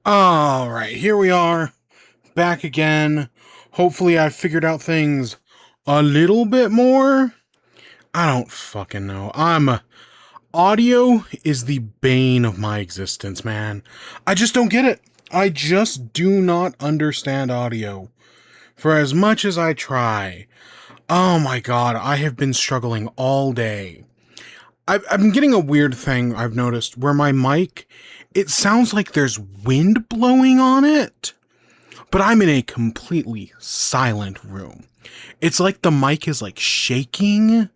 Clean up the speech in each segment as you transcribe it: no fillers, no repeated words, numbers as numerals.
All right, here we are, back again. Hopefully I figured out things a little bit more. I don't fucking know. Audio is the bane of my existence, man. I just don't get it. I just do not understand audio. For as much as I try. Oh my god, I have been struggling all day. I've been getting a weird thing I've noticed where my mic, it sounds like there's wind blowing on it, but I'm in a completely silent room. It's like the mic is like shaking,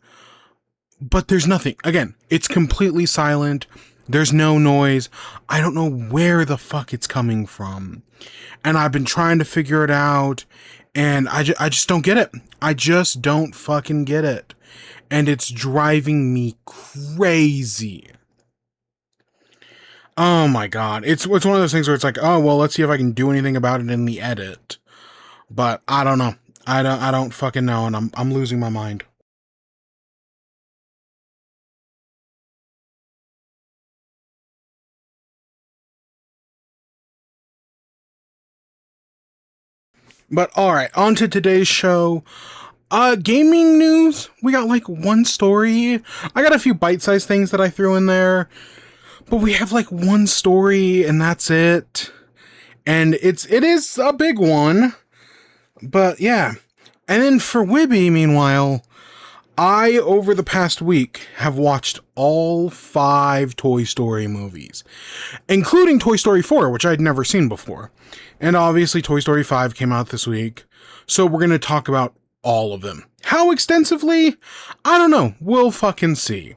but there's nothing. Again, it's completely silent. There's no noise. I don't know where the fuck it's coming from. And I've been trying to figure it out, and I just don't get it. I just don't fucking get it. And it's driving me crazy. Oh my god. It's one of those things where it's like, oh, well, let's see if I can do anything about it in the edit. But I don't know. I don't fucking know, and I'm losing my mind. But alright, on to today's show. Gaming news. We got like one story. I got a few bite-sized things that I threw in there. But we have like one story and that's it. And it is a big one. But yeah. And then for WIBE, meanwhile, I, over the past week, have watched all 5 Toy Story movies, including Toy Story 4, which I'd never seen before. And obviously Toy Story 5 came out this week, so we're going to talk about all of them. How extensively? I don't know. We'll fucking see.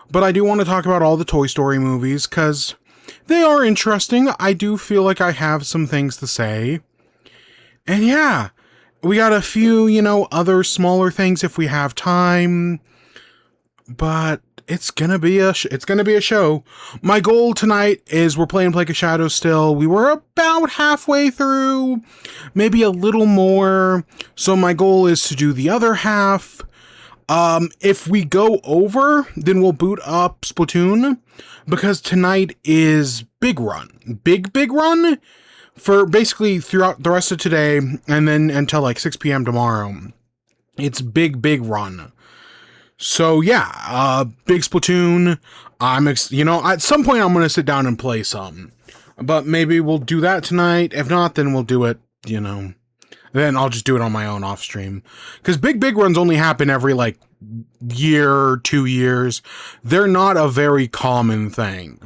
But I do want to talk about all the Toy Story movies, because they are interesting. I do feel like I have some things to say. And yeah, we got a few, other smaller things if we have time. But it's gonna be a show. My goal tonight is we're playing Plague of Shadows still. We were about halfway through, maybe a little more. So my goal is to do the other half. If we go over, then we'll boot up Splatoon, because tonight is Big Run. Big Run for basically throughout the rest of today, and then until like 6 p.m. tomorrow. It's Big Run. So yeah, big Splatoon. At some point I'm gonna sit down and play some, but maybe we'll do that tonight. If not, then we'll do it. Then I'll just do it on my own off stream. Because big runs only happen every like year, 2 years. They're not a very common thing.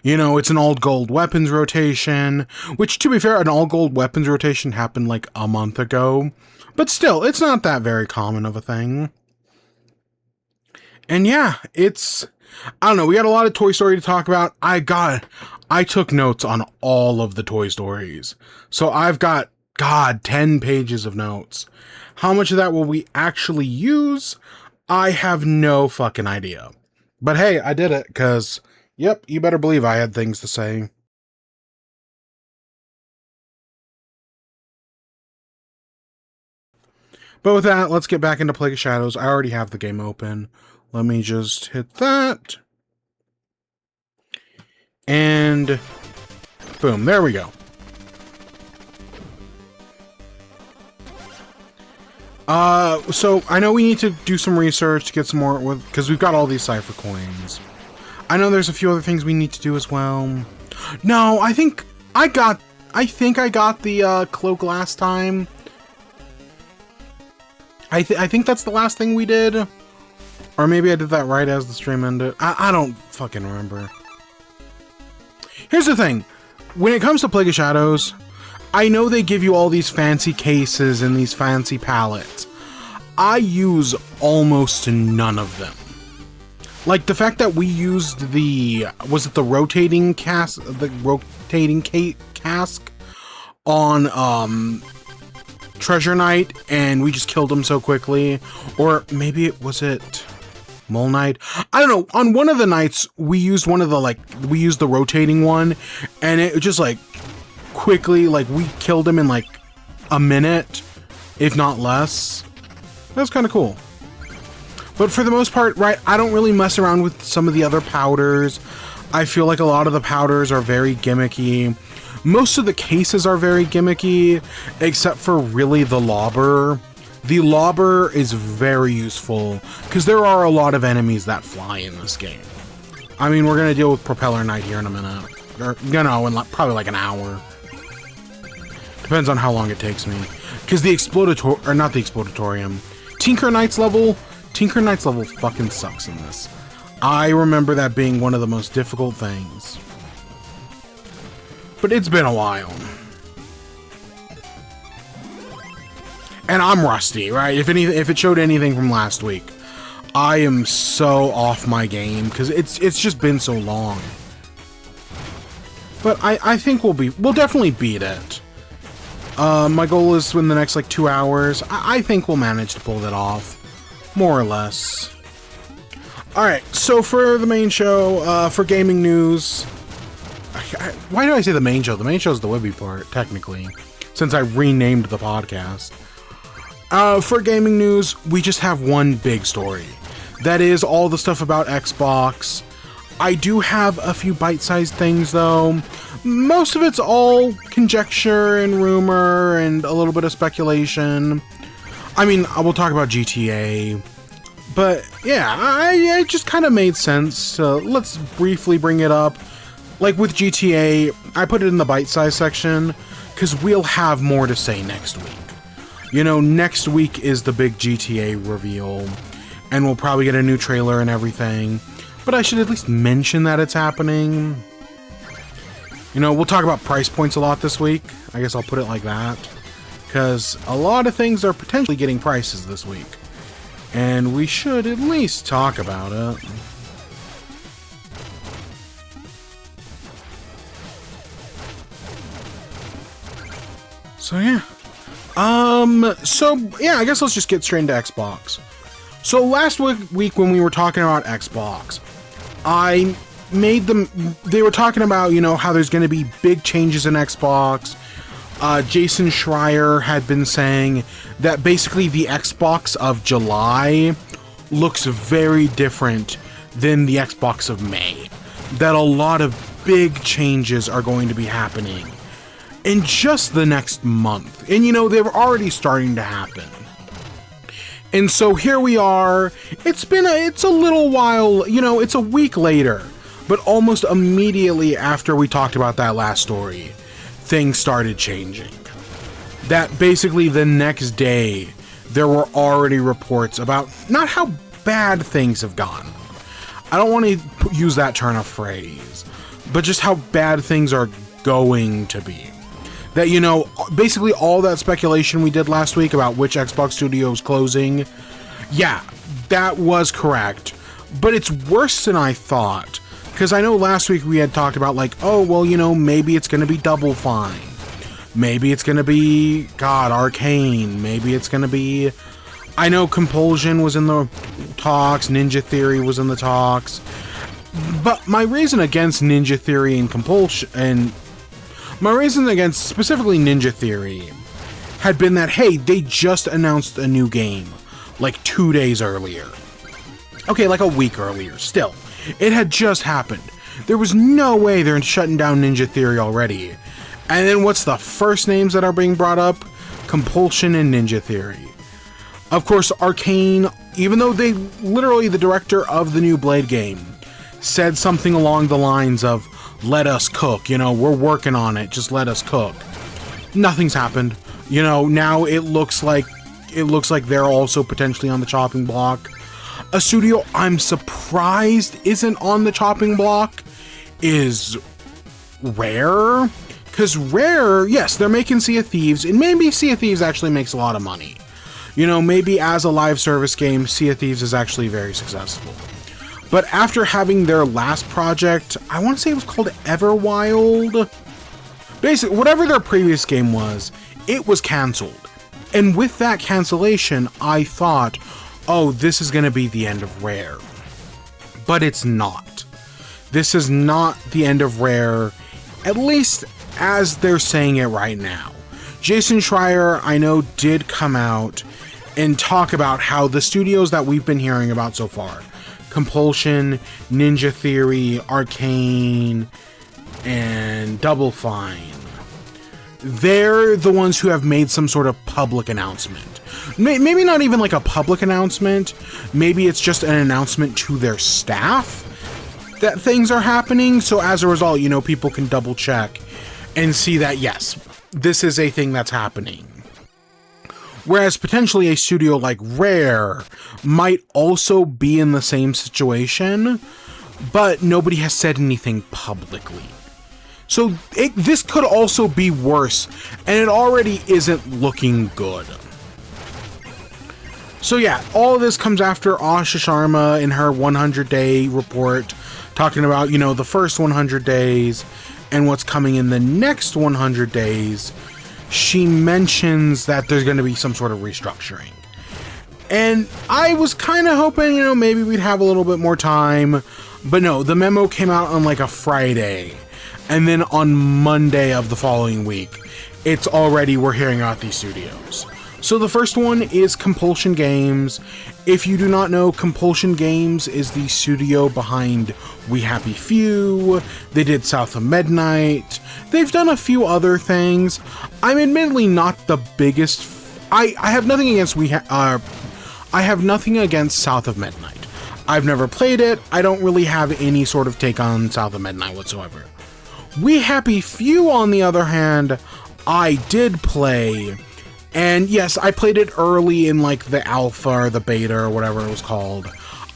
It's an all gold weapons rotation, which, to be fair, an all gold weapons rotation happened like a month ago, but still, it's not that very common of a thing. And yeah, I don't know, we got a lot of Toy Story to talk about. I took notes on all of the Toy Stories. So I've got, 10 pages of notes. How much of that will we actually use? I have no fucking idea. But hey, I did it, because, yep, you better believe I had things to say. But with that, let's get back into Plague of Shadows. I already have the game open. Let me just hit that. And boom, there we go. So I know we need to do some research to get some more, because we've got all these cipher coins. I know there's a few other things we need to do as well. No, I think I got the cloak last time. I think that's the last thing we did. Or maybe I did that right as the stream ended. I don't fucking remember. Here's the thing. When it comes to Plague of Shadows, I know they give you all these fancy cases and these fancy palettes. I use almost none of them. Like the fact that we used was it the rotating cask? The rotating cask on Treasure Night, and we just killed him so quickly. Or maybe was it Mole Night? I don't know. On one of the nights, we used the rotating one, and it just like quickly, like we killed him in like a minute, if not less. That was kind of cool. But for the most part, right, I don't really mess around with some of the other powders. I feel like a lot of the powders are very gimmicky. Most of the cases are very gimmicky, except for really the lobber. The lobber is very useful, because there are a lot of enemies that fly in this game. I mean, we're going to deal with Propeller Knight here in a minute. Or, you know, in probably like an hour. Depends on how long it takes me. Because the Explodatorium, or not the Explodatorium, Tinker Knight's level fucking sucks in this. I remember that being one of the most difficult things. But it's been a while. And I'm rusty, right? If it showed anything from last week, I am so off my game because it's just been so long. But I think we'll definitely beat it. My goal is in the next like 2 hours. I think we'll manage to pull that off, more or less. All right, so for the main show, for gaming news. Why do I say the main show? The main show is the WIBE part, technically, since I renamed the podcast. For gaming news, we just have one big story. That is all the stuff about Xbox. I do have a few bite-sized things, though. Most of it's all conjecture and rumor and a little bit of speculation. I mean, I will talk about GTA. But, yeah, it just kind of made sense. Let's briefly bring it up. Like with GTA, I put it in the bite-sized section because we'll have more to say next week. You know, next week is the big GTA reveal, and we'll probably get a new trailer and everything. But I should at least mention that it's happening. You know, we'll talk about price points a lot this week. I guess I'll put it like that. Because a lot of things are potentially getting prices this week. And we should at least talk about it. So yeah. I guess let's just get straight into Xbox. So last week when we were talking about Xbox, they were talking about, you know, how there's going to be big changes in Xbox. Jason Schreier had been saying that basically the Xbox of July looks very different than the Xbox of May. That a lot of big changes are going to be happening in just the next month. And, you know, they're already starting to happen. And so here we are. It's a little while, you know, it's a week later, but almost immediately after we talked about that last story, things started changing. That basically the next day, there were already reports about not how bad things have gone. I don't want to use that turn of phrase, but just how bad things are going to be. That, you know, basically all that speculation we did last week about which Xbox studio is closing, yeah, that was correct. But it's worse than I thought. Because I know last week we had talked about, like, oh, well, you know, maybe it's going to be Double Fine. Maybe it's going to be, Arcane. Maybe it's going to be... I know Compulsion was in the talks, Ninja Theory was in the talks. But my reason against Ninja Theory and Compulsion... and my reason against specifically Ninja Theory had been that, hey, they just announced a new game, like 2 days earlier. Okay, like a week earlier, still. It had just happened. There was no way they're shutting down Ninja Theory already. And then what's the first names that are being brought up? Compulsion and Ninja Theory. Of course, Arcane, even though they literally, the director of the new Blade game, said something along the lines of, let us cook, you know, we're working on it, just let us cook. Nothing's happened. You know, now it looks like they're also potentially on the chopping block. A studio I'm surprised isn't on the chopping block is Rare. Because Rare, yes, they're making Sea of Thieves, and maybe Sea of Thieves actually makes a lot of money. You know, maybe as a live service game, Sea of Thieves is actually very successful. But after having their last project, I want to say it was called Everwild. Basically, whatever their previous game was, it was canceled. And with that cancellation, I thought, oh, this is going to be the end of Rare. But it's not. This is not the end of Rare, at least as they're saying it right now. Jason Schreier, I know, did come out and talk about how the studios that we've been hearing about so far, Compulsion, Ninja Theory, Arcane, and Double Fine, they're the ones who have made some sort of public announcement. Maybe not even like a public announcement. Maybe it's just an announcement to their staff that things are happening. So as a result, you know, people can double check and see that, yes, this is a thing that's happening. Whereas potentially a studio like Rare might also be in the same situation, but nobody has said anything publicly. So this could also be worse, and it already isn't looking good. So yeah, all of this comes after Asha Sharma in her 100-day report, talking about, you know, the first 100 days and what's coming in the next 100 days. She mentions that there's going to be some sort of restructuring. And I was kind of hoping, you know, maybe we'd have a little bit more time. But no, the memo came out on like a Friday. And then on Monday of the following week, it's already, we're hearing about these studios. So the first one is Compulsion Games. If you do not know, Compulsion Games is the studio behind We Happy Few. They did South of Midnight. They've done a few other things. I'm admittedly not the biggest. I have nothing against I have nothing against South of Midnight. I've never played it. I don't really have any sort of take on South of Midnight whatsoever. We Happy Few, on the other hand, I did play. And yes, I played it early in like the alpha or the beta or whatever it was called.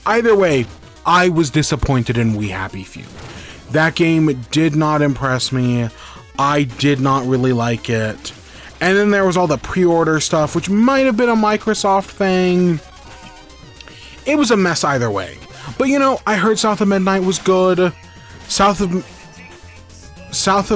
Either way, I was disappointed in We Happy Few. That game did not impress me. I did not really like it. And then there was all the pre-order stuff, which might have been a Microsoft thing. It was a mess either way. But you know, I heard South of Midnight was good. South of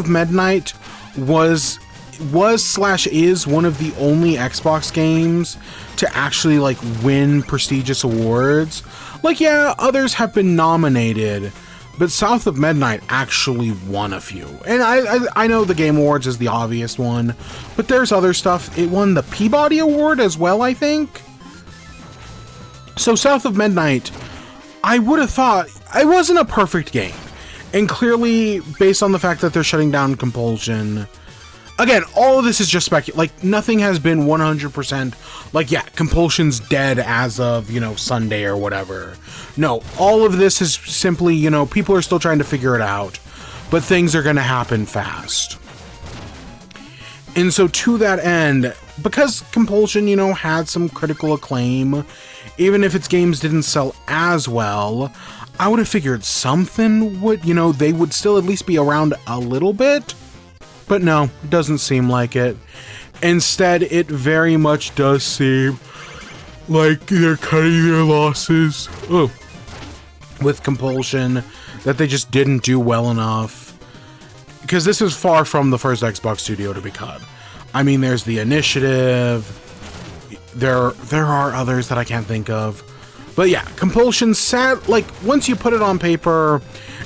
Midnight was / is one of the only Xbox games to actually like win prestigious awards. Like, yeah, others have been nominated, but South of Midnight actually won a few. And I know the Game Awards is the obvious one, but there's other stuff. It won the Peabody Award as well, I think. So South of Midnight, I would have thought, it wasn't a perfect game. And clearly, based on the fact that they're shutting down Compulsion, again, all of this is just like, nothing has been 100%, like, yeah, Compulsion's dead as of, you know, Sunday or whatever. No, all of this is simply, you know, people are still trying to figure it out, but things are going to happen fast. And so to that end, because Compulsion, you know, had some critical acclaim, even if its games didn't sell as well, I would have figured something would, you know, they would still at least be around a little bit. But no, it doesn't seem like it. Instead, it very much does seem like they're cutting their losses. Oh, with Compulsion, that they just didn't do well enough. Because this is far from the first Xbox studio to be cut. I mean, there's the Initiative. There are others that I can't think of. But yeah, Compulsion sad. Like, once you put it on paper,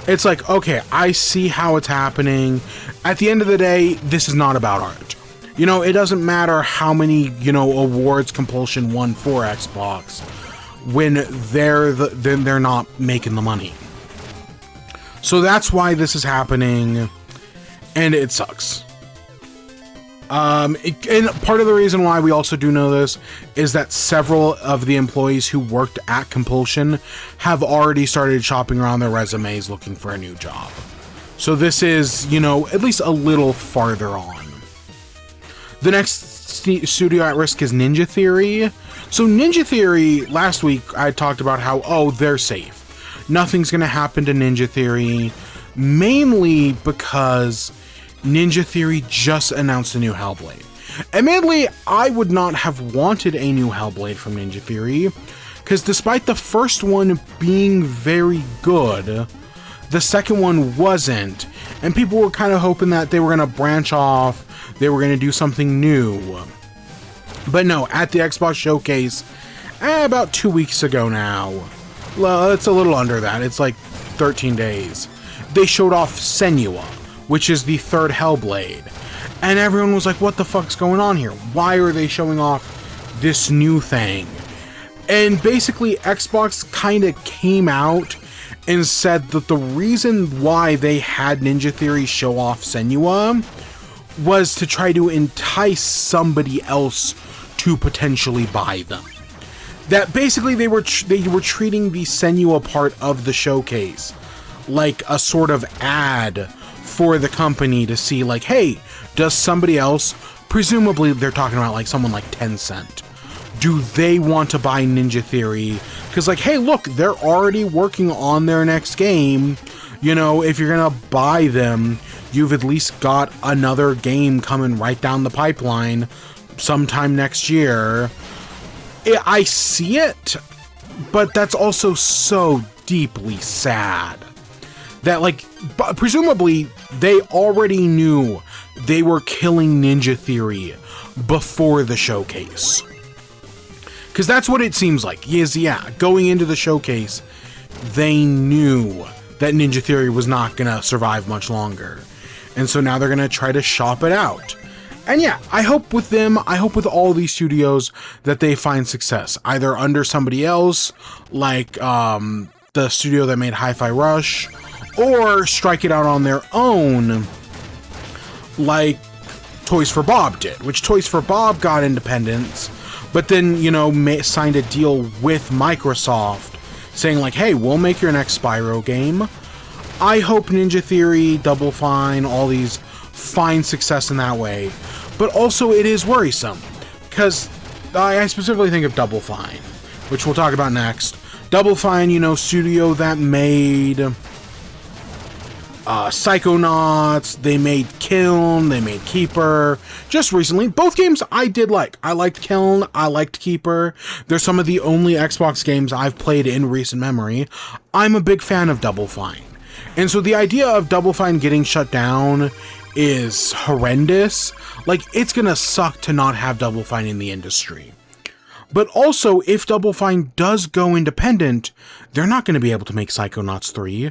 it's like, okay, I see how it's happening. At the end of the day, this is not about art. You know, it doesn't matter how many, you know, awards Compulsion won for Xbox when they're not making the money. So that's why this is happening, and it sucks. And part of the reason why we also do know this is that several of the employees who worked at Compulsion have already started shopping around their resumes looking for a new job. So this is, you know, at least a little farther on. The next studio at risk is Ninja Theory. So Ninja Theory, last week I talked about how, oh, they're safe. Nothing's going to happen to Ninja Theory, mainly because Ninja Theory just announced a new Hellblade. Admittedly, I would not have wanted a new Hellblade from Ninja Theory, because despite the first one being very good, the second one wasn't, and people were kind of hoping that they were going to branch off, they were going to do something new. But no, at the Xbox Showcase, about 2 weeks ago now, well, it's a little under that, it's like 13 days, they showed off Senua, which is the third Hellblade. And everyone was like, what the fuck's going on here? Why are they showing off this new thing? And basically, Xbox kind of came out and said that the reason why they had Ninja Theory show off Senua was to try to entice somebody else to potentially buy them. That basically they were treating the Senua part of the showcase like a sort of ad for the company to see, like, hey, does somebody else, presumably they're talking about like someone like Tencent, do they want to buy Ninja Theory? Because, like, hey, look, they're already working on their next game. You know, if you're gonna buy them, you've at least got another game coming right down the pipeline sometime next year. I see it, but that's also so deeply sad that, like, presumably they already knew they were killing Ninja Theory before the showcase. Because that's what it seems like. Yeah, going into the showcase, they knew that Ninja Theory was not going to survive much longer. And so now they're going to try to shop it out. And yeah, I hope with them, I hope with all these studios that they find success, either under somebody else, like the studio that made Hi-Fi Rush, or strike it out on their own, like Toys for Bob did, which Toys for Bob got independence, but then, you know, signed a deal with Microsoft saying, like, hey, we'll make your next Spyro game. I hope Ninja Theory, Double Fine, all these find success in that way. But also it is worrisome, because I specifically think of Double Fine, which we'll talk about next. Double Fine, you know, studio that made Psychonauts, they made Kiln, they made Keeper, just recently. Both games I did like. I liked Kiln, I liked Keeper. They're some of the only Xbox games I've played in recent memory. I'm a big fan of Double Fine. And so the idea of Double Fine getting shut down is horrendous. Like, it's gonna suck to not have Double Fine in the industry. But also, if Double Fine does go independent, they're not going to be able to make Psychonauts 3.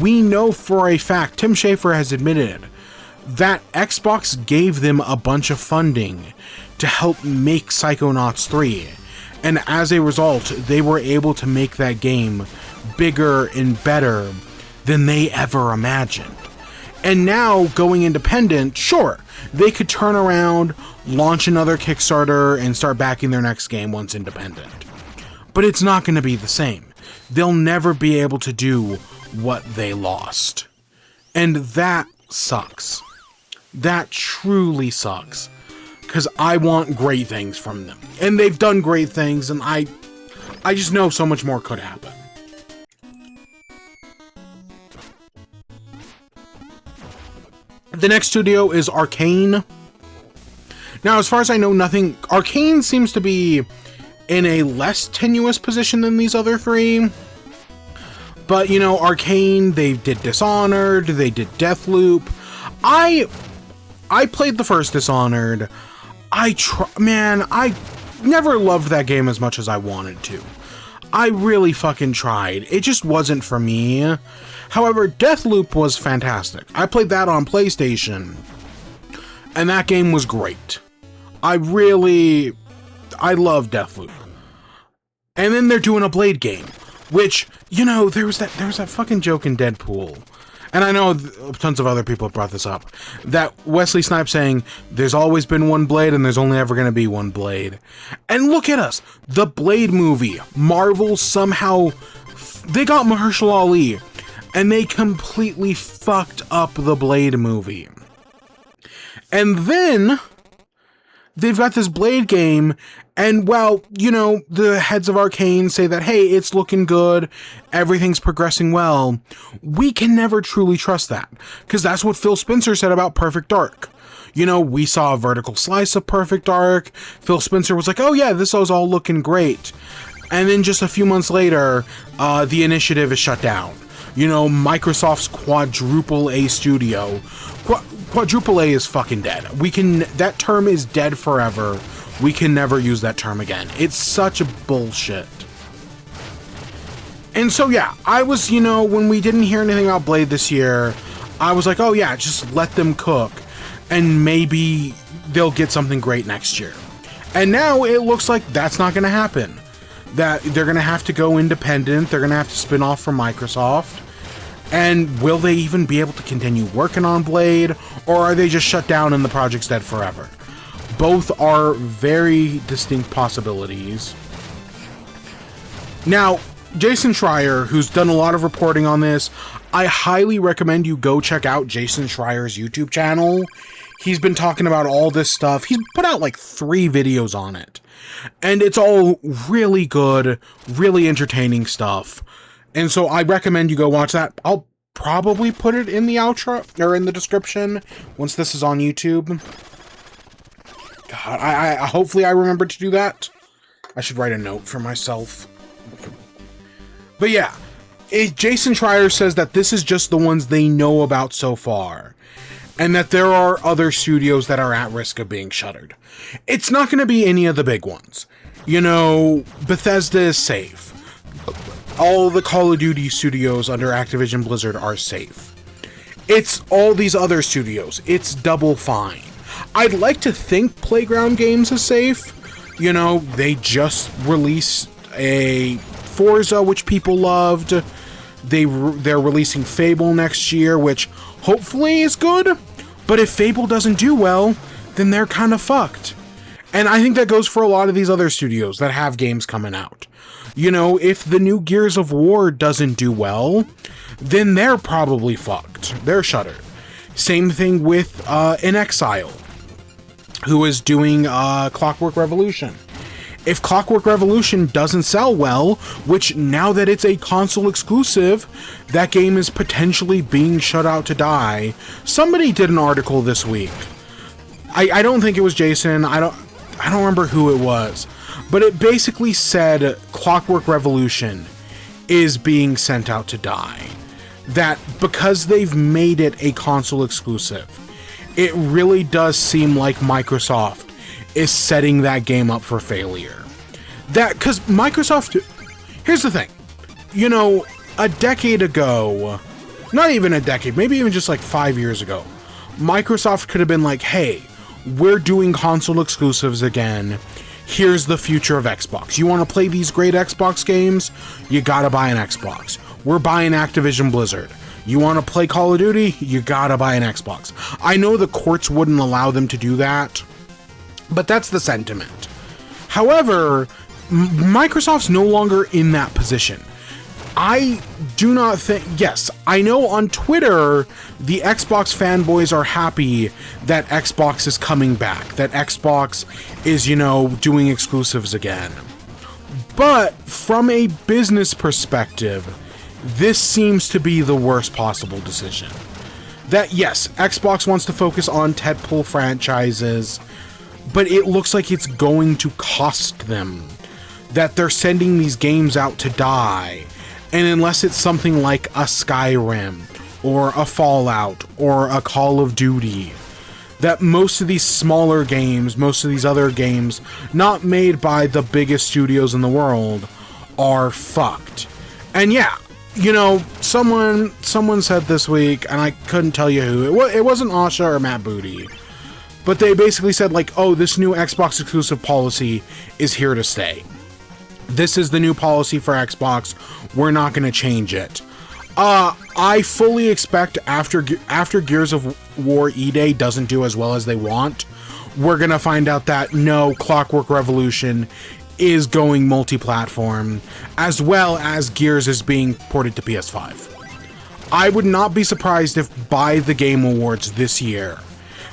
We know for a fact, Tim Schafer has admitted, that Xbox gave them a bunch of funding to help make Psychonauts 3. And as a result, they were able to make that game bigger and better than they ever imagined. And now, going independent, sure, they could turn around, launch another Kickstarter, and start backing their next game once independent. But it's not going to be the same. They'll never be able to do what they lost. And that sucks. That truly sucks. Because I want great things from them. And they've done great things, and I just know so much more could happen. The next studio is Arcane. Now, as far as I know, Arcane seems to be in a less tenuous position than these other three. But, you know, Arcane, they did Dishonored, they did Deathloop. I played the first Dishonored. I never loved that game as much as I wanted to. I really fucking tried. It just wasn't for me. However, Deathloop was fantastic. I played that on PlayStation, and that game was great. I love Deathloop. And then they're doing a Blade game, which, you know, there was that fucking joke in Deadpool, and I know tons of other people have brought this up, that Wesley Snipes saying, there's always been one Blade and there's only ever going to be one Blade. And look at us, the Blade movie, Marvel somehow, they got Mahershala Ali, and they completely fucked up the Blade movie. And then they've got this Blade game, and while, you know, the heads of Arcane say that, hey, it's looking good, everything's progressing well, we can never truly trust that, because that's what Phil Spencer said about Perfect Dark. You know, we saw a vertical slice of Perfect Dark, Phil Spencer was like, oh yeah, this was all looking great. And then just a few months later, the initiative is shut down. You know, Microsoft's quadruple A studio. Quadruple A is fucking dead. That term is dead forever. We can never use that term again. It's such a bullshit. And so yeah, I was, you know, when we didn't hear anything about Blade this year, I was like, oh yeah, just let them cook, and maybe they'll get something great next year. And now it looks like that's not going to happen. That they're going to have to go independent, they're going to have to spin off from Microsoft, And will they even be able to continue working on Blade, or are they just shut down and the project's dead forever? Both are very distinct possibilities. Now, Jason Schreier, who's done a lot of reporting on this, I highly recommend you go check out Jason Schreier's YouTube channel. He's been talking about all this stuff. He's put out like 3 videos on it. And it's all really good, really entertaining stuff. And so I recommend you go watch that. I'll probably put it in the outro, or in the description, once this is on YouTube. God, I hopefully I remember to do that. I should write a note for myself. But yeah, Jason Schreier says that this is just the ones they know about so far, and that there are other studios that are at risk of being shuttered. It's not going to be any of the big ones. You know, Bethesda is safe. All the Call of Duty studios under Activision Blizzard are safe. It's all these other studios. It's Double Fine. I'd like to think Playground Games is safe. You know, they just released a Forza, which people loved. They're releasing Fable next year, which hopefully is good. But if Fable doesn't do well, then they're kind of fucked. And I think that goes for a lot of these other studios that have games coming out. You know, if the new Gears of War doesn't do well, then they're probably fucked. They're shuttered. Same thing with inXile, who is doing Clockwork Revolution. If Clockwork Revolution doesn't sell well, which now that it's a console exclusive, that game is potentially being shut out to die. Somebody did an article this week. I don't think it was Jason. I don't remember who it was. But it basically said Clockwork Revolution is being sent out to die. That because they've made it a console exclusive, it really does seem like Microsoft is setting that game up for failure. Because Microsoft, here's the thing, you know, a decade ago, not even a decade, maybe even just like 5 years ago, Microsoft could have been like, hey, we're doing console exclusives again. Here's the future of Xbox. You want to play these great Xbox games? You gotta buy an Xbox. We're buying Activision Blizzard. You want to play Call of Duty? You gotta buy an Xbox. I know the courts wouldn't allow them to do that, but that's the sentiment. However, Microsoft's no longer in that position. I do not think... Yes, I know on Twitter, the Xbox fanboys are happy that Xbox is coming back, that Xbox is, you know, doing exclusives again. But from a business perspective, this seems to be the worst possible decision. That, yes, Xbox wants to focus on tentpole franchises, but it looks like it's going to cost them. That they're sending these games out to die. And unless it's something like a Skyrim, or a Fallout, or a Call of Duty, that most of these smaller games, most of these other games, not made by the biggest studios in the world, are fucked. And yeah, you know, someone said this week, and I couldn't tell you who, it wasn't Asha or Matt Booty, but they basically said like, oh, this new Xbox exclusive policy is here to stay. This is the new policy for Xbox. We're not going to change it. I fully expect after Gears of War E-Day doesn't do as well as they want, we're going to find out that no, Clockwork Revolution is going multi-platform, as well as Gears is being ported to PS5. I would not be surprised if by the Game Awards this year,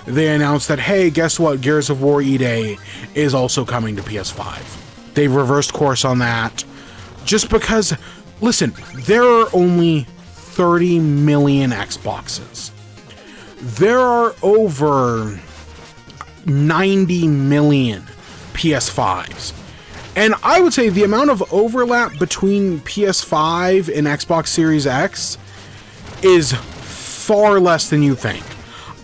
they announced that, hey, guess what? Gears of War E-Day is also coming to PS5. They've reversed course on that. Just because, listen, there are only 30 million Xboxes. There are over 90 million PS5s. And I would say the amount of overlap between PS5 and Xbox Series X is far less than you think.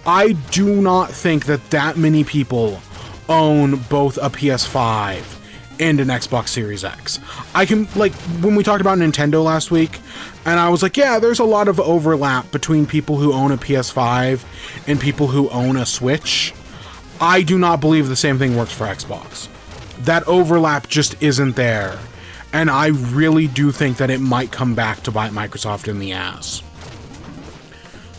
I do not think that many people own both a PS5 and an Xbox Series X. I can, like, when we talked about Nintendo last week, and I was like, yeah, there's a lot of overlap between people who own a PS5 and people who own a Switch. I do not believe the same thing works for Xbox. That overlap just isn't there. And I really do think that it might come back to bite Microsoft in the ass.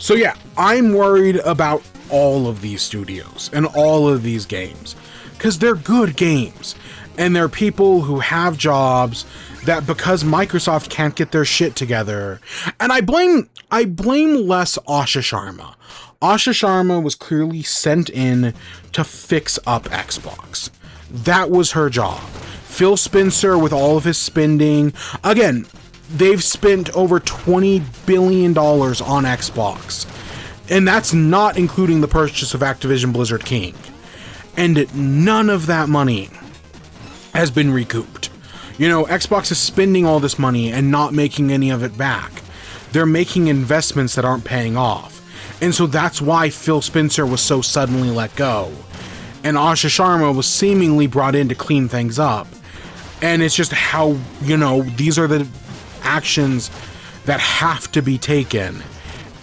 So yeah, I'm worried about all of these studios and all of these games, because they're good games, and they're people who have jobs that, because Microsoft can't get their shit together, and I blame less Asha Sharma. Asha Sharma was clearly sent in to fix up Xbox. That was her job. Phil Spencer, with all of his spending, again, they've spent over $20 billion on Xbox. And that's not including the purchase of Activision Blizzard King. And none of that money has been recouped. You know, Xbox is spending all this money and not making any of it back. They're making investments that aren't paying off. And so that's why Phil Spencer was so suddenly let go. And Asha Sharma was seemingly brought in to clean things up. And it's just how, you know, these are the actions that have to be taken.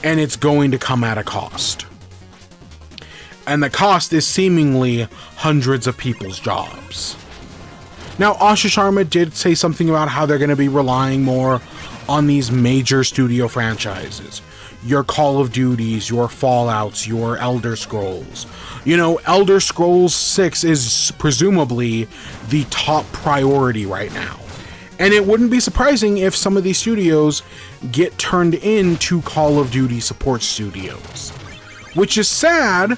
And it's going to come at a cost. And the cost is seemingly hundreds of people's jobs. Now, Asha Sharma did say something about how they're going to be relying more on these major studio franchises. Your Call of Duties, your Fallouts, your Elder Scrolls. You know, Elder Scrolls 6 is presumably the top priority right now. And it wouldn't be surprising if some of these studios get turned into Call of Duty support studios. Which is sad,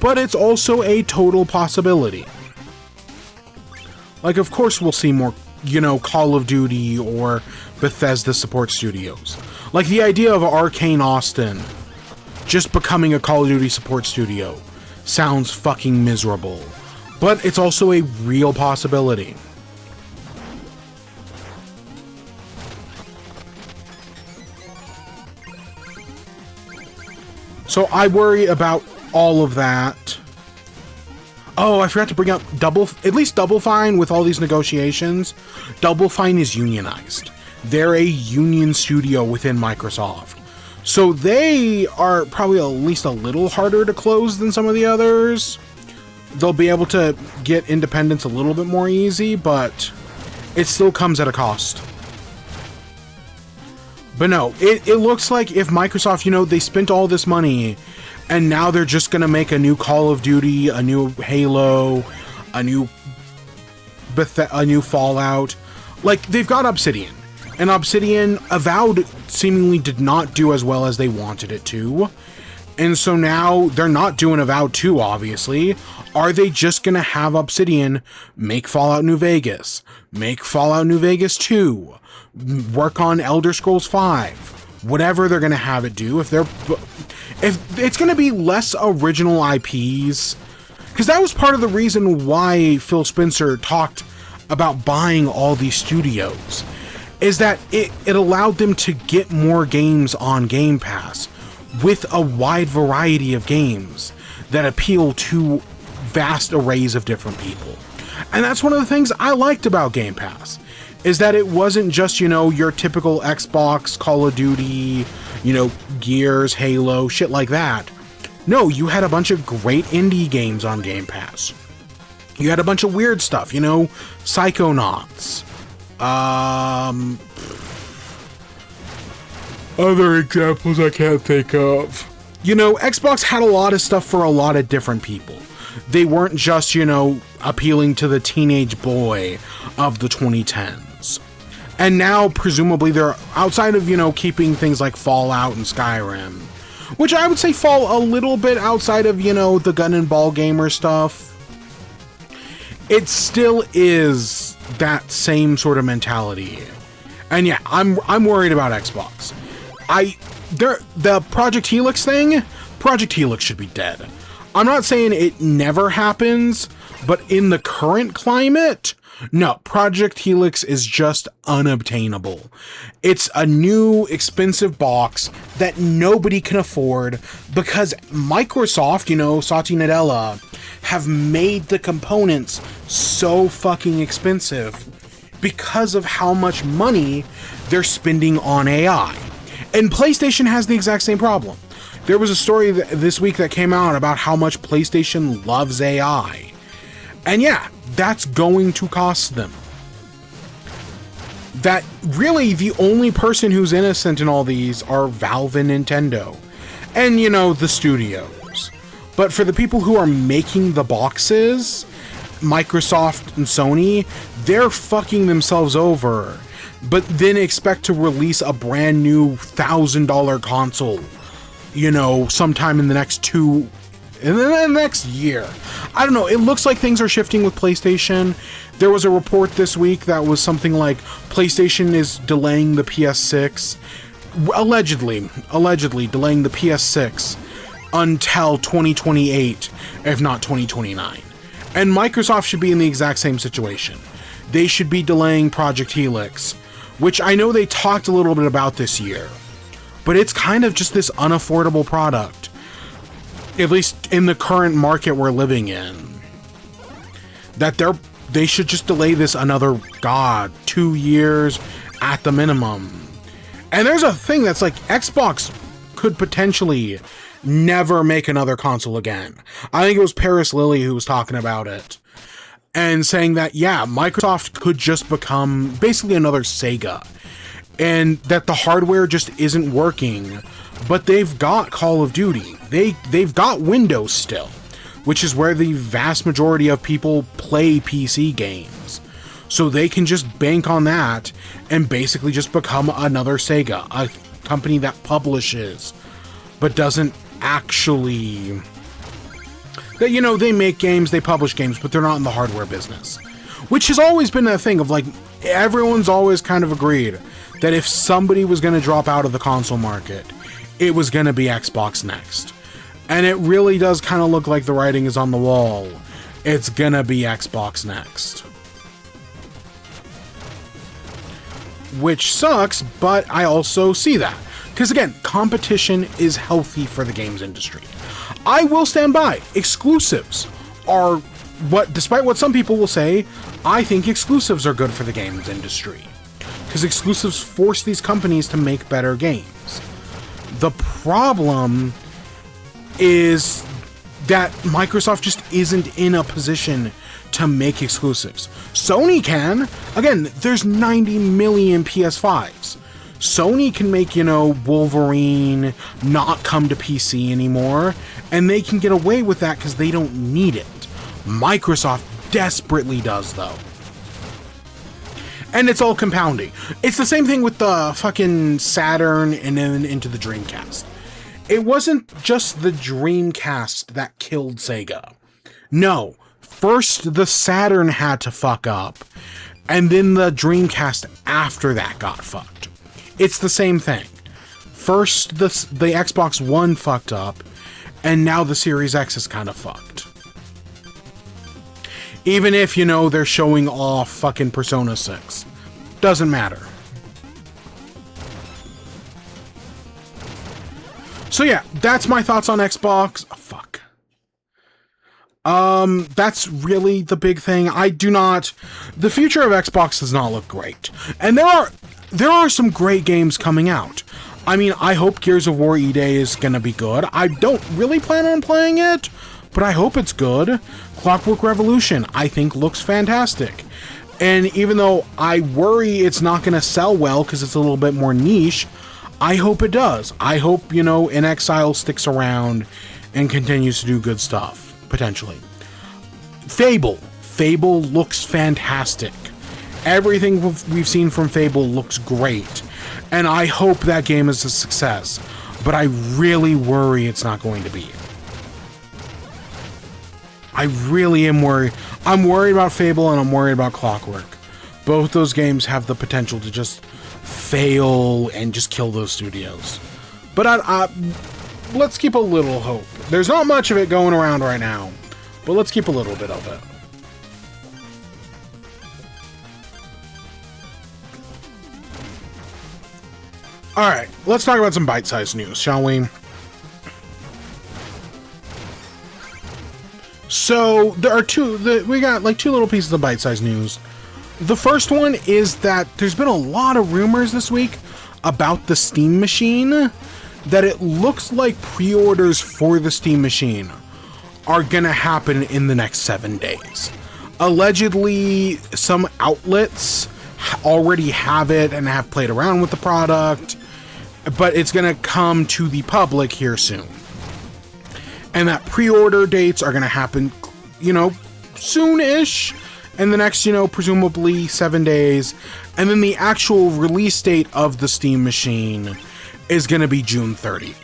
but it's also a total possibility. Like, of course we'll see more, you know, Call of Duty or Bethesda support studios. Like the idea of Arcane Austin just becoming a Call of Duty support studio sounds fucking miserable. But it's also a real possibility. So I worry about all of that. Oh, I forgot to bring up at least Double Fine with all these negotiations. Double Fine is unionized. They're a union studio within Microsoft. So they are probably at least a little harder to close than some of the others. They'll be able to get independence a little bit more easy, but it still comes at a cost. But no, it looks like if Microsoft, you know, they spent all this money and now they're just going to make a new Call of Duty, a new Halo, a new Fallout. Like, they've got Obsidian. And Obsidian, Avowed seemingly did not do as well as they wanted it to. And so now they're not doing Avowed 2, obviously. Are they just going to have Obsidian make Fallout New Vegas, make Fallout New Vegas 2, work on Elder Scrolls 5, whatever they're going to have it do? If it's going to be less original IPs, because that was part of the reason why Phil Spencer talked about buying all these studios, is that it allowed them to get more games on Game Pass with a wide variety of games that appeal to vast arrays of different people. And that's one of the things I liked about Game Pass, is that it wasn't just, you know, your typical Xbox, Call of Duty, you know, Gears, Halo, shit like that. No, you had a bunch of great indie games on Game Pass. You had a bunch of weird stuff, you know, Psychonauts. Other examples I can't think of. You know, Xbox had a lot of stuff for a lot of different people. They weren't just, you know, appealing to the teenage boy of the 2010s. And now, presumably, they're outside of, you know, keeping things like Fallout and Skyrim, which I would say fall a little bit outside of, you know, the gun and ball gamer stuff. It still is that same sort of mentality. And yeah, I'm worried about Xbox. The Project Helix thing, Project Helix should be dead. I'm not saying it never happens, but in the current climate, no, Project Helix is just unobtainable. It's a new expensive box that nobody can afford because Microsoft, you know, Satya Nadella, have made the components so fucking expensive because of how much money they're spending on AI. And PlayStation has the exact same problem. There was a story this week that came out about how much PlayStation loves AI. And yeah, that's going to cost them. That really the only person who's innocent in all these are Valve and Nintendo. and, you know, the studios. But for the people who are making the boxes, Microsoft and Sony, they're fucking themselves over, but then expect to release a brand new $1,000 console, you know, sometime in the next year. I don't know. It looks like things are shifting with PlayStation. There was a report this week that was something like PlayStation is delaying the PS6, allegedly delaying the PS6 until 2028, if not 2029. And Microsoft should be in the exact same situation. They should be delaying Project Helix, which I know they talked a little bit about this year, but it's kind of just this unaffordable product, at least in the current market we're living in, that they should just delay this another, 2 years at the minimum. And there's a thing that's like, Xbox could potentially never make another console again. I think it was Paris Lilly who was talking about it, and saying that, yeah, Microsoft could just become basically another Sega, and that the hardware just isn't working, but they've got Call of Duty. They've got Windows still, which is where the vast majority of people play PC games. So they can just bank on that and basically just become another Sega, a company that publishes, but doesn't actually... That, you know, they make games, they publish games, but they're not in the hardware business. Which has always been a thing of, like, everyone's always kind of agreed that if somebody was going to drop out of the console market, it was going to be Xbox next. And it really does kind of look like the writing is on the wall. It's going to be Xbox next. Which sucks, but I also see that. Because again, competition is healthy for the games industry. I will stand by. Exclusives are despite what some people will say, I think exclusives are good for the games industry. Because exclusives force these companies to make better games. The problem is that Microsoft just isn't in a position to make exclusives. Sony can. Again, there's 90 million PS5s. Sony can make, you know, Wolverine not come to PC anymore, and they can get away with that because they don't need it. Microsoft desperately does, though. And it's all compounding. It's the same thing with the fucking Saturn and then into the Dreamcast. It wasn't just the Dreamcast that killed Sega. No. First, the Saturn had to fuck up, and then the Dreamcast after that got fucked. It's the same thing. First, the Xbox One fucked up, and now the Series X is kind of fucked. Even if, you know, they're showing off fucking Persona 6. Doesn't matter. So yeah, that's my thoughts on Xbox. Oh, fuck. That's really the big thing. The future of Xbox does not look great. And there are some great games coming out. I mean, I hope Gears of War E-Day is gonna be good. I don't really plan on playing it, but I hope it's good. Clockwork Revolution, I think, looks fantastic. And even though I worry it's not gonna sell well because it's a little bit more niche, I hope it does. I hope, you know, In Exile sticks around and continues to do good stuff, potentially. Fable looks fantastic. Everything we've seen from Fable looks great, and I hope that game is a success, but I really worry it's not going to be. I really am worried. I'm worried about Fable and I'm worried about Clockwork. Both those games have the potential to just fail and just kill those studios. But let's keep a little hope. There's not much of it going around right now, but let's keep a little bit of it. Alright, let's talk about some bite-sized news, shall we? So, there are we got like two little pieces of bite-sized news. The first one is that there's been a lot of rumors this week about the Steam Machine, that it looks like pre-orders for the Steam Machine are gonna happen in the next 7 days. Allegedly, some outlets already have it and have played around with the product, but it's going to come to the public here soon. And that pre-order dates are going to happen, soon-ish, in the next, presumably 7 days. And then the actual release date of the Steam machine is going to be June 30th.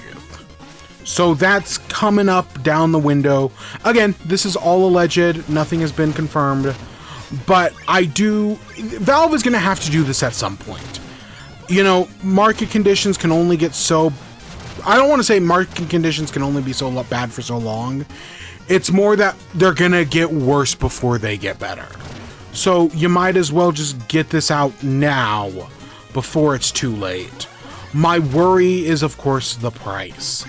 So that's coming up down the window. Again, this is all alleged. Nothing has been confirmed. But Valve is going to have to do this at some point. Market conditions can only get so... I don't want to say market conditions can only be so bad for so long. It's more that they're going to get worse before they get better. So you might as well just get this out now before it's too late. My worry is, of course, the price.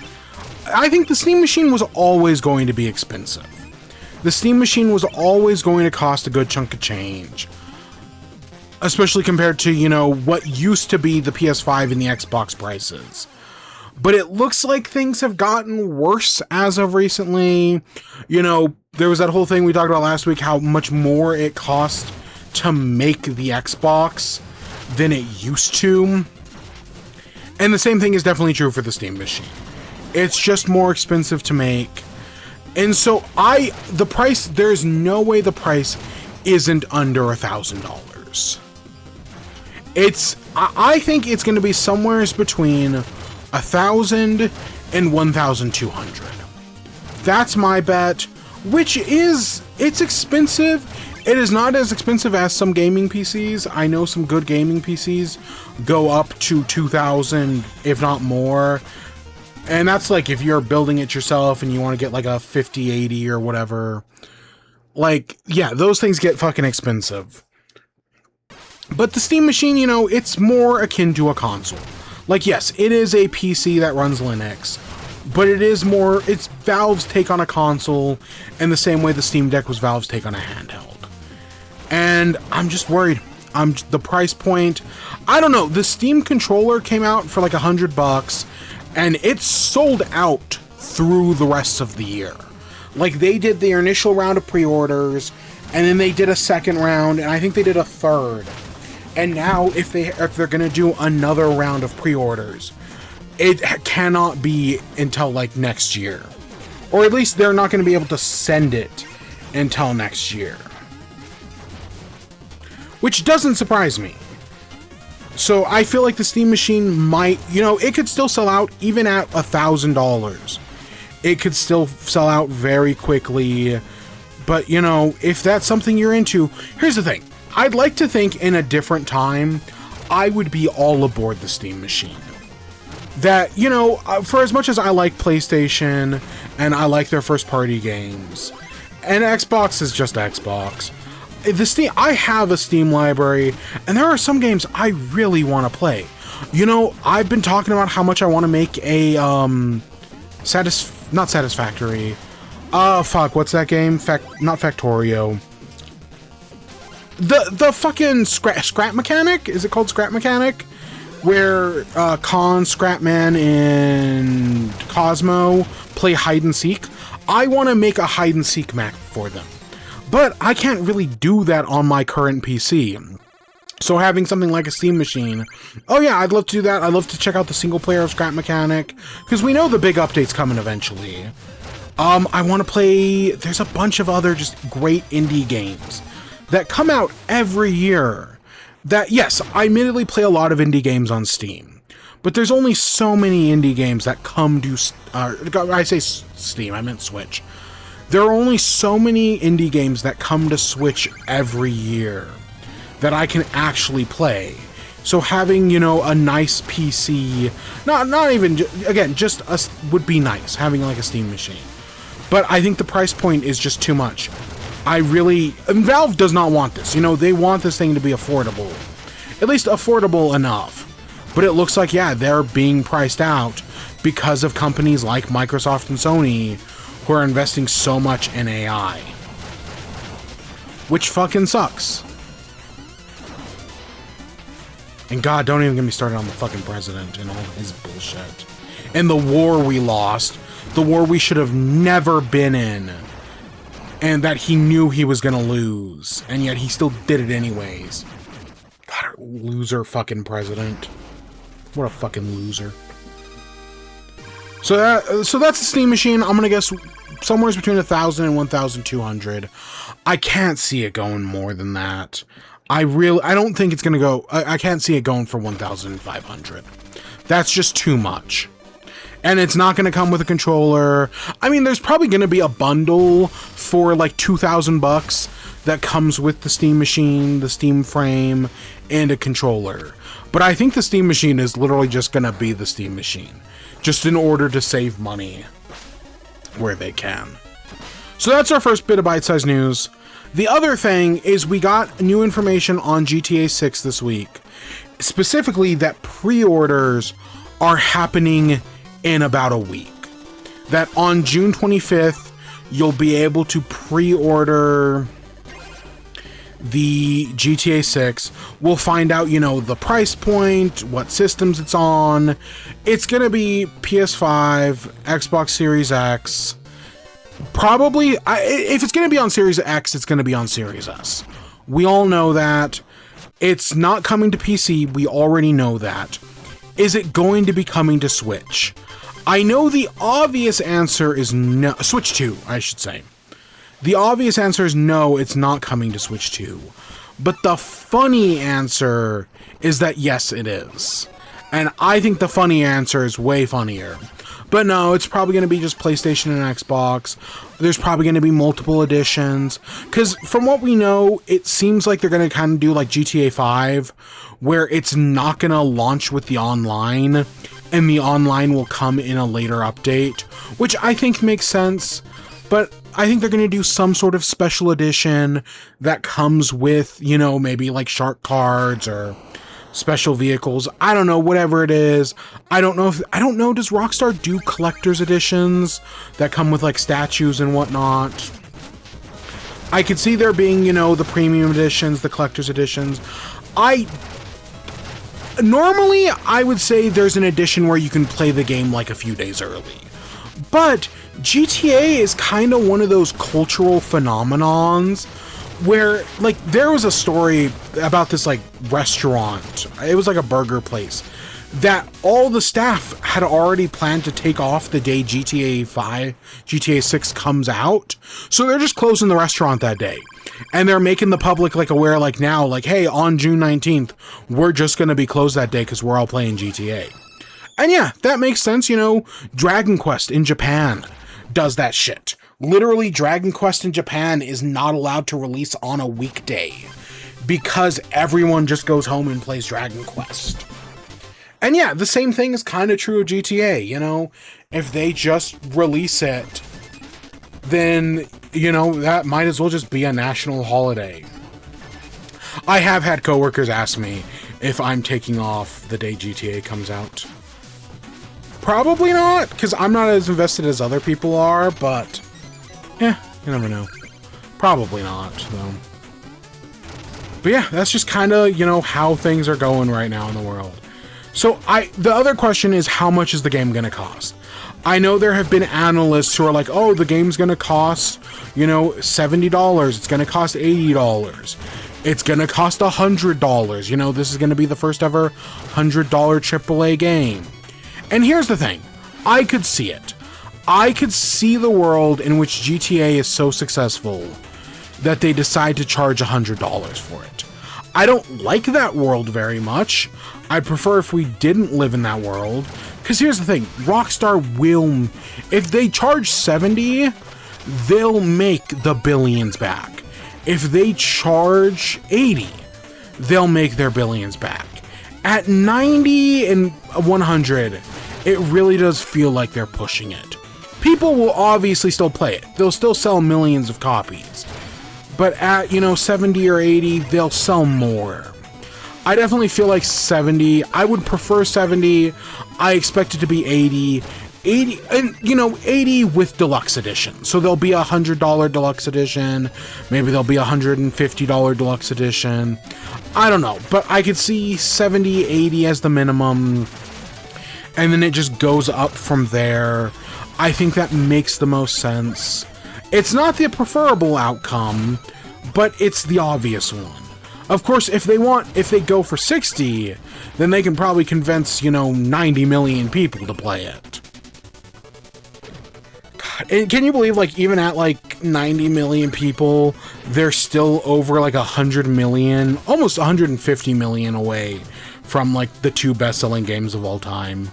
I think the Steam machine was always going to be expensive. The Steam machine was always going to cost a good chunk of change. Especially compared to, what used to be the PS5 and the Xbox prices. But it looks like things have gotten worse as of recently. There was that whole thing we talked about last week, how much more it cost to make the Xbox than it used to. And the same thing is definitely true for the Steam machine. It's just more expensive to make. And so there's no way the price isn't under $1,000. I think it's going to be somewhere between $1,000 and $1,200. That's my bet, it's expensive. It is not as expensive as some gaming PCs. I know some good gaming PCs go up to $2,000, if not more. And that's like if you're building it yourself and you want to get like a 5080 or whatever. Those things get fucking expensive. But the Steam machine, it's more akin to a console. Yes, it is a PC that runs Linux, but it's Valve's take on a console in the same way the Steam Deck was Valve's take on a handheld. And I'm just worried. The price point, I don't know, the Steam controller came out for like $100, and it's sold out through the rest of the year. They did their initial round of pre-orders, and then they did a second round, and I think they did a third. And now, if they're gonna do another round of pre-orders, it cannot be until next year, or at least they're not gonna be able to send it until next year, which doesn't surprise me. So I feel like the Steam machine might, it could still sell out even at $1,000. It could still sell out very quickly, but if that's something you're into, here's the thing. I'd like to think in a different time, I would be all aboard the Steam machine. That, for as much as I like PlayStation, and I like their first-party games, and Xbox is just Xbox, I have a Steam library, and there are some games I really want to play. I've been talking about how much I want to make a, not Satisfactory, what's that game? Not Factorio. The fucking scrap mechanic? Is it called Scrap Mechanic? Where Khan, Scrapman, and Cosmo play hide and seek. I want to make a hide and seek map for them. But I can't really do that on my current PC. So having something like a Steam machine, oh yeah, I'd love to do that. I'd love to check out the single player of Scrap Mechanic, because we know the big update's coming eventually. I want to play, there's a bunch of other just great indie games that come out every year. That, yes, I admittedly play a lot of indie games on Steam, but there's only so many indie games that come to, I say Steam, I meant Switch. There are only so many indie games that come to Switch every year that I can actually play. So having, a nice PC, not even, again, would be nice, having like a Steam machine. But I think the price point is just too much. Valve does not want this. They want this thing to be affordable. At least affordable enough. But it looks like, yeah, they're being priced out because of companies like Microsoft and Sony who are investing so much in AI. Which fucking sucks. And God, don't even get me started on the fucking president and all his bullshit. And the war we lost. The war we should have never been in. And that he knew he was gonna lose. And yet he still did it anyways. God, loser fucking president. What a fucking loser. So that's the Steam Machine. I'm gonna guess somewhere between 1,000 and 1,200. I can't see it going more than that. I don't think it's gonna go. I can't see it going for 1,500. That's just too much. And it's not going to come with a controller. I mean, there's probably going to be a bundle for like $2,000 that comes with the Steam Machine, the Steam Frame, and a controller. But I think the Steam Machine is literally just going to be the Steam Machine, just in order to save money where they can. So that's our first bit of bite-sized news. The other thing is we got new information on GTA 6 this week. Specifically that pre-orders are happening in about a week. That on June 25th, you'll be able to pre-order the GTA 6. We'll find out, you know, the price point, what systems it's on. It's gonna be PS5, Xbox Series X. Probably, if it's gonna be on Series X, it's gonna be on Series S. We all know that. It's not coming to PC, we already know that. Is it going to be coming to Switch? I know the obvious answer is no. Switch 2, I should say. The obvious answer is no, it's not coming to Switch 2. But the funny answer is that yes, it is. And I think the funny answer is way funnier. But no, it's probably going to be just PlayStation and Xbox. There's probably going to be multiple editions. Because from what we know, it seems like they're going to kind of do like GTA 5, where it's not going to launch with the online, and the online will come in a later update, which I think makes sense. But I think they're going to do some sort of special edition that comes with, you know, maybe like shark cards or special vehicles. I don't know, whatever it is. I don't know, does Rockstar do collector's editions that come with like statues and whatnot? I could see there being, you know, the premium editions, the collector's editions. Normally, I would say there's an edition where you can play the game like a few days early. But GTA is kind of one of those cultural phenomenons where, like, there was a story about this, like, restaurant. It was like a burger place that all the staff had already planned to take off the day GTA 6 comes out. So they're just closing the restaurant that day. And they're making the public, like, aware, like, now, like, hey, on June 19th, we're just going to be closed that day because we're all playing GTA. And yeah, that makes sense, you know. Dragon Quest in Japan does that shit. Literally, Dragon Quest in Japan is not allowed to release on a weekday because everyone just goes home and plays Dragon Quest. And yeah, the same thing is kind of true of GTA, you know. If they just release it, then, you know, that might as well just be a national holiday. I have had coworkers ask me if I'm taking off the day GTA comes out. Probably not, because I'm not as invested as other people are, but yeah, you never know. Probably not, though. But yeah, that's just kind of, you know, how things are going right now in the world. So the other question is, how much is the game going to cost? I know there have been analysts who are like, oh, the game's going to cost, you know, $70. It's going to cost $80. It's going to cost $100. You know, this is going to be the first ever $100 AAA game. And here's the thing. I could see it. I could see the world in which GTA is so successful that they decide to charge $100 for it. I don't like that world very much. I'd prefer if we didn't live in that world. Because here's the thing. Rockstar will... If they charge $70, they'll make the billions back. If they charge $80, they'll make their billions back. At $90 and $100, it really does feel like they're pushing it. People will obviously still play it. They'll still sell millions of copies. But at, you know, $70 or $80, they'll sell more. I definitely feel like $70. I would prefer $70. I expect it to be $80. And, you know, $80 with deluxe edition. So there'll be a $100 deluxe edition. Maybe there'll be a $150 deluxe edition. I don't know. But I could see $70, $80 as the minimum. And then it just goes up from there. I think that makes the most sense. It's not the preferable outcome, but it's the obvious one. Of course, if they go for $60, then they can probably convince, you know, 90 million people to play it. And can you believe, like, even at, like, 90 million people, they're still over, like, 100 million, almost 150 million away from, like, the 2 best-selling games of all time.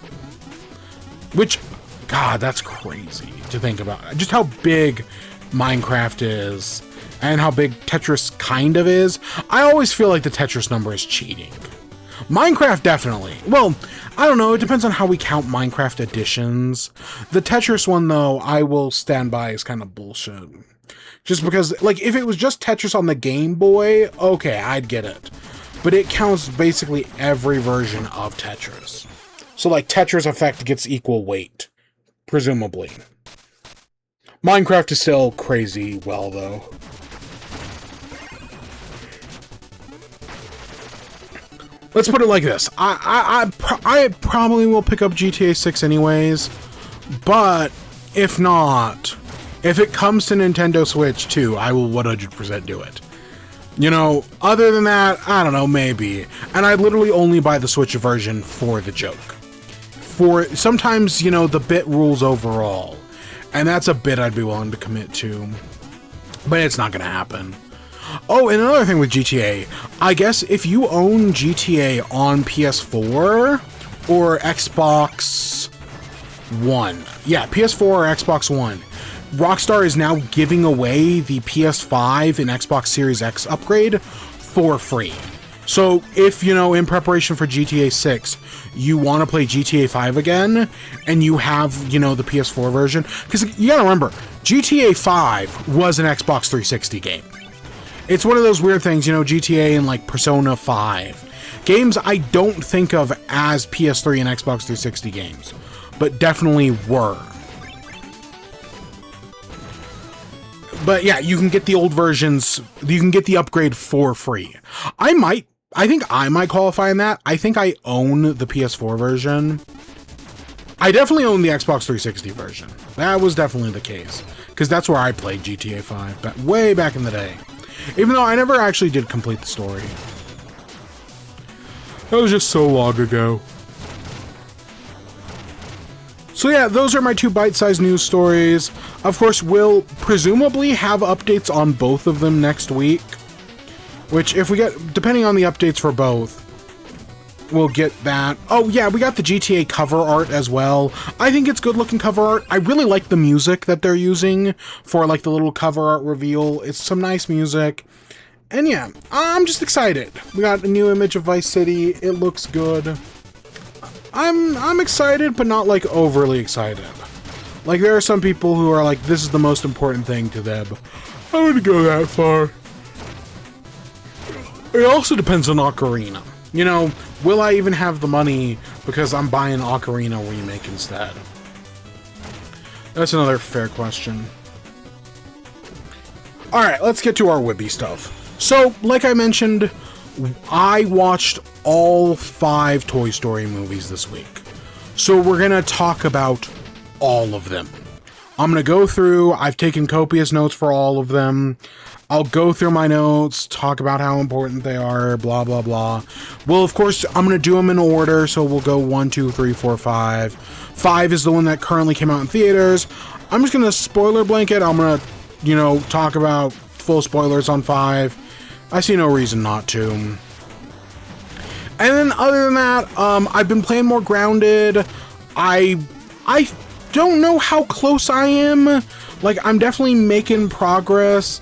Which, God, that's crazy to think about. Just how big Minecraft is, and how big Tetris kind of is. I always feel like the Tetris number is cheating. Minecraft, definitely. Well, I don't know. It depends on how we count Minecraft editions. The Tetris one, though, I will stand by is kind of bullshit. Just because, like, if it was just Tetris on the Game Boy, okay, I'd get it. But it counts basically every version of Tetris. So, like, Tetris Effect gets equal weight, presumably. Minecraft is still crazy well, though. Let's put it like this. I probably will pick up GTA 6 anyways, but if not, if it comes to Nintendo Switch too, I will 100% do it. You know, other than that, I don't know, maybe. And I literally only buy the Switch version for the joke. For sometimes, you know, the bit rules overall, and that's a bit I'd be willing to commit to, but it's not going to happen. Oh, and another thing with GTA, I guess if you own GTA on PS4 or Xbox One, yeah, PS4 or Xbox One, Rockstar is now giving away the PS5 and Xbox Series X upgrade for free. So if, you know, in preparation for GTA 6, you want to play GTA 5 again, and you have, you know, the PS4 version, because you gotta remember, GTA 5 was an Xbox 360 game. It's one of those weird things, you know, GTA and, like, Persona 5. Games I don't think of as PS3 and Xbox 360 games, but definitely were. But yeah, you can get the old versions, you can get the upgrade for free. I think I might qualify in that. I think I own the PS4 version. I definitely own the Xbox 360 version. That was definitely the case, because that's where I played GTA 5, but way back in the day. Even though I never actually did complete the story. That was just so long ago. So yeah, those are my 2 bite-sized news stories. Of course, we'll presumably have updates on both of them next week. Which, if we get, depending on the updates for both, we'll get that. Oh yeah, we got the GTA cover art as well. I think it's good looking cover art. I really like the music that they're using for, like, the little cover art reveal. It's some nice music. And yeah, I'm just excited. We got a new image of Vice City. It looks good. I'm excited, but not, like, overly excited. Like, there are some people who are like, this is the most important thing to them. I wouldn't go that far. It also depends on Ocarina. You know, will I even have the money because I'm buying Ocarina Remake instead? That's another fair question. Alright, let's get to our WIBE stuff. So, like I mentioned, I watched all 5 Toy Story movies this week. So we're gonna talk about all of them. I'm gonna go through, I've taken copious notes for all of them. I'll go through my notes, talk about how important they are, blah, blah, blah. Well, of course, I'm going to do them in order, so we'll go 1, 2, 3, 4, 5. 5 is the one that currently came out in theaters. I'm just going to spoiler blanket. I'm going to, you know, talk about full spoilers on 5. I see no reason not to. And then other than that, I've been playing more Grounded. I don't know how close I am. Like, I'm definitely making progress.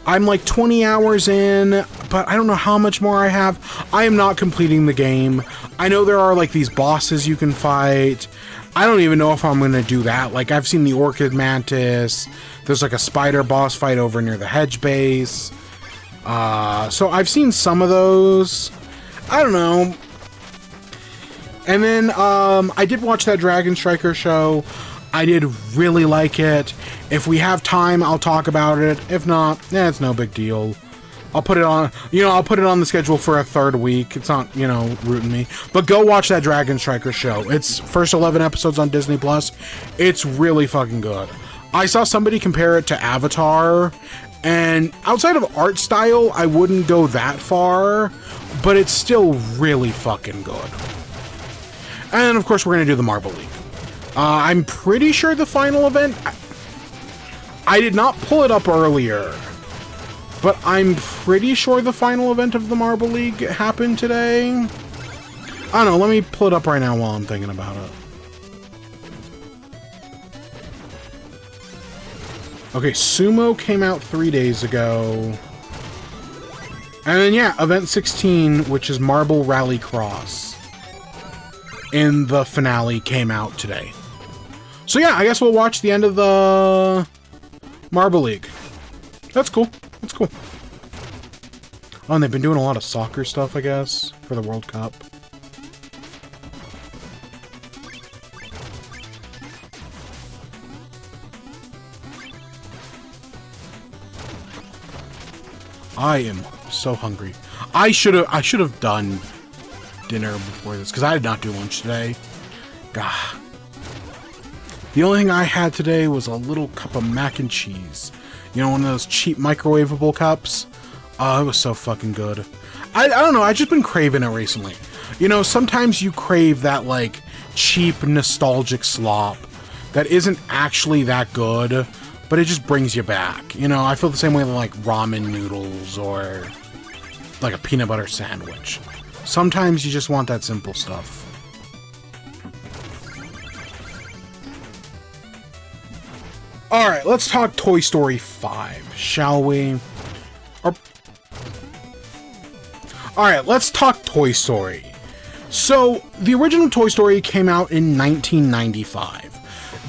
I'm like 20 hours in, but I don't know how much more I have. I am not completing the game. I know there are, like, these bosses you can fight. I don't even know if I'm going to do that. Like, I've seen the Orchid Mantis. There's, like, a spider boss fight over near the hedge base. So I've seen some of those. I don't know. And then, I did watch that Dragon Striker show. I did really like it. If we have time, I'll talk about it. If not, it's no big deal. I'll put it on, you know, I'll put it on the schedule for a 3rd week. It's not, you know, rooting me. But go watch that Dragon Striker show. It's first 11 episodes on Disney+. It's really fucking good. I saw somebody compare it to Avatar, and outside of art style, I wouldn't go that far, but it's still really fucking good. And of course, we're going to do the Marble League. I'm pretty sure the final event, I did not pull it up earlier, but I'm pretty sure the final event of the Marble League happened today. I don't know, let me pull it up right now while I'm thinking about it. Okay, Sumo came out 3 days ago. And then, yeah, Event 16, which is Marble Rally Cross, in the finale came out today. So yeah, I guess we'll watch the end of the Marble League. That's cool. That's cool. Oh, and they've been doing a lot of soccer stuff, I guess, for the World Cup. I am so hungry. I should have done dinner before this, because I did not do lunch today. Gah. The only thing I had today was a little cup of mac and cheese. You know, one of those cheap microwavable cups? Oh, it was so fucking good. I don't know, I've just been craving it recently. You know, sometimes you crave that, like, cheap, nostalgic slop that isn't actually that good, but it just brings you back. You know, I feel the same way with, like, ramen noodles or, like, a peanut butter sandwich. Sometimes you just want that simple stuff. Alright, let's talk Toy Story 5, shall we? Alright, let's talk Toy Story. So, the original Toy Story came out in 1995.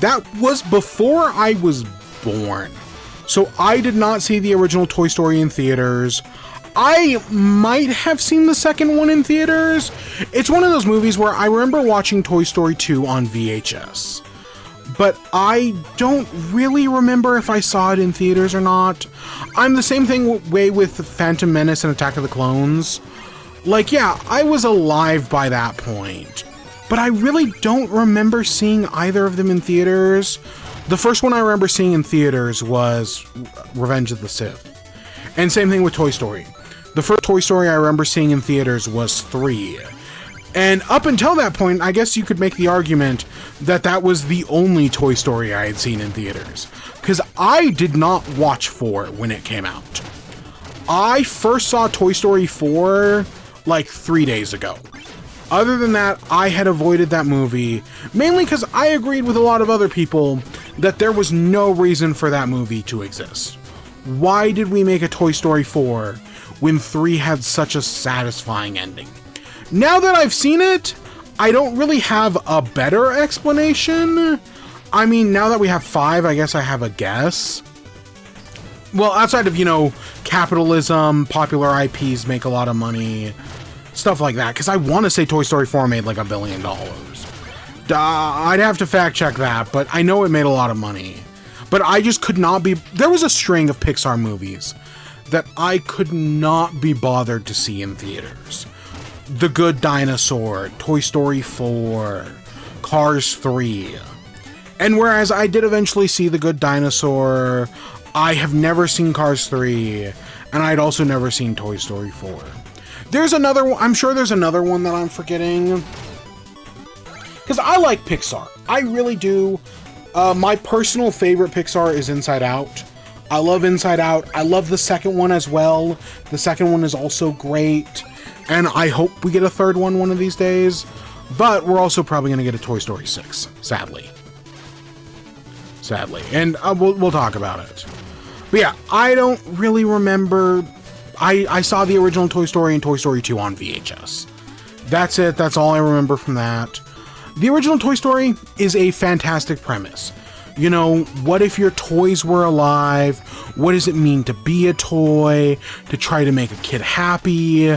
That was before I was born. So, I did not see the original Toy Story in theaters. I might have seen the second one in theaters. It's one of those movies where I remember watching Toy Story 2 on VHS. But I don't really remember if I saw it in theaters or not. I'm the same way with Phantom Menace and Attack of the Clones. Like, yeah, I was alive by that point. But I really don't remember seeing either of them in theaters. The first one I remember seeing in theaters was Revenge of the Sith. And same thing with Toy Story. The first Toy Story I remember seeing in theaters was 3. And up until that point, I guess you could make the argument that that was the only Toy Story I had seen in theaters. Because I did not watch 4 when it came out. I first saw Toy Story 4 like 3 days ago. Other than that, I had avoided that movie, mainly because I agreed with a lot of other people that there was no reason for that movie to exist. Why did we make a Toy Story 4 when 3 had such a satisfying ending? Now that I've seen it, I don't really have a better explanation. I mean, now that we have 5, I guess I have a guess. Well, outside of, you know, capitalism, popular IPs make a lot of money, stuff like that. Because I want to say Toy Story 4 made like $1 billion. I'd have to fact check that, but I know it made a lot of money. But I just could not be... There was a string of Pixar movies that I could not be bothered to see in theaters. The Good Dinosaur, Toy Story 4, Cars 3. And whereas I did eventually see The Good Dinosaur, I have never seen Cars 3, and I'd also never seen Toy Story 4. There's another one, I'm sure there's another one that I'm forgetting. Because I like Pixar. I really do. My personal favorite Pixar is Inside Out. I love Inside Out. I love the second one as well. The second one is also great. And I hope we get a third one of these days. But we're also probably going to get a Toy Story 6, sadly. Sadly. And we'll talk about it. But yeah, I don't really remember... I saw the original Toy Story and Toy Story 2 on VHS. That's it. That's all I remember from that. The original Toy Story is a fantastic premise. You know, what if your toys were alive? What does it mean to be a toy? To try to make a kid happy?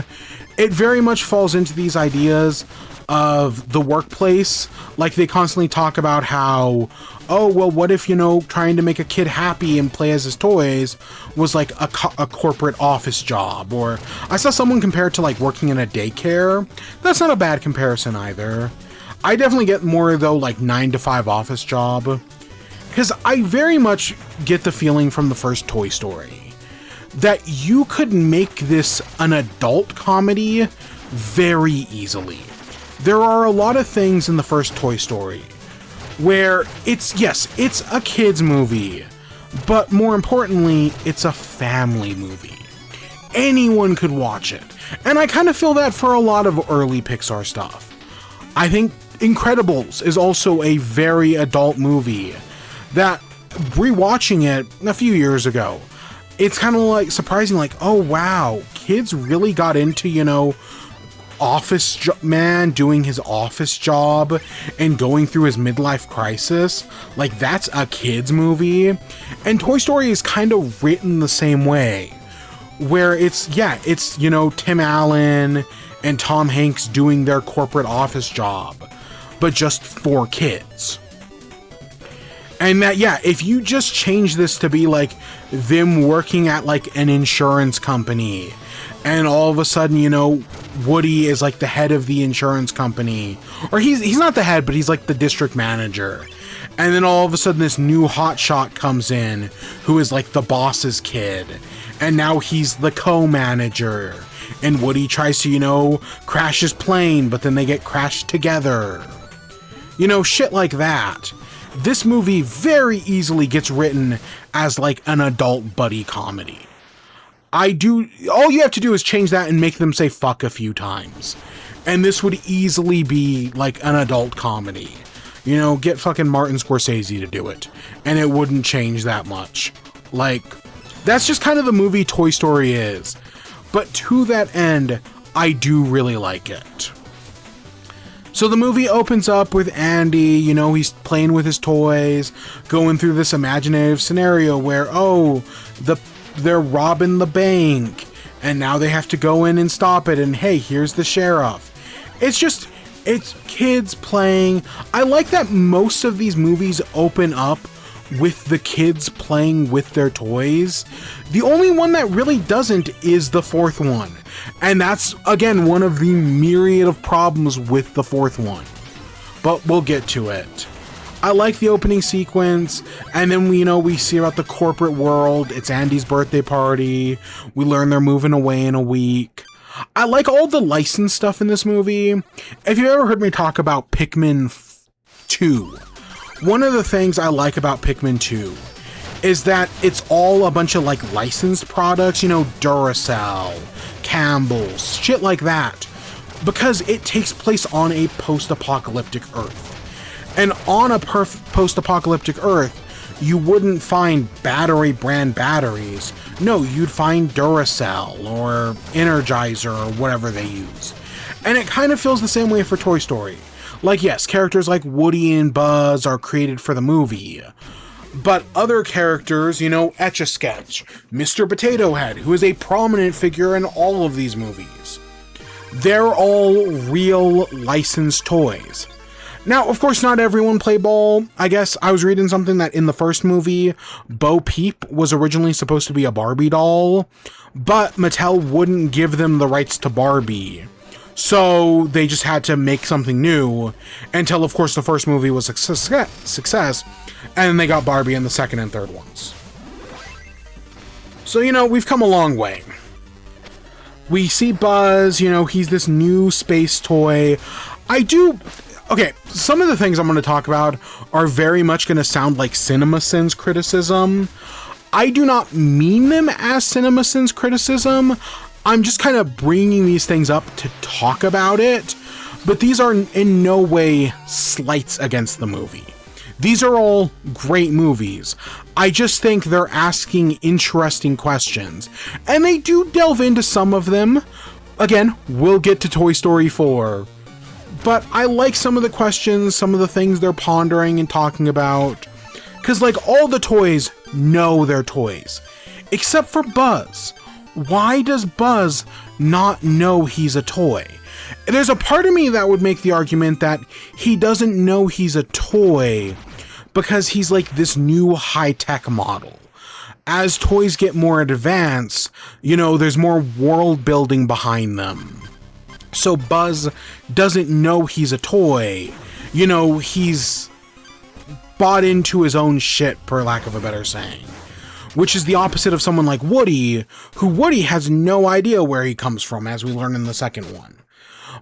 It very much falls into these ideas of the workplace. Like, they constantly talk about how, oh, well, what if, you know, trying to make a kid happy and play as his toys was like a corporate office job? Or I saw someone compare it to, like, working in a daycare. That's not a bad comparison either. I definitely get more, though, like 9-to-5 office job. Because I very much get the feeling from the first Toy Story that you could make this an adult comedy very easily. There are a lot of things in the first Toy Story where it's a kid's movie, But more importantly, it's a family movie. Anyone could watch it. And I kind of feel that for a lot of early Pixar stuff. I think Incredibles is also a very adult movie that, rewatching it a few years ago, it's kind of like surprising, like, oh wow, kids really got into, you know, man doing his office job and going through his midlife crisis. Like, that's a kid's movie. And Toy Story is kind of written the same way, where it's, you know, Tim Allen and Tom Hanks doing their corporate office job, but just for kids. And that, if you just change this to be like them working at like an insurance company, and all of a sudden, you know, Woody is like the head of the insurance company, or he's not the head, but he's like the district manager. And then all of a sudden this new hotshot comes in who is like the boss's kid, and now he's the co-manager. And Woody tries to, you know, crash his plane, but then they get crashed together. You know, shit like that. This movie very easily gets written as like an adult buddy comedy. All you have to do is change that and make them say fuck a few times. And this would easily be like an adult comedy. You know, get fucking Martin Scorsese to do it, and it wouldn't change that much. Like, that's just kind of the movie Toy Story is. But to that end, I do really like it. So the movie opens up with Andy, you know, he's playing with his toys, going through this imaginative scenario where, they're robbing the bank, and now they have to go in and stop it, and hey, here's the sheriff. It's kids playing. I like that most of these movies open up with the kids playing with their toys. The only one that really doesn't is the fourth one. And that's, again, one of the myriad of problems with the fourth one. But we'll get to it. I like the opening sequence, and then we see about the corporate world. It's Andy's birthday party. We learn they're moving away in a week. I like all the license stuff in this movie. If you've ever heard me talk about Pikmin 2, one of the things I like about Pikmin 2 is that it's all a bunch of like licensed products, you know, Duracell, Campbell's, shit like that, because it takes place on a post-apocalyptic Earth. And on a post-apocalyptic Earth, you wouldn't find battery brand batteries. No, you'd find Duracell or Energizer or whatever they use. And it kind of feels the same way for Toy Story. Like, yes, characters like Woody and Buzz are created for the movie. But other characters, you know, Etch-a-Sketch, Mr. Potato Head, who is a prominent figure in all of these movies. They're all real licensed toys. Now, of course, not everyone play ball. I guess I was reading something that in the first movie, Bo Peep was originally supposed to be a Barbie doll, but Mattel wouldn't give them the rights to Barbie. So they just had to make something new until, of course, the first movie was a success, and then they got Barbie in the second and third ones. So, you know, we've come a long way. We see Buzz, you know, he's this new space toy. Okay, some of the things I'm going to talk about are very much going to sound like CinemaSins criticism. I do not mean them as CinemaSins criticism. I'm just kind of bringing these things up to talk about it, but these are in no way slights against the movie. These are all great movies. I just think they're asking interesting questions, and they do delve into some of them. Again, we'll get to Toy Story 4. But I like some of the questions, some of the things they're pondering and talking about. Because, like, all the toys know they're toys. Except for Buzz. Why does Buzz not know he's a toy? There's a part of me that would make the argument that he doesn't know he's a toy because he's like this new high-tech model. As toys get more advanced, you know, there's more world building behind them. So Buzz doesn't know he's a toy. You know, he's bought into his own shit, for lack of a better saying. Which is the opposite of someone like Woody, who Woody has no idea where he comes from, as we learn in the second one.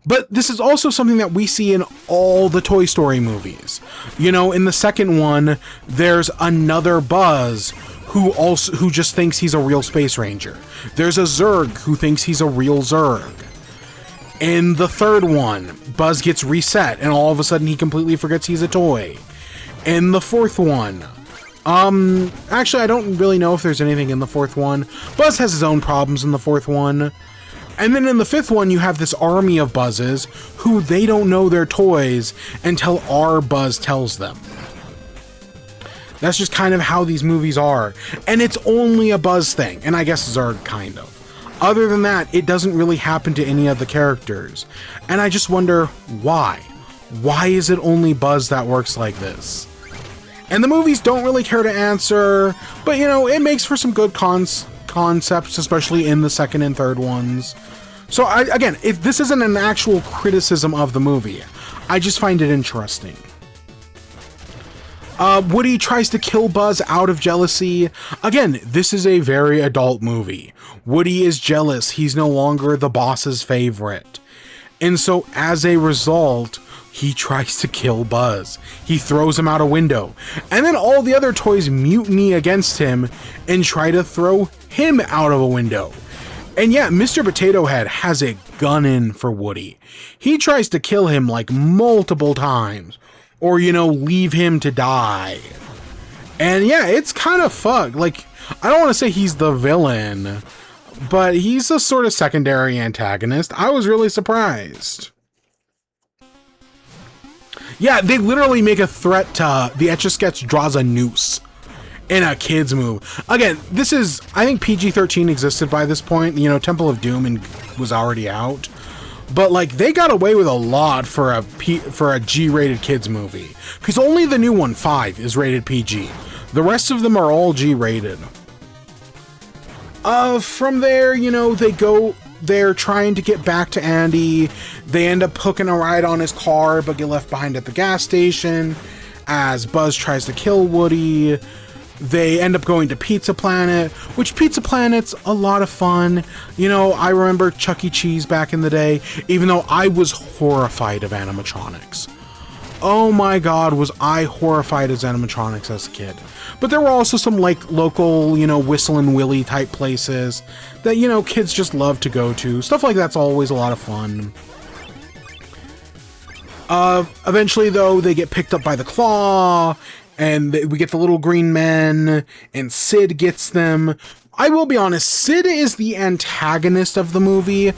But this is also something that we see in all the Toy Story movies. You know, in the second one, there's another Buzz who just thinks he's a real Space Ranger. There's a Zurg who thinks he's a real Zurg. In the third one, Buzz gets reset and all of a sudden he completely forgets he's a toy. In the fourth one, actually I don't really know if there's anything in the fourth one. Buzz has his own problems in the fourth one. And then in the fifth one, you have this army of Buzzes who they don't know they're toys until our Buzz tells them. That's just kind of how these movies are. And it's only a Buzz thing, and I guess Zurg kind of. Other than that, it doesn't really happen to any of the characters. And I just wonder why. Why is it only Buzz that works like this? And the movies don't really care to answer, but you know, it makes for some good concepts, especially in the second and third ones. So again, if this isn't an actual criticism of the movie, I just find it interesting. Woody tries to kill Buzz out of jealousy. Again, this is a very adult movie. Woody is jealous. He's no longer the boss's favorite. And so as a result, he tries to kill Buzz. He throws him out a window. And then all the other toys mutiny against him and try to throw him out of a window. And yeah, Mr. Potato Head has a gun in for Woody. He tries to kill him like multiple times. Or, you know, leave him to die. And yeah, it's kind of fucked. Like, I don't want to say he's the villain, but he's a sort of secondary antagonist. I was really surprised. Yeah, they literally make a threat to the Etch-a-Sketch draws a noose in a kid's movie. Again, this is, I think PG-13 existed by this point. You know, Temple of Doom was already out. But like, they got away with a lot for a G-rated kids movie. Because only the new one, 5, is rated PG. The rest of them are all G-rated. From there, you know, they're trying to get back to Andy. They end up hooking a ride on his car, but get left behind at the gas station as Buzz tries to kill Woody. They end up going to Pizza Planet, which Pizza Planet's a lot of fun. You know, I remember Chuck E. Cheese back in the day, even though I was horrified of animatronics. Oh my god, was I horrified as animatronics as a kid. But there were also some, like, local, you know, Whistlin' Willie type places that, you know, kids just love to go to. Stuff like that's always a lot of fun. Eventually, though, they get picked up by the Claw, and we get the little green men, and Sid gets them. I will be honest, Sid is the antagonist of the movie,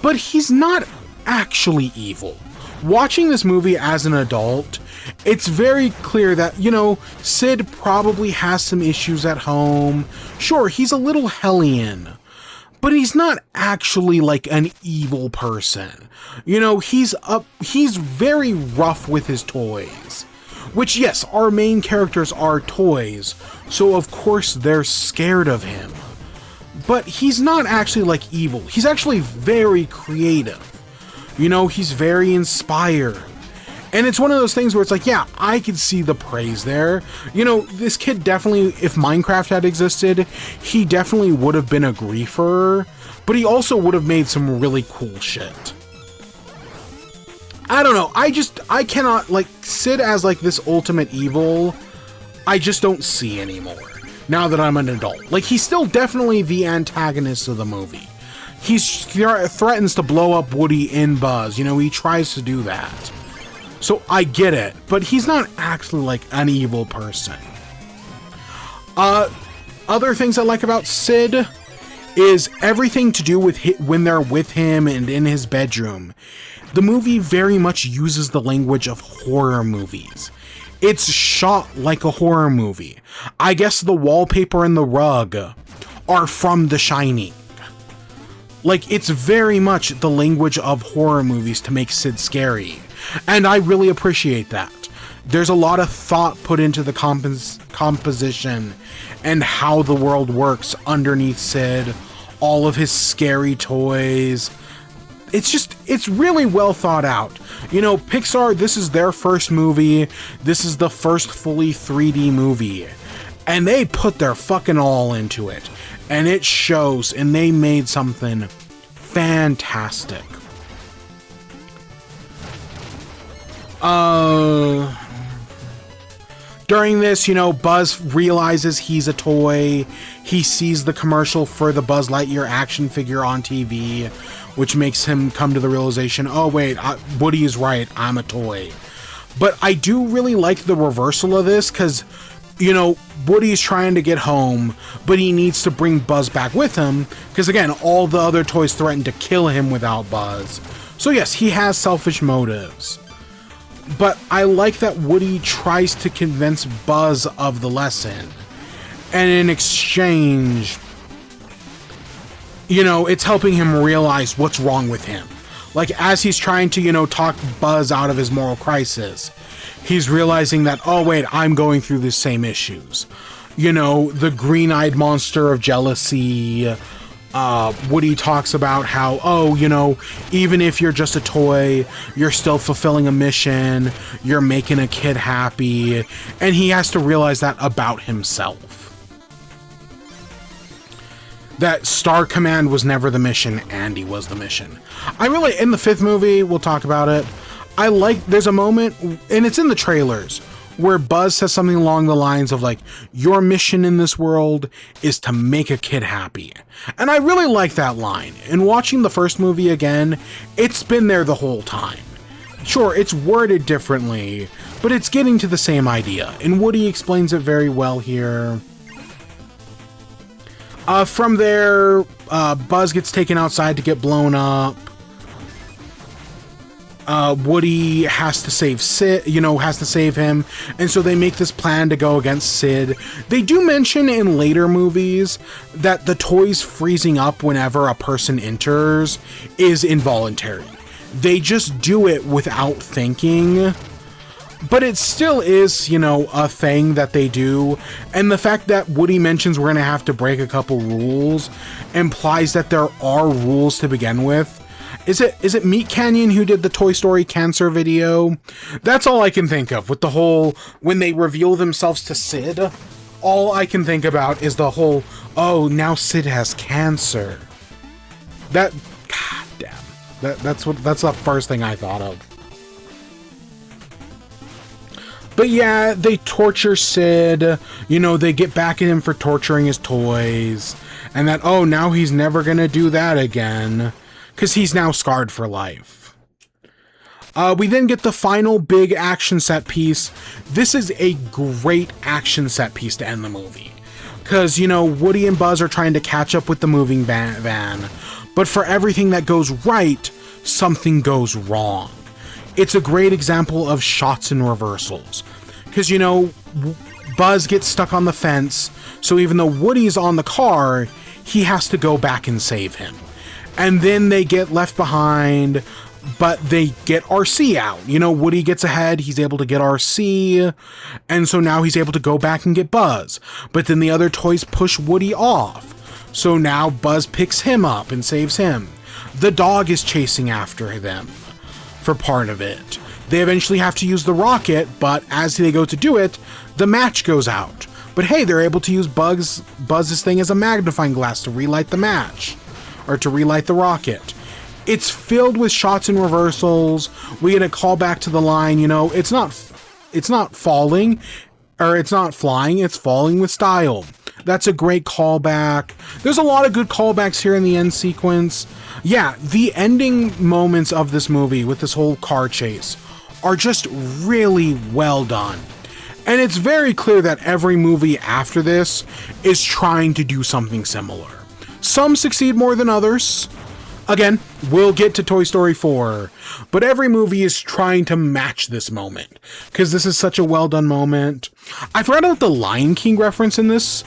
but he's not actually evil. Watching this movie as an adult, it's very clear that, you know, Sid probably has some issues at home. Sure, he's a little hellion, but he's not actually like an evil person. You know, he's very rough with his toys. Which, yes, our main characters are toys, so of course they're scared of him. But he's not actually, like, evil. He's actually very creative. You know, he's very inspired. And it's one of those things where it's like, yeah, I could see the praise there. You know, this kid definitely, if Minecraft had existed, he definitely would have been a griefer, but he also would have made some really cool shit. I don't know, I cannot, like, Sid as, like, this ultimate evil, I just don't see anymore, now that I'm an adult. Like, he's still definitely the antagonist of the movie. He threatens to blow up Woody in Buzz, you know, he tries to do that. So, I get it, but he's not actually, like, an evil person. Other things I like about Sid is everything to do with when they're with him and in his bedroom. The movie very much uses the language of horror movies. It's shot like a horror movie. I guess the wallpaper and the rug are from The Shining. Like, it's very much the language of horror movies to make Sid scary. And I really appreciate that. There's a lot of thought put into the composition and how the world works underneath Sid. All of his scary toys. It's really well thought out. You know, Pixar, this is their first movie. This is the first fully 3D movie. And they put their fucking all into it. And it shows, and they made something fantastic. During this, you know, Buzz realizes he's a toy. He sees the commercial for the Buzz Lightyear action figure on TV, which makes him come to the realization, oh wait, Woody is right, I'm a toy. But I do really like the reversal of this, because, you know, Woody's trying to get home, but he needs to bring Buzz back with him, because again, all the other toys threaten to kill him without Buzz. So yes, he has selfish motives. But I like that Woody tries to convince Buzz of the lesson. And in exchange, you know, it's helping him realize what's wrong with him. Like, as he's trying to, you know, talk Buzz out of his moral crisis, he's realizing that, oh wait, I'm going through the same issues. You know, the green-eyed monster of jealousy. Woody talks about how, oh, you know, even if you're just a toy, you're still fulfilling a mission, you're making a kid happy, and he has to realize that about himself. That Star Command was never the mission, Andy was the mission. I really, in the 5th movie, we'll talk about it, there's a moment, and it's in the trailers, where Buzz says something along the lines of like, your mission in this world is to make a kid happy. And I really like that line. And watching the first movie again, it's been there the whole time. Sure, it's worded differently, but it's getting to the same idea. And Woody explains it very well here. From there, Buzz gets taken outside to get blown up. Woody has to save Sid, you know, has to save him, and so they make this plan to go against Sid. They do mention in later movies that the toys freezing up whenever a person enters is involuntary. They just do it without thinking, but it still is, you know, a thing that they do, and the fact that Woody mentions we're gonna have to break a couple rules implies that there are rules to begin with. Is it Meat Canyon who did the Toy Story cancer video? That's all I can think of with the whole, when they reveal themselves to Sid, all I can think about is the whole, oh, now Sid has cancer. God damn. That's the first thing I thought of. But yeah, they torture Sid, you know, they get back at him for torturing his toys, and that, oh, now he's never gonna do that again. Because he's now scarred for life. We then get the final big action set piece. This is a great action set piece to end the movie. Because, you know, Woody and Buzz are trying to catch up with the moving van. But for everything that goes right, something goes wrong. It's a great example of shots and reversals. Because, you know, Buzz gets stuck on the fence. So even though Woody's on the car, he has to go back and save him. And then they get left behind, but they get RC out. You know, Woody gets ahead, he's able to get RC, and so now he's able to go back and get Buzz. But then the other toys push Woody off. So now Buzz picks him up and saves him. The dog is chasing after them for part of it. They eventually have to use the rocket, but as they go to do it, the match goes out. But hey, they're able to use Buzz's thing as a magnifying glass to relight the match. Or to relight the rocket. It's filled with shots and reversals. We get a callback to the line, you know, it's not falling, or it's not flying, it's falling with style. That's a great callback. There's a lot of good callbacks here in the end sequence. Yeah, the ending moments of this movie with this whole car chase are just really well done. And it's very clear that every movie after this is trying to do something similar. Some succeed more than others. Again, we'll get to Toy Story 4, but every movie is trying to match this moment, because this is such a well-done moment. I forgot about the Lion King reference in this.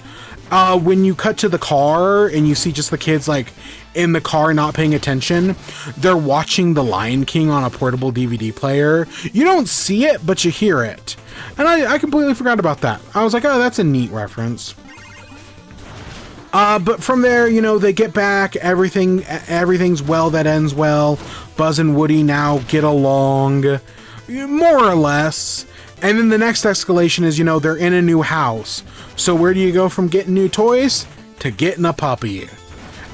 When you cut to the car and you see just the kids like in the car not paying attention, they're watching the Lion King on a portable DVD player. You don't see it, but you hear it. And I completely forgot about that. I was like, oh, that's a neat reference. But from there, you know, they get back, everything's well that ends well. Buzz and Woody now get along, more or less. And then the next escalation is, you know, they're in a new house. So where do you go from getting new toys to getting a puppy?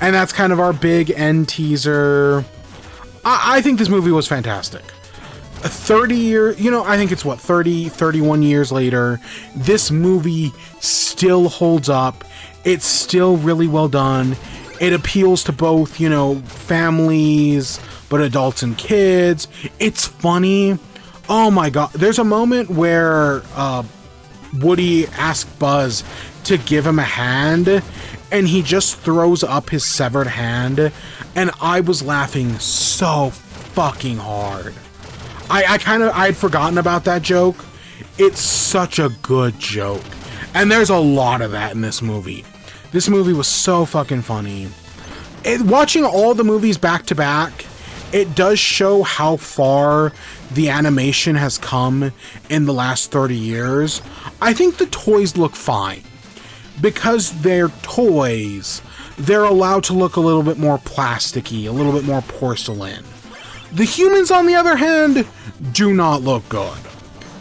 And that's kind of our big end teaser. I think this movie was fantastic. 30 years, I think it's 31 years later, this movie still holds up. It's still really well done. It appeals to both, families, but adults and kids. It's funny. Oh my god. There's a moment where Woody asks Buzz to give him a hand, and he just throws up his severed hand, and I was laughing so fucking hard. I'd forgotten about that joke. It's such a good joke. And there's a lot of that in this movie. This movie was so fucking funny. Watching all the movies back to back, it does show how far the animation has come in the last 30 years. I think the toys look fine. Because they're toys, they're allowed to look a little bit more plasticky, a little bit more porcelain. The humans, on the other hand, do not look good.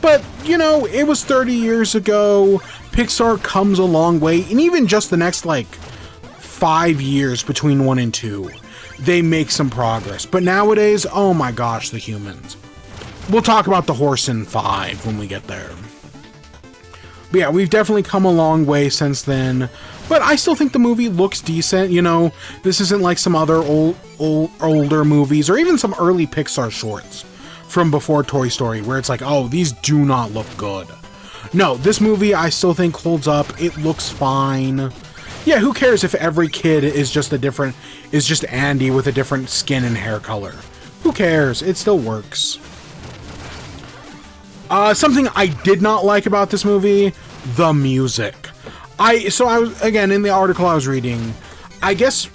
But, it was 30 years ago. Pixar comes a long way. And even just the next, 5 years between 1 and 2, they make some progress. But nowadays, oh my gosh, the humans. We'll talk about the horse in 5 when we get there. But yeah, we've definitely come a long way since then. But I still think the movie looks decent. This isn't like some other older movies or even some early Pixar shorts from before Toy Story where it's like, oh, these do not look good. No, this movie I still think holds up. It looks fine. Yeah, who cares if every kid is just Andy with a different skin and hair color? Who cares? It still works. Something I did not like about this movie, the music. I was, again, in the article I was reading, I guess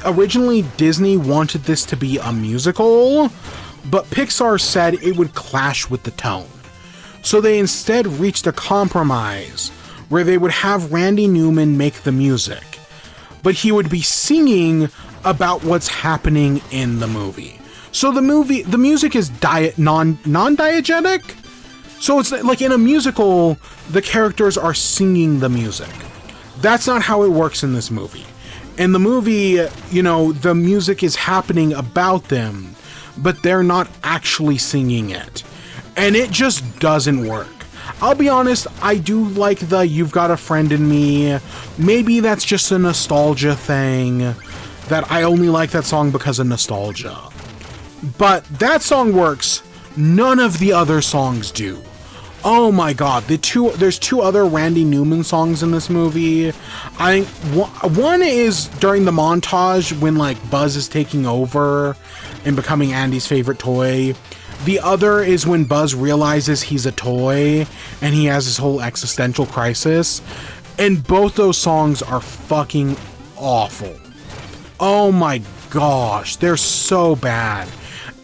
originally Disney wanted this to be a musical, but Pixar said it would clash with the tone. So they instead reached a compromise where they would have Randy Newman make the music, but he would be singing about what's happening in the movie. So the music is non-diegetic. So it's like in a musical, the characters are singing the music. That's not how it works in this movie. In the movie, the music is happening about them, but they're not actually singing it. And it just doesn't work. I'll be honest, I do like the "You've Got a Friend in Me." Maybe that's just a nostalgia thing, that I only like that song because of nostalgia. But that song works. None of the other songs do. Oh my god, there's 2 other Randy Newman songs in this movie. One is during the montage when Buzz is taking over and becoming Andy's favorite toy. The other is when Buzz realizes he's a toy and he has this whole existential crisis. And both those songs are fucking awful. Oh my gosh, they're so bad.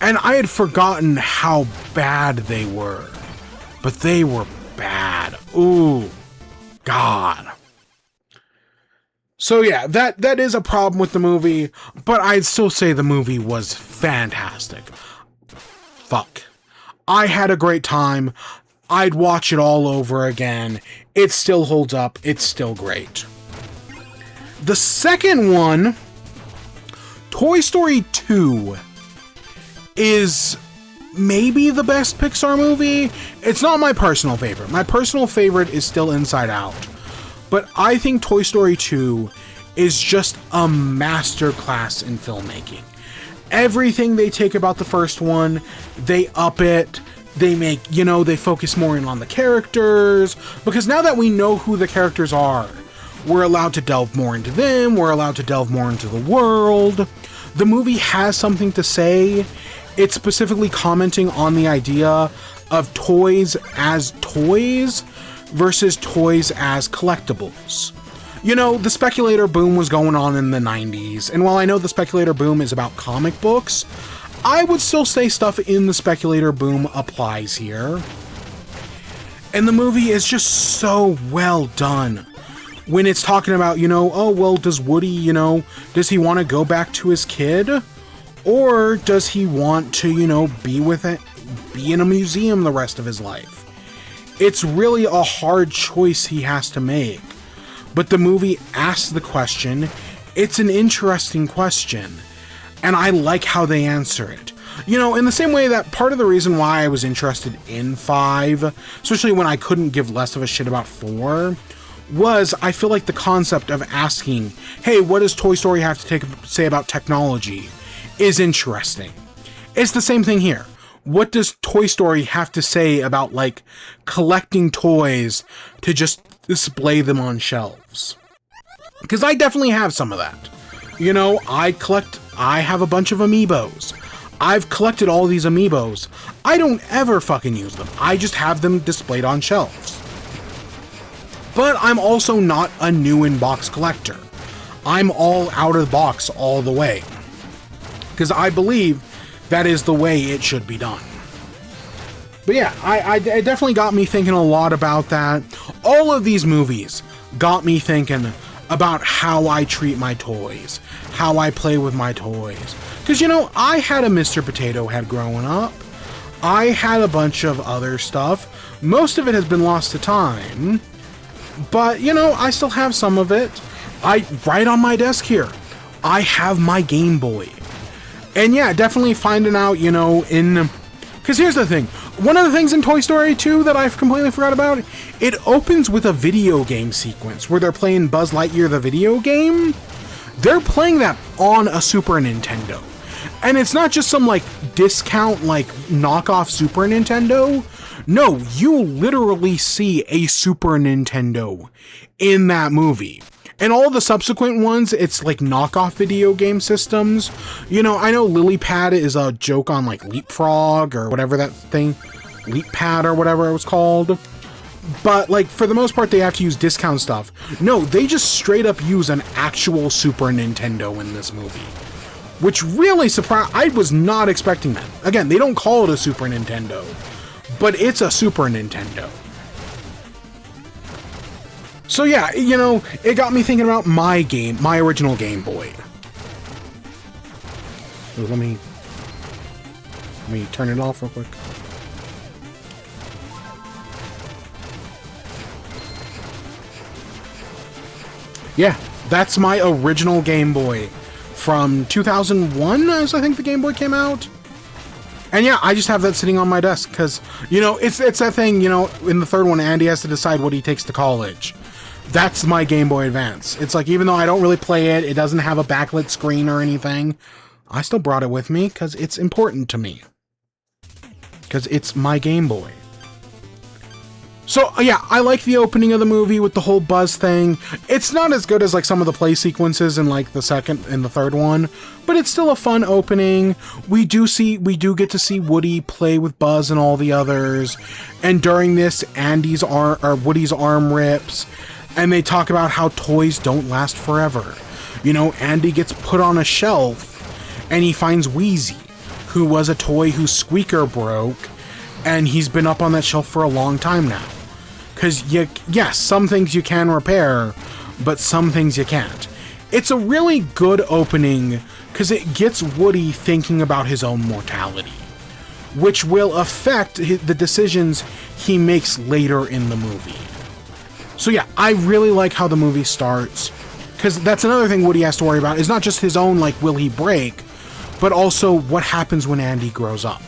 And I had forgotten how bad they were. But they were bad. Ooh, God. So yeah, that is a problem with the movie, but I'd still say the movie was fantastic. Fuck. I had a great time. I'd watch it all over again. It still holds up. It's still great. The second one, Toy Story 2, is maybe the best Pixar movie. It's not my personal favorite. My personal favorite is still Inside Out. But I think Toy Story 2 is just a masterclass in filmmaking. Everything they take about the first one, they up it. They make, they focus more in on the characters. Because now that we know who the characters are, we're allowed to delve more into them. We're allowed to delve more into the world. The movie has something to say. It's specifically commenting on the idea of toys as toys versus toys as collectibles. The speculator boom was going on in the 90s, and while I know the speculator boom is about comic books, I would still say stuff in the speculator boom applies here. And the movie is just so well done. When it's talking about, oh, well, does Woody, does he want to go back to his kid? Or does he want to, be in a museum the rest of his life? It's really a hard choice he has to make. But the movie asks the question. It's an interesting question. And I like how they answer it. You know, in the same way that part of the reason why I was interested in 5, especially when I couldn't give less of a shit about 4, was I feel like the concept of asking, hey, what does Toy Story have to say about technology, is interesting. It's the same thing here. What does Toy Story have to say about, like, collecting toys to just display them on shelves? Because I definitely have some of that. You know, I have a bunch of amiibos. I've collected all these amiibos. I don't ever fucking use them. I just have them displayed on shelves. But I'm also not a new in-box collector. I'm all out of the box all the way. Because I believe that is the way it should be done. But yeah, it definitely got me thinking a lot about that. All of these movies got me thinking about how I treat my toys, how I play with my toys. Because, you know, I had a Mr. Potato Head growing up. I had a bunch of other stuff. Most of it has been lost to time. But, you know, I still have some of it. Right on my desk here, I have my Game Boy. And yeah, definitely finding out, you know, because here's the thing. One of the things in Toy Story 2 that I completely forgot about, it opens with a video game sequence where they're playing Buzz Lightyear the video game. They're playing that on a Super Nintendo. And it's not just some, like, discount, like, knockoff Super Nintendo. No, you literally see a Super Nintendo in that movie. And all the subsequent ones, it's like knockoff video game systems. You know, I know Lily Pad is a joke on like Leapfrog or whatever that thing, Leap Pad or whatever it was called. But like for the most part, they have to use discount stuff. No, they just straight up use an actual Super Nintendo in this movie. Which really surprised, I was not expecting that. Again, they don't call it a Super Nintendo, but it's a Super Nintendo. So yeah, you know, it got me thinking about my original Game Boy. Ooh, let me turn it off real quick. Yeah, that's my original Game Boy from 2001, as I think the Game Boy came out. And yeah, I just have that sitting on my desk because, you know, it's that thing, you know, in the third one, Andy has to decide what he takes to college. That's my Game Boy Advance. It's like, even though I don't really play it, it doesn't have a backlit screen or anything, I still brought it with me because it's important to me. Because it's my Game Boy. So, yeah, I like the opening of the movie with the whole Buzz thing. It's not as good as, like, some of the play sequences in, like, the second and the third one, but it's still a fun opening. We do get to see Woody play with Buzz and all the others, and during this, Woody's arm rips, and they talk about how toys don't last forever. You know, Andy gets put on a shelf, and he finds Wheezy, who was a toy whose squeaker broke, and he's been up on that shelf for a long time now. Because, yes, some things you can repair, but some things you can't. It's a really good opening, because it gets Woody thinking about his own mortality, which will affect the decisions he makes later in the movie. So yeah, I really like how the movie starts, because that's another thing Woody has to worry about, is not just his own, like, will he break, but also what happens when Andy grows up.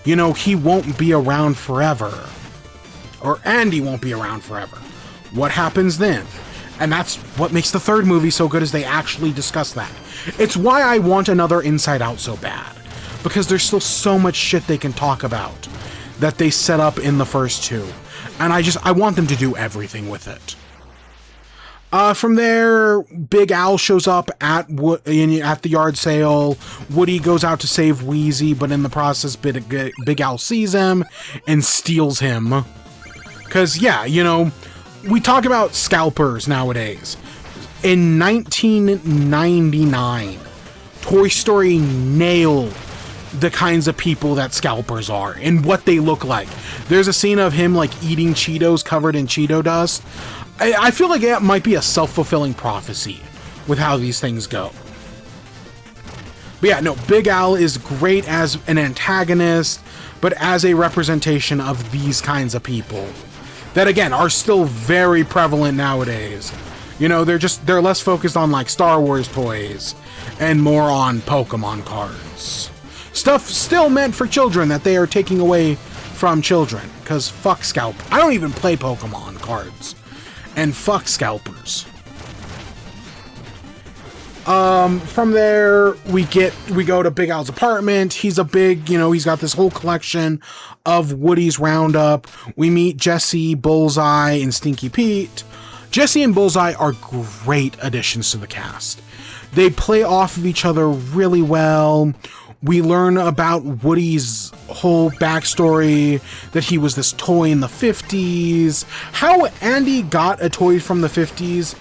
You know, he won't be around forever. Or Andy won't be around forever. What happens then? And that's what makes the third movie so good, is they actually discuss that. It's why I want another Inside Out so bad. Because there's still so much shit they can talk about that they set up in the first two. And I want them to do everything with it. From there, Big Al shows up at the yard sale. Woody goes out to save Wheezy, but in the process, Big Al sees him and steals him. Because, yeah, you know, we talk about scalpers nowadays. In 1999, Toy Story nailed the kinds of people that scalpers are and what they look like. There's a scene of him, like, eating Cheetos covered in Cheeto dust. I feel like it might be a self-fulfilling prophecy with how these things go. But yeah, no, Big Al is great as an antagonist, but as a representation of these kinds of people that, again, are still very prevalent nowadays. You know, they're less focused on, like, Star Wars toys and more on Pokemon cards. Stuff still meant for children that they are taking away from children. Because fuck scalp. I don't even play Pokemon cards. And fuck scalpers. From there, we go to Big Al's apartment. He's a big, he's got this whole collection of Woody's Roundup. We meet Jesse, Bullseye, and Stinky Pete. Jesse and Bullseye are great additions to the cast. They play off of each other really well. We learn about Woody's whole backstory, that he was this toy in the 50s. How Andy got a toy from the 50s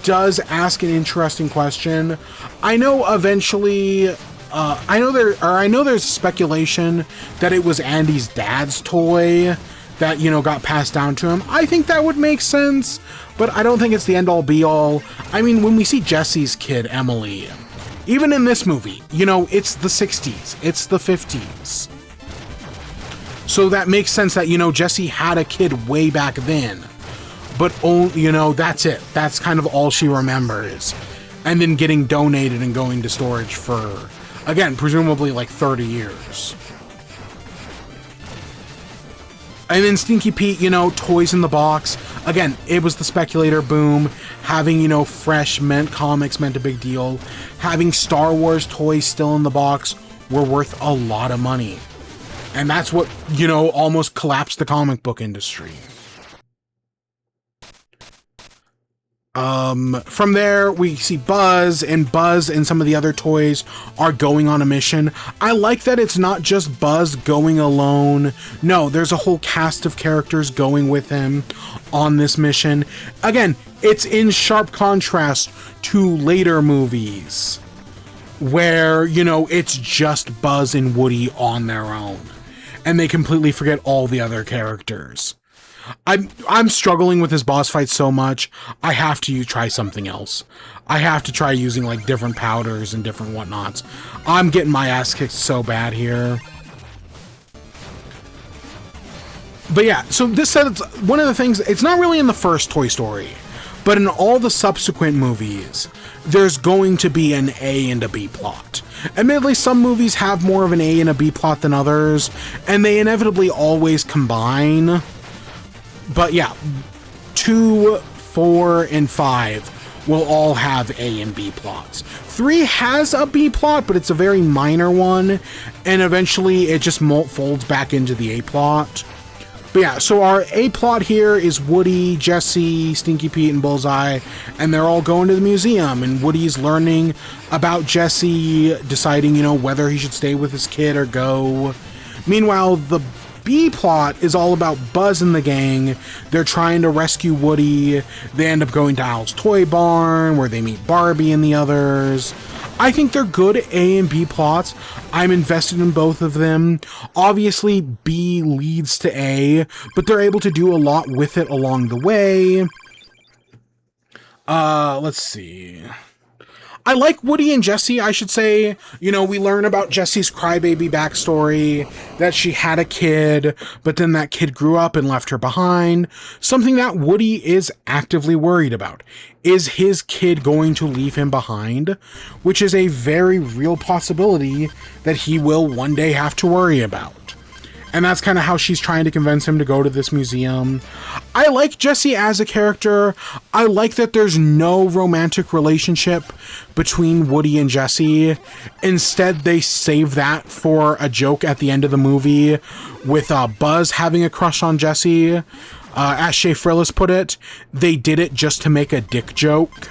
does ask an interesting question. I know eventually, I know there's speculation that it was Andy's dad's toy that, got passed down to him. I think that would make sense, but I don't think it's the end-all be-all. I mean, when we see Jesse's kid, Emily, even in this movie, it's the 60s, it's the 50s. So that makes sense that, Jesse had a kid way back then. But, that's it. That's kind of all she remembers. And then getting donated and going to storage for, again, presumably like 30 years. And then Stinky Pete, toys in the box. Again, it was the speculator boom. Having, fresh comics meant a big deal. Having Star Wars toys still in the box were worth a lot of money. And that's what, almost collapsed the comic book industry. From there, we see Buzz and some of the other toys are going on a mission. I like that it's not just Buzz going alone. No, there's a whole cast of characters going with him on this mission. Again, it's in sharp contrast to later movies where, it's just Buzz and Woody on their own and they completely forget all the other characters. I'm struggling with this boss fight so much, I have to try something else. I have to try using like different powders and different whatnots. I'm getting my ass kicked so bad here. But yeah, so this said, one of the things, it's not really in the first Toy Story, but in all the subsequent movies, there's going to be an A and a B plot. Admittedly, some movies have more of an A and a B plot than others, and they inevitably always combine. But yeah, 2, 4, and 5 will all have A and B plots. 3 has a B plot, but it's a very minor one, and eventually it just folds back into the A plot. But yeah, so our A plot here is Woody, Jesse, Stinky Pete, and Bullseye, and they're all going to the museum, and Woody's learning about Jesse, deciding, whether he should stay with his kid or go. Meanwhile, the B plot is all about Buzz and the gang. They're trying to rescue Woody. They end up going to Al's Toy Barn, where they meet Barbie and the others. I think they're good A and B plots. I'm invested in both of them. Obviously, B leads to A, but they're able to do a lot with it along the way. Let's see. I like Woody and Jesse, I should say. We learn about Jesse's crybaby backstory, that she had a kid, but then that kid grew up and left her behind. Something that Woody is actively worried about. Is his kid going to leave him behind? Which is a very real possibility that he will one day have to worry about. And that's kind of how she's trying to convince him to go to this museum. I like Jesse as a character. I like that there's no romantic relationship between Woody and Jesse. Instead, they save that for a joke at the end of the movie with Buzz having a crush on Jesse. As Shea Frillis put it, they did it just to make a dick joke.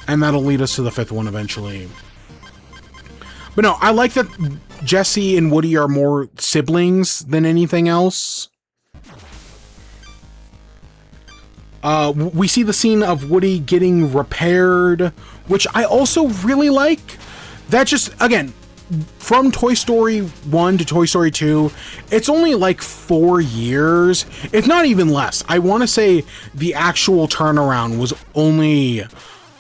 And that'll lead us to the 5th one eventually. But no, I like that Jesse and Woody are more siblings than anything else. We see the scene of Woody getting repaired, which I also really like. That just, again, from Toy Story 1 to Toy Story 2, it's only like 4 years, if not even less. I want to say the actual turnaround was only,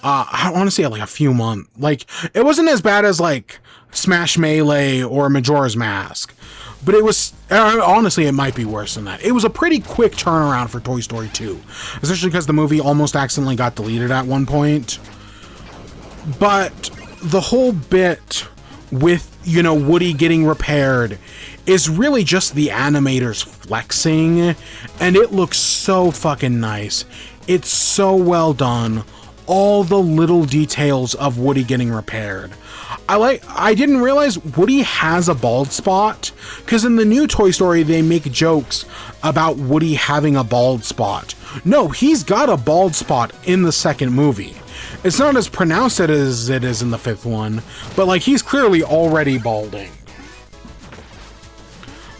I want to say like a few months. Like, it wasn't as bad as like Smash Melee or Majora's Mask, but it was, honestly, it might be worse than that. It was a pretty quick turnaround for Toy Story 2, especially because the movie almost accidentally got deleted at one point. But the whole bit with, you know, Woody getting repaired is really just the animators flexing, and it looks so fucking nice. It's so well done. All the little details of Woody getting repaired. I didn't realize Woody has a bald spot, because in the new Toy Story they make jokes about Woody having a bald spot. No, he's got a bald spot in the second movie. It's not as pronounced as it is in the fifth one, but like he's clearly already balding.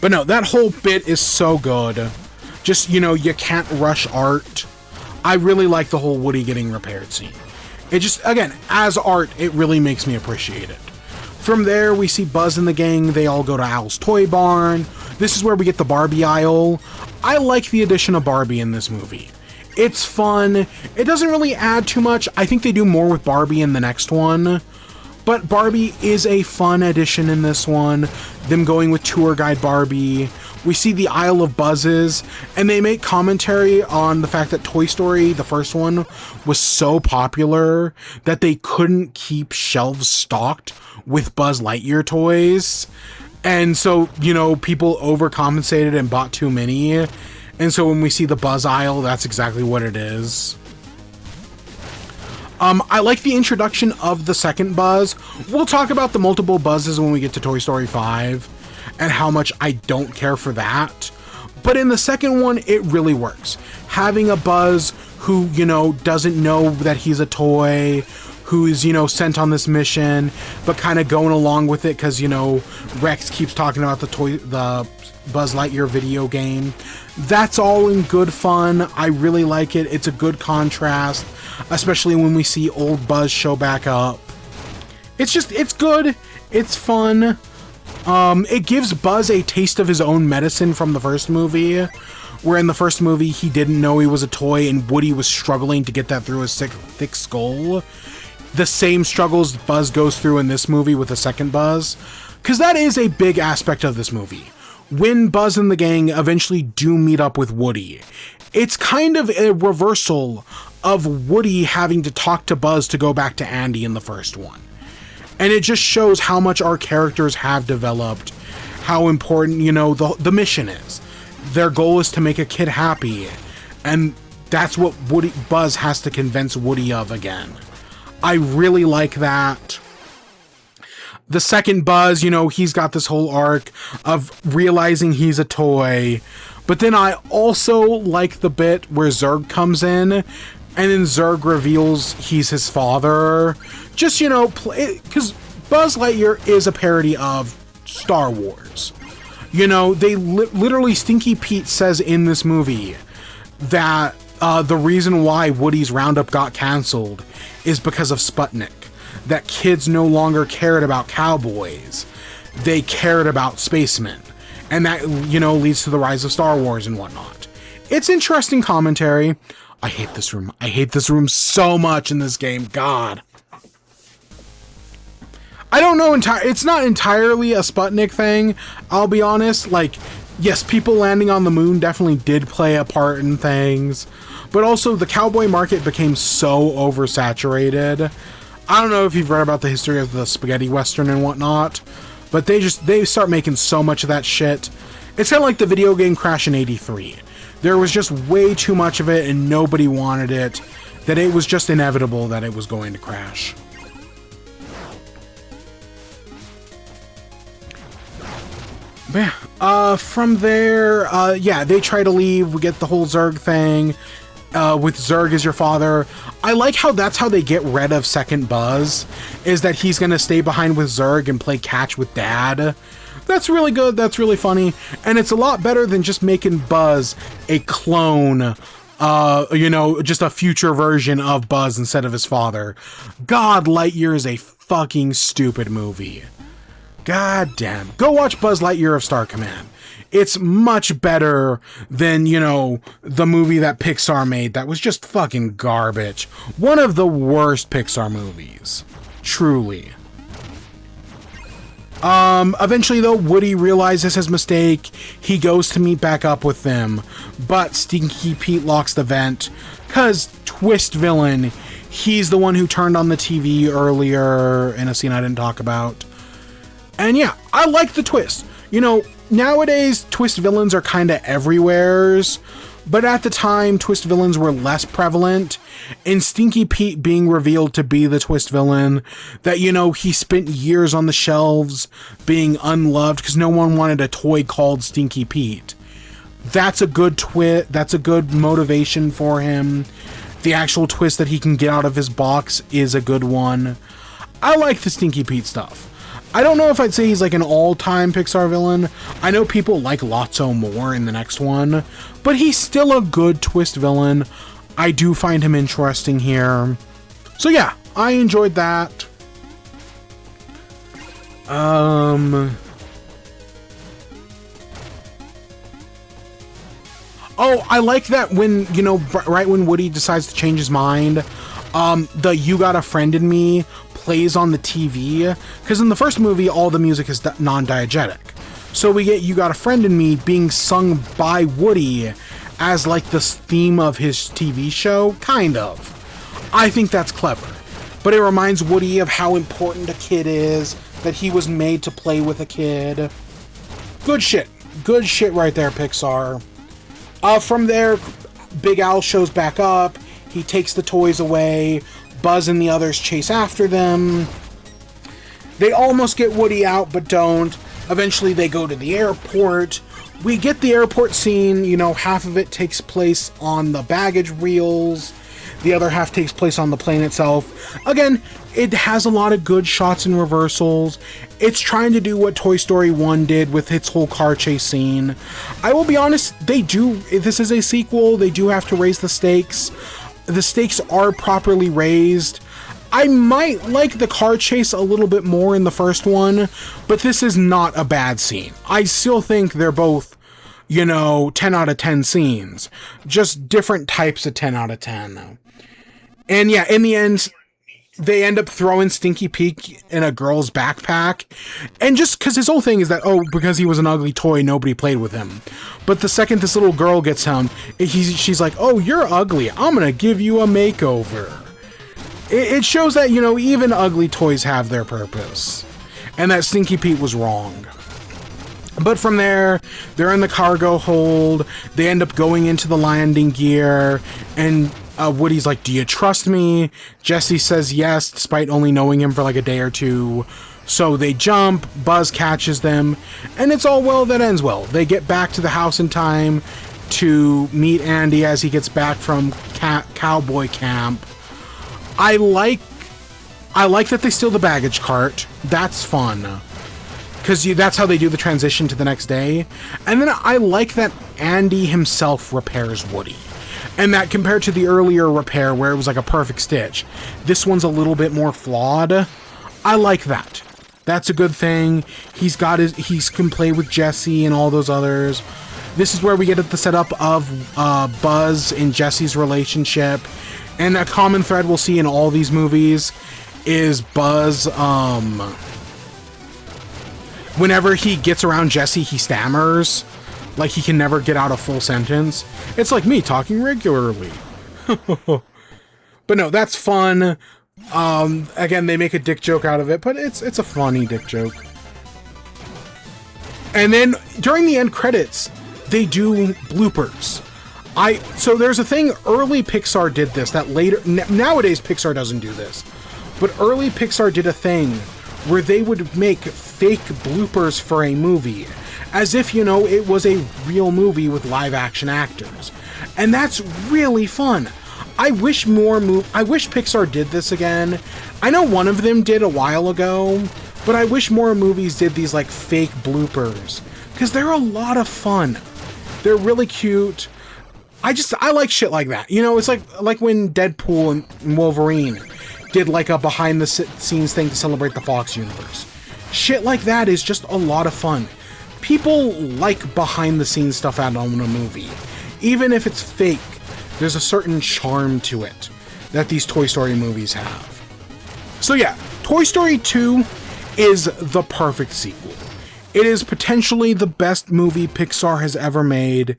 But no, that whole bit is so good. Just, you know, you can't rush art. I really like the whole Woody getting repaired scene. It just, again, as art, it really makes me appreciate it. From there, we see Buzz and the gang. They all go to Al's Toy Barn. This is where we get the Barbie aisle. I like the addition of Barbie in this movie. It's fun. It doesn't really add too much. I think they do more with Barbie in the next one. But Barbie is a fun addition in this one. Them going with Tour Guide Barbie. We see the Isle of Buzzes, and they make commentary on the fact that Toy Story, the first one, was so popular that they couldn't keep shelves stocked with Buzz Lightyear toys. And so, you know, people overcompensated and bought too many. And so when we see the Buzz aisle, that's exactly what it is. I like the introduction of the second Buzz. We'll talk about the multiple Buzzes when we get to Toy Story 5 and how much I don't care for that. But in the second one, it really works. Having a Buzz who, you know, doesn't know that he's a toy, who's, you know, sent on this mission, but kind of going along with it because, you know, Rex keeps talking about the Buzz Lightyear video game. That's all in good fun. I really like it. It's a good contrast, especially when we see old Buzz show back up. It's good. It's fun. It gives Buzz a taste of his own medicine from the first movie, where in the first movie he didn't know he was a toy and Woody was struggling to get that through his thick skull. The same struggles Buzz goes through in this movie with the second Buzz, because that is a big aspect of this movie. When Buzz and the gang eventually do meet up with Woody, it's kind of a reversal of Woody having to talk to Buzz to go back to Andy in the first one. And it just shows how much our characters have developed, how important, you know, the mission is. Their goal is to make a kid happy, and that's what Buzz has to convince Woody of again. I really like that. The second Buzz, you know, he's got this whole arc of realizing he's a toy. But then I also like the bit where Zurg comes in, and then Zurg reveals he's his father. Just, you know, because Buzz Lightyear is a parody of Star Wars. You know, they literally, Stinky Pete says in this movie that the reason why Woody's Roundup got canceled is because of Sputnik. That kids no longer cared about cowboys. They cared about spacemen. And that, you know, leads to the rise of Star Wars and whatnot. It's interesting commentary. I hate this room. I hate this room so much in this game. God. I don't know, it's not entirely a Sputnik thing, I'll be honest. Like, yes, people landing on the moon definitely did play a part in things. But also, the cowboy market became so oversaturated. I don't know if you've read about the history of the spaghetti western and whatnot, but they start making so much of that shit. It's kind of like the video game Crash in '83. There was just way too much of it and nobody wanted it, that it was just inevitable that it was going to crash. But yeah, from there, yeah, they try to leave. We get the whole Zurg thing. With Zurg as your father. I like how that's how they get rid of second Buzz, is that he's gonna stay behind with Zurg and play catch with Dad. That's really good, that's really funny, and it's a lot better than just making Buzz a clone, you know, just a future version of Buzz instead of his father. God, Lightyear is a fucking stupid movie. God damn. Go watch Buzz Lightyear of Star Command. It's much better than, you know, the movie that Pixar made that was just fucking garbage. One of the worst Pixar movies. Truly. Eventually, though, Woody realizes his mistake. He goes to meet back up with them. But Stinky Pete locks the vent. Because twist villain, he's the one who turned on the TV earlier in a scene I didn't talk about. And yeah, I like the twist. You know, nowadays, twist villains are kind of everywheres, but at the time, twist villains were less prevalent, and Stinky Pete being revealed to be the twist villain, that, you know, he spent years on the shelves being unloved because no one wanted a toy called Stinky Pete. That's a good twist. That's a good motivation for him. The actual twist that he can get out of his box is a good one. I like the Stinky Pete stuff. I don't know if I'd say he's like an all-time Pixar villain. I know people like Lotso more in the next one, but he's still a good twist villain. I do find him interesting here. So yeah, I enjoyed that. Oh, I like that when, you know, right when Woody decides to change his mind, the You Got a Friend in Me plays on the TV, because in the first movie all the music is non-diegetic, so we get You Got a Friend in Me being sung by Woody as like the theme of his TV show, kind of. I think that's clever, but it reminds Woody of how important a kid is, that he was made to play with a kid. Good shit right there, Pixar. From there, Big Al shows back up, he takes the toys away, Buzz and the others chase after them. They almost get Woody out, but don't. Eventually, they go to the airport. We get the airport scene. You know, half of it takes place on the baggage reels. The other half takes place on the plane itself. Again, it has a lot of good shots and reversals. It's trying to do what Toy Story 1 did with its whole car chase scene. I will be honest, this is a sequel, they do have to raise the stakes. The stakes are properly raised. I might like the car chase a little bit more in the first one, but this is not a bad scene. I still think they're both, you know, 10 out of 10 scenes. Just different types of 10 out of 10. And yeah, in the end, they end up throwing Stinky Pete in a girl's backpack. And just because his whole thing is that, oh, because he was an ugly toy, nobody played with him. But the second this little girl gets him, she's like, oh, you're ugly. I'm going to give you a makeover. It shows that, you know, even ugly toys have their purpose. And that Stinky Pete was wrong. But from there, they're in the cargo hold. They end up going into the landing gear. And Woody's like, do you trust me? Jessie says yes, despite only knowing him for like a day or two. So they jump, Buzz catches them, and it's all well that ends well. They get back to the house in time to meet Andy as he gets back from cowboy camp. I like that they steal the baggage cart. That's fun. Because that's how they do the transition to the next day. And then I like that Andy himself repairs Woody. And that compared to the earlier repair where it was like a perfect stitch, this one's a little bit more flawed. I like that. That's a good thing. He can play with Jessie and all those others. This is where we get at the setup of Buzz and Jessie's relationship. And a common thread we'll see in all these movies is Buzz, whenever he gets around Jessie, he stammers. Like, he can never get out a full sentence. It's like me talking regularly. But no, that's fun. Again, they make a dick joke out of it, but it's a funny dick joke. And then, during the end credits, they do bloopers. So there's a thing, early Pixar did this, that later, nowadays Pixar doesn't do this, but early Pixar did a thing where they would make fake bloopers for a movie, as if, you know, it was a real movie with live action actors. And that's really fun. I wish Pixar did this again. I know one of them did a while ago, but I wish more movies did these like fake bloopers, because they're a lot of fun. They're really cute. I like shit like that. You know, it's like when Deadpool and Wolverine did like a behind the scenes thing to celebrate the Fox universe. Shit like that is just a lot of fun. People like behind the scenes stuff out on a movie. Even if it's fake, there's a certain charm to it that these Toy Story movies have. So yeah, Toy Story 2 is the perfect sequel. It is potentially the best movie Pixar has ever made.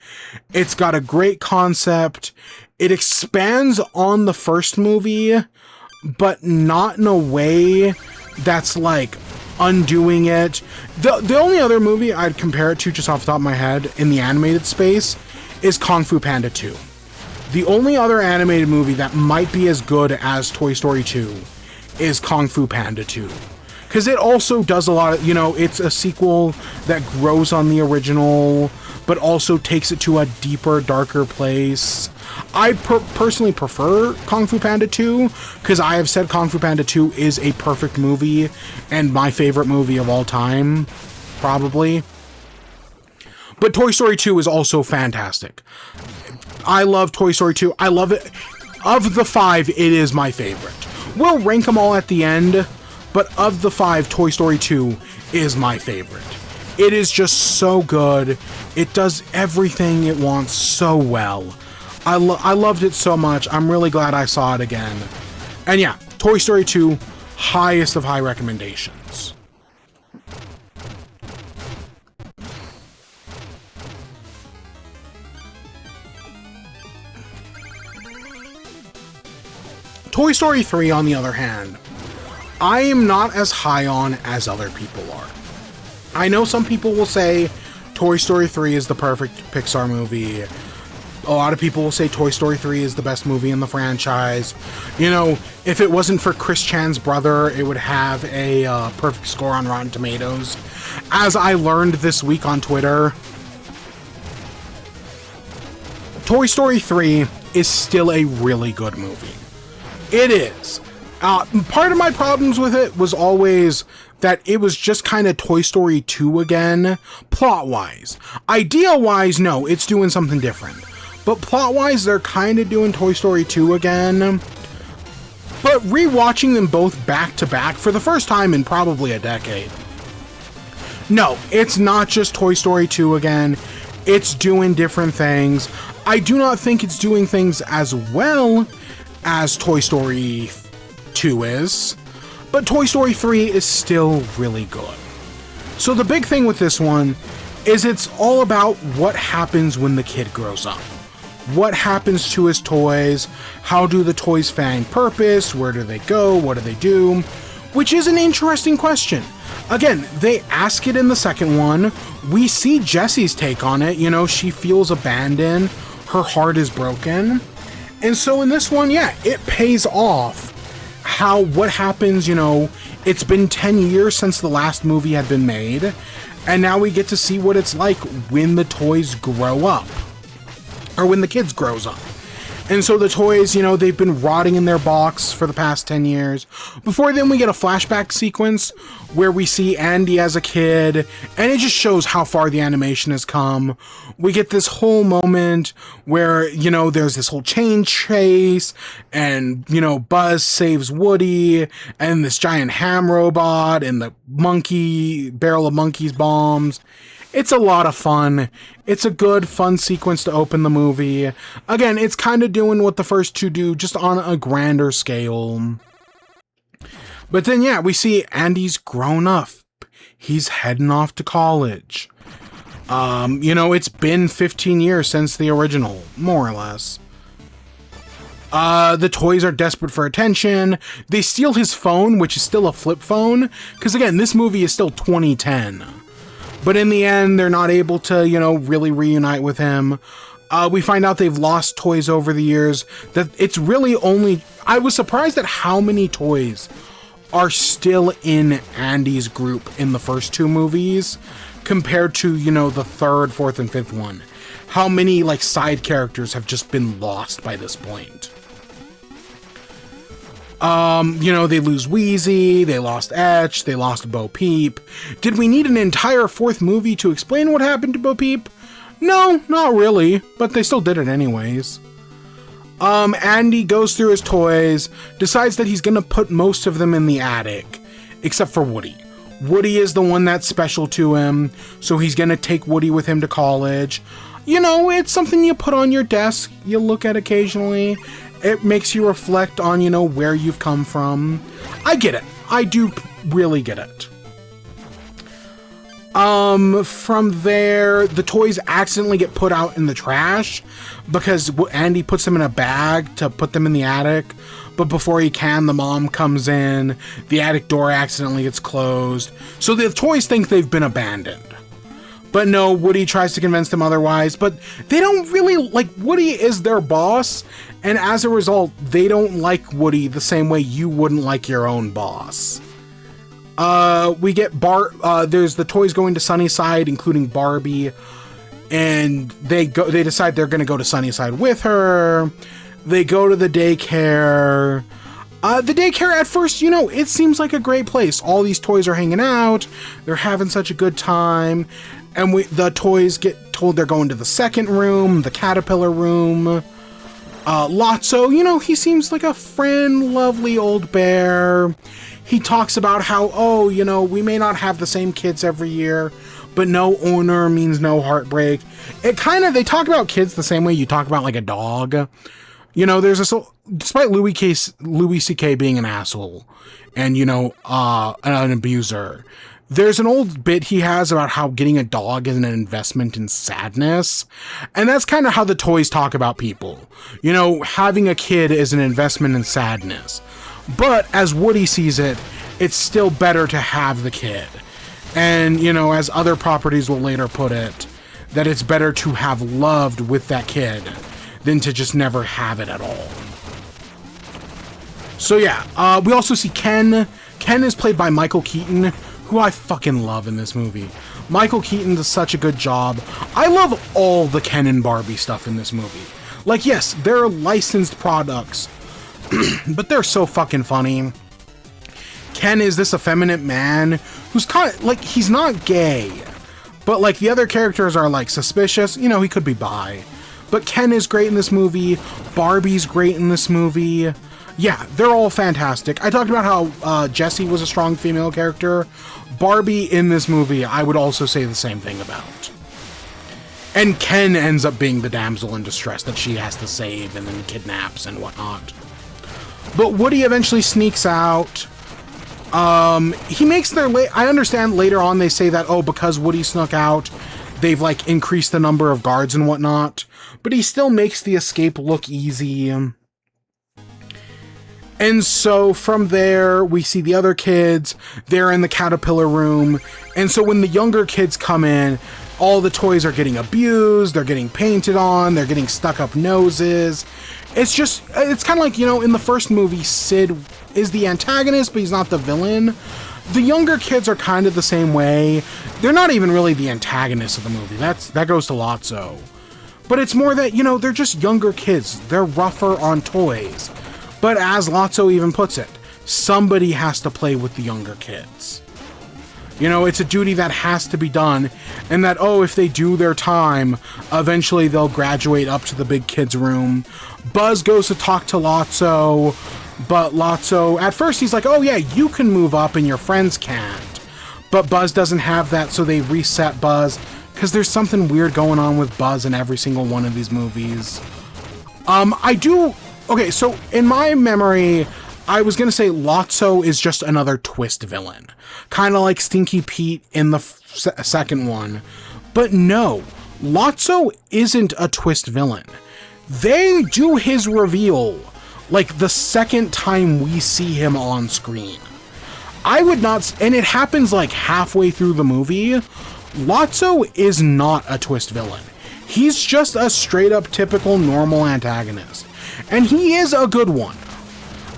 It's got a great concept. It expands on the first movie, but not in a way that's like undoing it. The only other movie I'd compare it to, just off the top of my head, in the animated space, is Kung Fu Panda 2. The only other animated movie that might be as good as Toy Story 2 is Kung Fu Panda 2. Because it also does a lot of, it's a sequel that grows on the original, but also takes it to a deeper, darker place. I personally prefer Kung Fu Panda 2, because I have said Kung Fu Panda 2 is a perfect movie, and my favorite movie of all time, probably. But Toy Story 2 is also fantastic. I love Toy Story 2. I love it. Of the 5, it is my favorite. We'll rank them all at the end, but of the 5, Toy Story 2 is my favorite. It is just so good. It does everything it wants so well. I loved it so much. I'm really glad I saw it again. And yeah, Toy Story 2, highest of high recommendations. Toy Story 3, on the other hand, I am not as high on as other people are. I know some people will say Toy Story 3 is the perfect Pixar movie. A lot of people will say Toy Story 3 is the best movie in the franchise. If it wasn't for Chris Chan's brother, it would have a perfect score on Rotten Tomatoes. As I learned this week on Twitter, Toy Story 3 is still a really good movie. It is. Part of my problems with it was always that it was just kind of Toy Story 2 again, plot-wise. Idea-wise, no, it's doing something different. But plot-wise, they're kind of doing Toy Story 2 again. But rewatching them both back-to-back for the first time in probably a decade. No, it's not just Toy Story 2 again. It's doing different things. I do not think it's doing things as well as Toy Story 2 is, but Toy Story 3 is still really good. So the big thing with this one is it's all about what happens when the kid grows up. What happens to his toys? How do the toys find purpose? Where do they go? What do they do? Which is an interesting question. Again, they ask it in the second one. We see Jessie's take on it. She feels abandoned. Her heart is broken. And so in this one, yeah, it pays off what happens, it's been 10 years since the last movie had been made, and now we get to see what it's like when the toys grow up, or when the kids grows up. And so the toys, they've been rotting in their box for the past 10 years. Before then, we get a flashback sequence where we see Andy as a kid, and it just shows how far the animation has come. We get this whole moment where, there's this whole chain chase, and, Buzz saves Woody, and this giant ham robot, and the barrel of monkeys bombs. It's a lot of fun. It's a good, fun sequence to open the movie. Again, it's kind of doing what the first two do, just on a grander scale. But then, yeah, we see Andy's grown up. He's heading off to college. It's been 15 years since the original, more or less. The toys are desperate for attention. They steal his phone, which is still a flip phone. Because, again, this movie is still 2010. But in the end, they're not able to, really reunite with him. We find out they've lost toys over the years. That it's really only... I was surprised at how many toys are still in Andy's group in the first two movies compared to, the third, fourth, and fifth one. How many, side characters have just been lost by this point. They lose Wheezy, they lost Etch, they lost Bo Peep. Did we need an entire fourth movie to explain what happened to Bo Peep? No, not really, but they still did it anyways. Andy goes through his toys, decides that he's gonna put most of them in the attic, except for Woody. Woody is the one that's special to him, so he's gonna take Woody with him to college. It's something you put on your desk, you look at occasionally. It makes you reflect on, where you've come from. I get it. I do really get it. From there, the toys accidentally get put out in the trash because Andy puts them in a bag to put them in the attic. but before he can, the mom comes in, the attic door accidentally gets closed, so the toys think they've been abandoned. But no, Woody tries to convince them otherwise, but they don't really, like, Woody is their boss, and as a result, they don't like Woody the same way you wouldn't like your own boss. We get there's the toys going to Sunnyside, including Barbie, and they decide they're gonna go to Sunnyside with her. They go to the daycare. The daycare at first, it seems like a great place. All these toys are hanging out. They're having such a good time. And the toys get told they're going to the second room, the caterpillar room. Lotso, he seems like a lovely old bear. He talks about how, we may not have the same kids every year, but no owner means no heartbreak. They talk about kids the same way you talk about like a dog. Despite Louis C.K. being an asshole and, an abuser, there's an old bit he has about how getting a dog is an investment in sadness. And that's kind of how the toys talk about people. Having a kid is an investment in sadness. But as Woody sees it, it's still better to have the kid. And, as other properties will later put it, that it's better to have loved with that kid than to just never have it at all. So yeah, we also see Ken. Ken is played by Michael Keaton, who I fucking love in this movie. Michael Keaton does such a good job. I love all the Ken and Barbie stuff in this movie. Like, yes, they're licensed products, but they're so fucking funny. Ken is this effeminate man who's kind of, like, he's not gay, but, like, the other characters are, like, suspicious. He could be bi. But Ken is great in this movie. Barbie's great in this movie. Yeah, they're all fantastic. I talked about how Jessie was a strong female character. Barbie in this movie, I would also say the same thing about. And Ken ends up being the damsel in distress that she has to save and then kidnaps and whatnot. But Woody eventually sneaks out. He makes I understand later on they say that, because Woody snuck out, they've, like, increased the number of guards and whatnot. But he still makes the escape look easy. And so from there, we see the other kids. They're in the caterpillar room. And so when the younger kids come in, all the toys are getting abused. They're getting painted on. They're getting stuck up noses. It's kind of like, in the first movie, Sid is the antagonist, but he's not the villain. The younger kids are kind of the same way. They're not even really the antagonists of the movie. That goes to Lotso. But it's more that, they're just younger kids. They're rougher on toys. But as Lotso even puts it, somebody has to play with the younger kids. It's a duty that has to be done, and that, if they do their time, eventually they'll graduate up to the big kids' room. Buzz goes to talk to Lotso, but Lotso, at first he's like, yeah, you can move up and your friends can't. But Buzz doesn't have that, so they reset Buzz, because there's something weird going on with Buzz in every single one of these movies. Okay, so in my memory, I was going to say Lotso is just another twist villain. Kind of like Stinky Pete in the second one. But no, Lotso isn't a twist villain. They do his reveal, like, the second time we see him on screen. I would not... And it happens, like, halfway through the movie. Lotso is not a twist villain. He's just a straight-up typical normal antagonist. And he is a good one.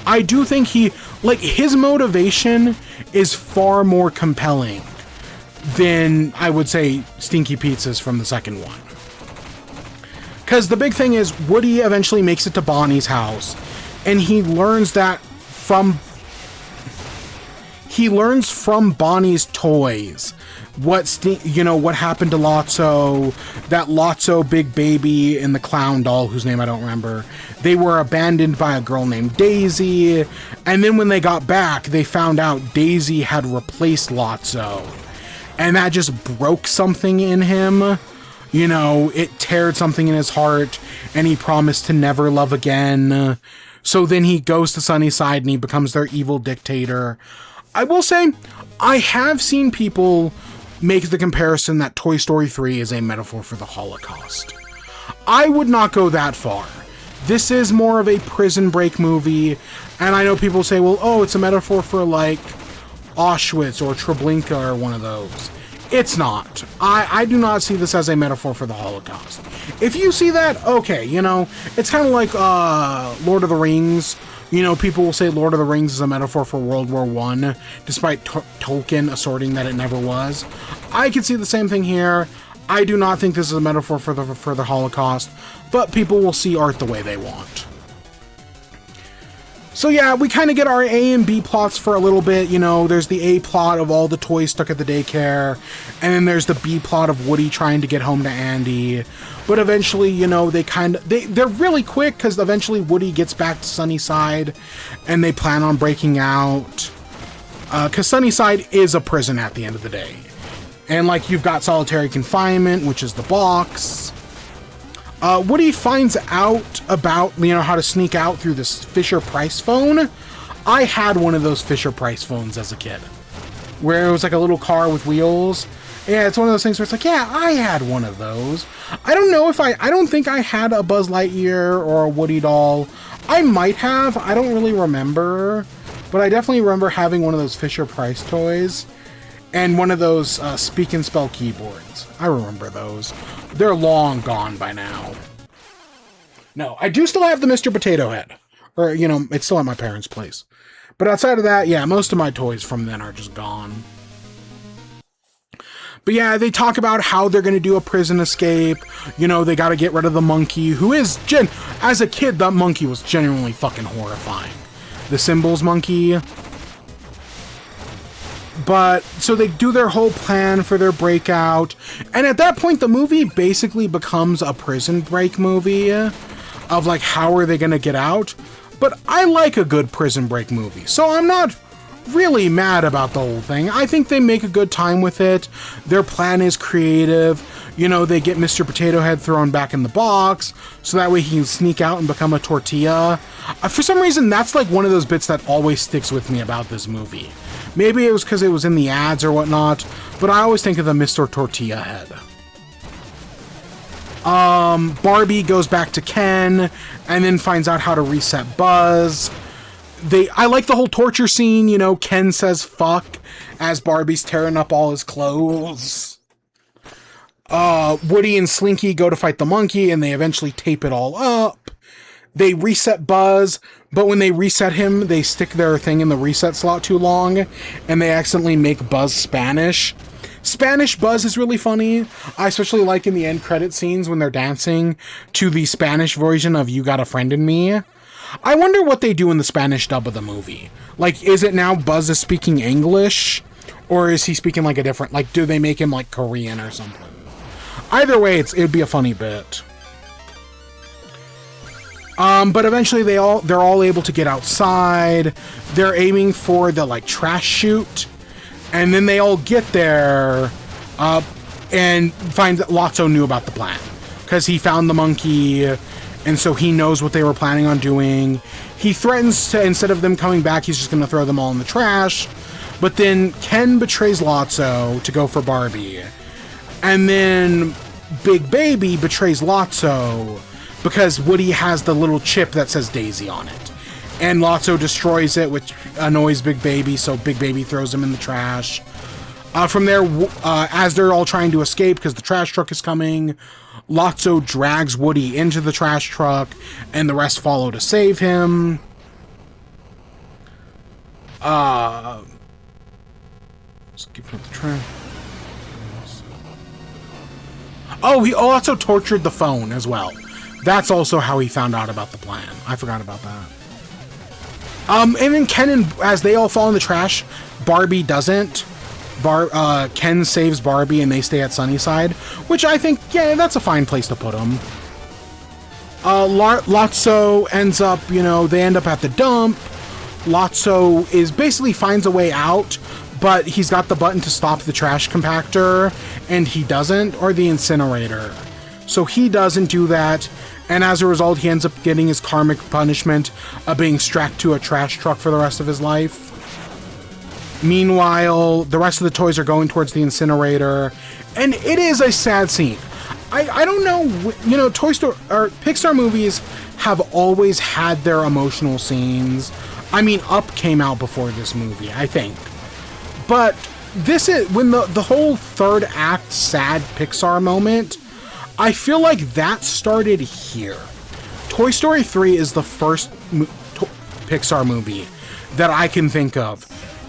I do think his motivation is far more compelling than, I would say, Stinky Pete's from the second one. Because the big thing is, Woody eventually makes it to Bonnie's house, and he learns from Bonnie's toys what happened to Lotso, that Lotso big baby and the clown doll, whose name I don't remember, they were abandoned by a girl named Daisy, and then when they got back, they found out Daisy had replaced Lotso, and that just broke something in him. It teared something in his heart, and he promised to never love again. So then he goes to Sunnyside, and he becomes their evil dictator. I will say, I have seen people make the comparison that Toy Story 3 is a metaphor for the Holocaust. I would not go that far. This is more of a prison break movie. And I know people say, well, oh, it's a metaphor for, like, Auschwitz or Treblinka or one of those. It's not. I do not see this as a metaphor for the Holocaust. If you see that, okay, you know, it's kind of like Lord of the Rings. You know, people will say Lord of the Rings is a metaphor for World War I, despite Tolkien asserting that it never was. I could see the same thing here. I do not think this is a metaphor for the Holocaust, but people will see art the way they want. So yeah, we kind of get our A and B plots for a little bit. You know, there's the A plot of all the toys stuck at the daycare, and then there's the B plot of Woody trying to get home to Andy. But eventually, you know, they're really quick, because eventually Woody gets back to Sunnyside, and they plan on breaking out. Because Sunnyside is a prison at the end of the day. And, like, you've got solitary confinement, which is the box. Woody finds out about, you know, how to sneak out through this Fisher-Price phone. I had one of those Fisher-Price phones as a kid, where it was like a little car with wheels. Yeah, it's one of those things where it's like, yeah, I had one of those. I don't know if I don't think I had a Buzz Lightyear or a Woody doll. I might have, I don't really remember, but I definitely remember having one of those Fisher-Price toys. And one of those speak and spell keyboards. I remember those. They're long gone by now. No, I do still have the Mr. Potato Head. Or, you know, it's still at my parents' place. But outside of that, yeah, most of my toys from then are just gone. But yeah, they talk about how they're going to do a prison escape. You know, they got to get rid of the monkey, who is, as a kid, that monkey was genuinely fucking horrifying. The Symbols monkey. But, so they do their whole plan for their breakout, and at that point the movie basically becomes a prison break movie of, like, how are they gonna get out? But I like a good prison break movie, so I'm not really mad about the whole thing. I think they make a good time with it. Their plan is creative. You know, they get Mr. Potato Head thrown back in the box, so that way he can sneak out and become a tortilla. For some reason, that's like one of those bits that always sticks with me about this movie. Maybe it was because it was in the ads or whatnot, but I always think of the Mr. Tortilla Head. Barbie goes back to Ken, and then finds out how to reset Buzz. I like the whole torture scene, you know, Ken says fuck as Barbie's tearing up all his clothes. Woody and Slinky go to fight the monkey, and they eventually tape it all up. They reset Buzz, but when they reset him, they stick their thing in the reset slot too long, and they accidentally make Buzz Spanish. Spanish Buzz is really funny. I especially like in the end credit scenes when they're dancing to the Spanish version of You Got a Friend in Me. I wonder what they do in the Spanish dub of the movie. Like, is it now Buzz is speaking English? Or is he speaking like a different, like, do they make him like Korean or something? Either way, it'd be a funny bit. But eventually they're all able to get outside. They're aiming for the, like, trash chute. And then they all get there, and find that Lotso knew about the plan. Because he found the monkey, and so he knows what they were planning on doing. He threatens to, instead of them coming back, he's just going to throw them all in the trash. But then Ken betrays Lotso to go for Barbie. And then Big Baby betrays Lotso because Woody has the little chip that says Daisy on it. And Lotso destroys it, which annoys Big Baby, so Big Baby throws him in the trash. From there, as they're all trying to escape because the trash truck is coming, Lotso drags Woody into the trash truck, and the rest follow to save him. Skip the trash. Oh, he also tortured the phone as well. That's also how he found out about the plan. I forgot about that. And then Ken and as they all fall in the trash, Barbie doesn't. Ken saves Barbie and they stay at Sunnyside, which I think, yeah, that's a fine place to put them. Lotso ends up, you know, they end up at the dump. Lotso basically finds a way out, but he's got the button to stop the trash compactor, and he doesn't, or the incinerator. So he doesn't do that, and as a result, he ends up getting his karmic punishment of being strapped to a trash truck for the rest of his life. Meanwhile, the rest of the toys are going towards the incinerator, and it is a sad scene. I don't know, you know, Toy Story or Pixar movies have always had their emotional scenes. I mean, Up came out before this movie, I think. But this is, when the whole third act sad Pixar moment, I feel like that started here. Toy Story 3 is the first Pixar movie that I can think of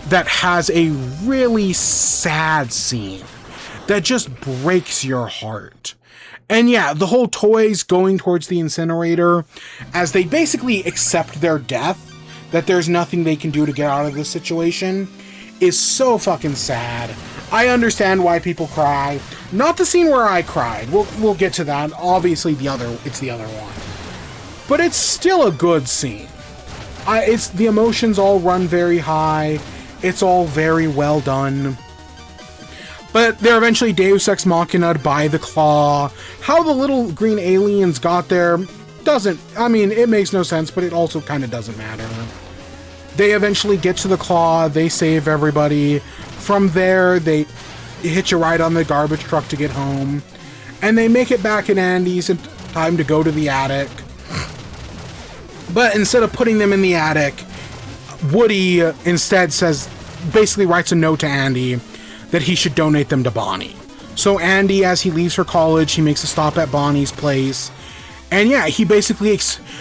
that has a really sad scene that just breaks your heart. And yeah, the whole toys going towards the incinerator as they basically accept their death, that there's nothing they can do to get out of this situation, is so fucking sad. I understand why people cry. Not the scene where I cried. We'll get to that. Obviously it's the other one. But it's still a good scene. It's the emotions all run very high. It's all very well done. But they're eventually Deus Ex Machina'd by the claw. How the little green aliens got there doesn't... I mean, it makes no sense, but it also kind of doesn't matter. They eventually get to the claw. They save everybody. From there, they hitch a ride on the garbage truck to get home. And they make it back in Andy's in time to go to the attic. But instead of putting them in the attic, Woody instead basically writes a note to Andy that he should donate them to Bonnie. So Andy, as he leaves for college, he makes a stop at Bonnie's place. And yeah, he basically,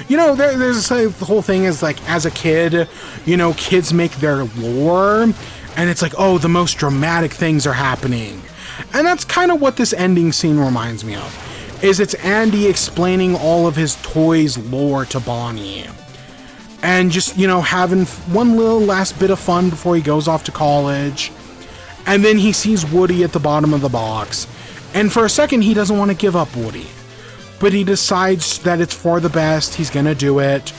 there's the whole thing is like, as a kid, kids make their lore, and it's like, oh, the most dramatic things are happening. And that's kind of what this ending scene reminds me of, is it's Andy explaining all of his toys' lore to Bonnie. And just, having one little last bit of fun before he goes off to college. And then he sees Woody at the bottom of the box. And for a second, he doesn't want to give up Woody. But he decides that it's for the best. He's going to do it.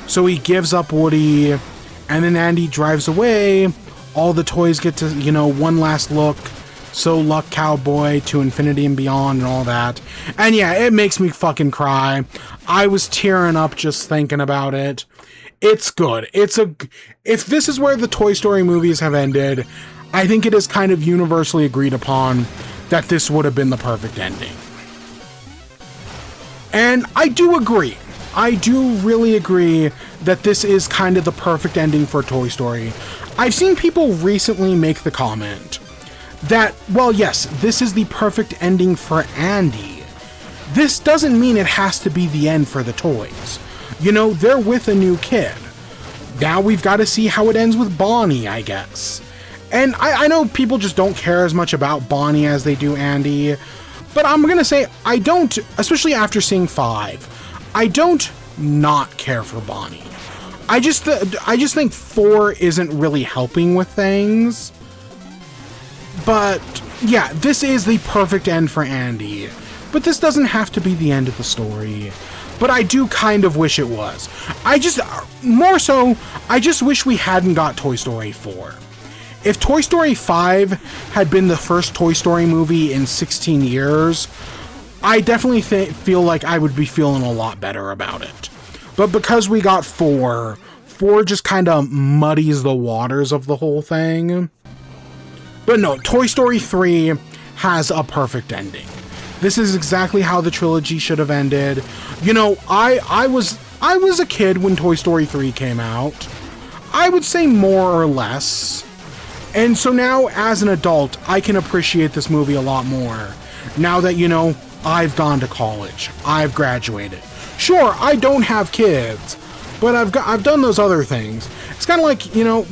So he gives up Woody. And then Andy drives away. All the toys get to, one last look. So luck cowboy to infinity and beyond and all that. And yeah, it makes me fucking cry. I was tearing up just thinking about it. It's good. If this is where the Toy Story movies have ended, I think it is kind of universally agreed upon that this would have been the perfect ending. And I do agree. I do really agree that this is kind of the perfect ending for Toy Story. I've seen people recently make the comment that, well, yes, this is the perfect ending for Andy. This doesn't mean it has to be the end for the toys. They're with a new kid. Now we've got to see how it ends with Bonnie, I guess. And I know people just don't care as much about Bonnie as they do Andy, but I'm going to say I don't, especially after seeing 5, I don't not care for Bonnie. I just think 4 isn't really helping with things. But yeah, this is the perfect end for Andy. But this doesn't have to be the end of the story. But I do kind of wish it was. I just wish we hadn't got Toy Story 4. If Toy Story 5 had been the first Toy Story movie in 16 years, I definitely feel like I would be feeling a lot better about it. But because we got 4 just kind of muddies the waters of the whole thing. But no, Toy Story 3 has a perfect ending. This is exactly how the trilogy should have ended. I was a kid when Toy Story 3 came out. I would say more or less. And so now, as an adult, I can appreciate this movie a lot more. Now that, I've gone to college. I've graduated. Sure, I don't have kids, but I've done those other things. It's kind of like,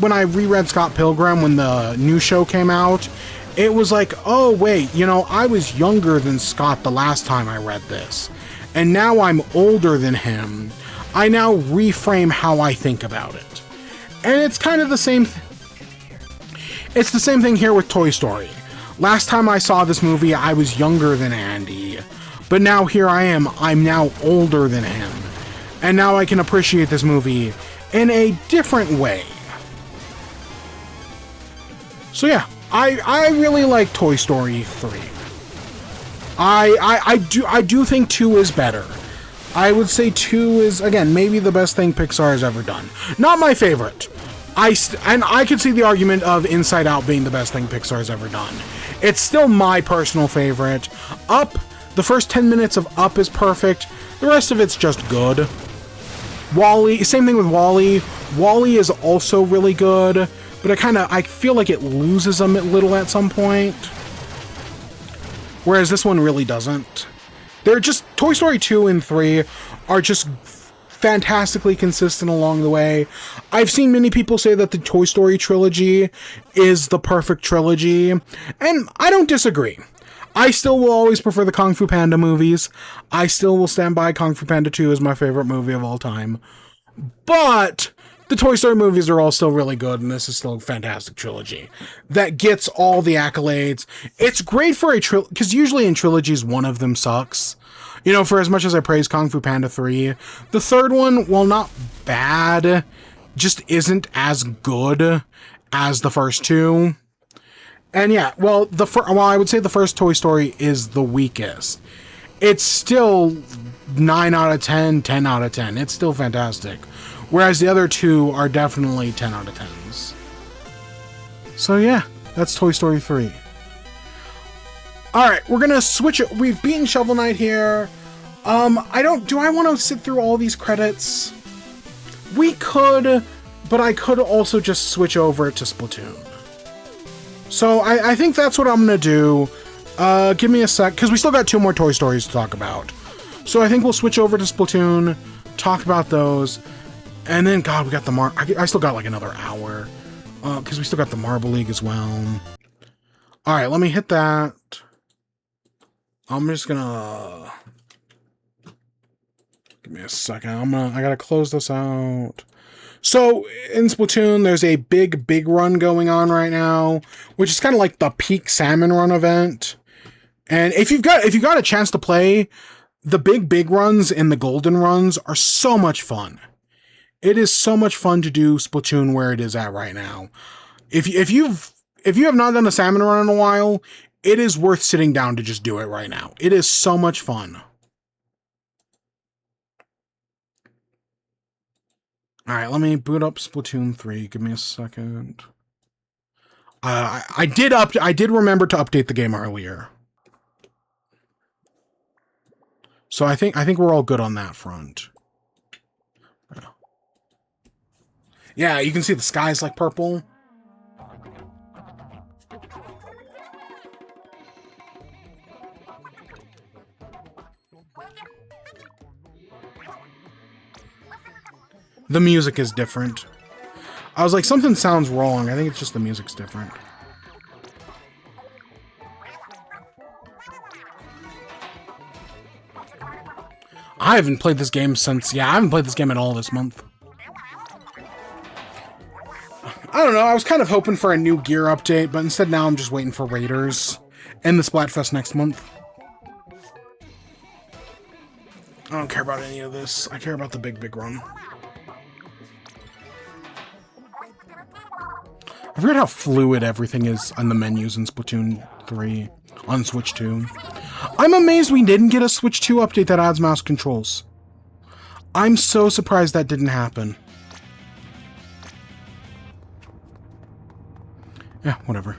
when I reread Scott Pilgrim when the new show came out, it was like, oh wait, I was younger than Scott the last time I read this. And now I'm older than him. I now reframe how I think about it. And it's kind of the same It's the same thing here with Toy Story. Last time I saw this movie, I was younger than Andy. But now here I am, I'm now older than him. And now I can appreciate this movie in a different way. So yeah, I really like Toy Story 3. I do think 2 is better. I would say 2 is, again, maybe the best thing Pixar has ever done. Not my favorite. And I could see the argument of Inside Out being the best thing Pixar has ever done. It's still my personal favorite. Up, the first 10 minutes of Up is perfect. The rest of it's just good. WALL-E, same thing with WALL-E. WALL-E is also really good, but I feel like it loses them a little at some point. Whereas this one really doesn't. They're just, Toy Story 2 and 3 are just fantastically consistent along the way. I've seen many people say that the Toy Story trilogy is the perfect trilogy, and I don't disagree. I still will always prefer the Kung Fu Panda movies. I still will stand by Kung Fu Panda 2 as my favorite movie of all time. But the Toy Story movies are all still really good, and this is still a fantastic trilogy that gets all the accolades. It's great for a trilogy, because usually in trilogies, one of them sucks. You know, for as much as I praise Kung Fu Panda 3, the third one, while not bad, just isn't as good as the first two. And yeah, well, I would say the first Toy Story is the weakest. It's still 9 out of 10, 10 out of 10. It's still fantastic. Whereas the other two are definitely 10 out of 10s. So yeah, that's Toy Story 3. Alright, we're gonna switch it. We've beaten Shovel Knight here. Do I want to sit through all these credits? We could, but I could also just switch over to Splatoon. So I think that's what I'm gonna do. Give me a sec, because we still got 2 more Toy Stories to talk about. So I think we'll switch over to Splatoon, talk about those, and then, God, we got the I still got like another hour, because we still got the Marble League as well. Alright, let me hit that. I'm just gonna... Give me a second. I gotta close this out. So, in Splatoon, there's a big run going on right now, which is kind of like the peak salmon run event. And if you've got a chance to play, the big runs and the golden runs are so much fun. It is so much fun to do Splatoon where it is at right now. If you have not done a salmon run in a while, it is worth sitting down to just do it right now. It is so much fun. Alright, let me boot up Splatoon 3. Give me a second. I did remember to update the game earlier. So I think we're all good on that front. Yeah, you can see the sky's like purple. The music is different. I was like, something sounds wrong. I think it's just the music's different. I haven't played this game since... Yeah, I haven't played this game at all this month. I don't know, I was kind of hoping for a new gear update, but instead now I'm just waiting for Raiders and the Splatfest next month. I don't care about any of this. I care about the big run. I forget how fluid everything is on the menus in Splatoon 3 on Switch 2. I'm amazed we didn't get a Switch 2 update that adds mouse controls. I'm so surprised that didn't happen. Yeah, whatever.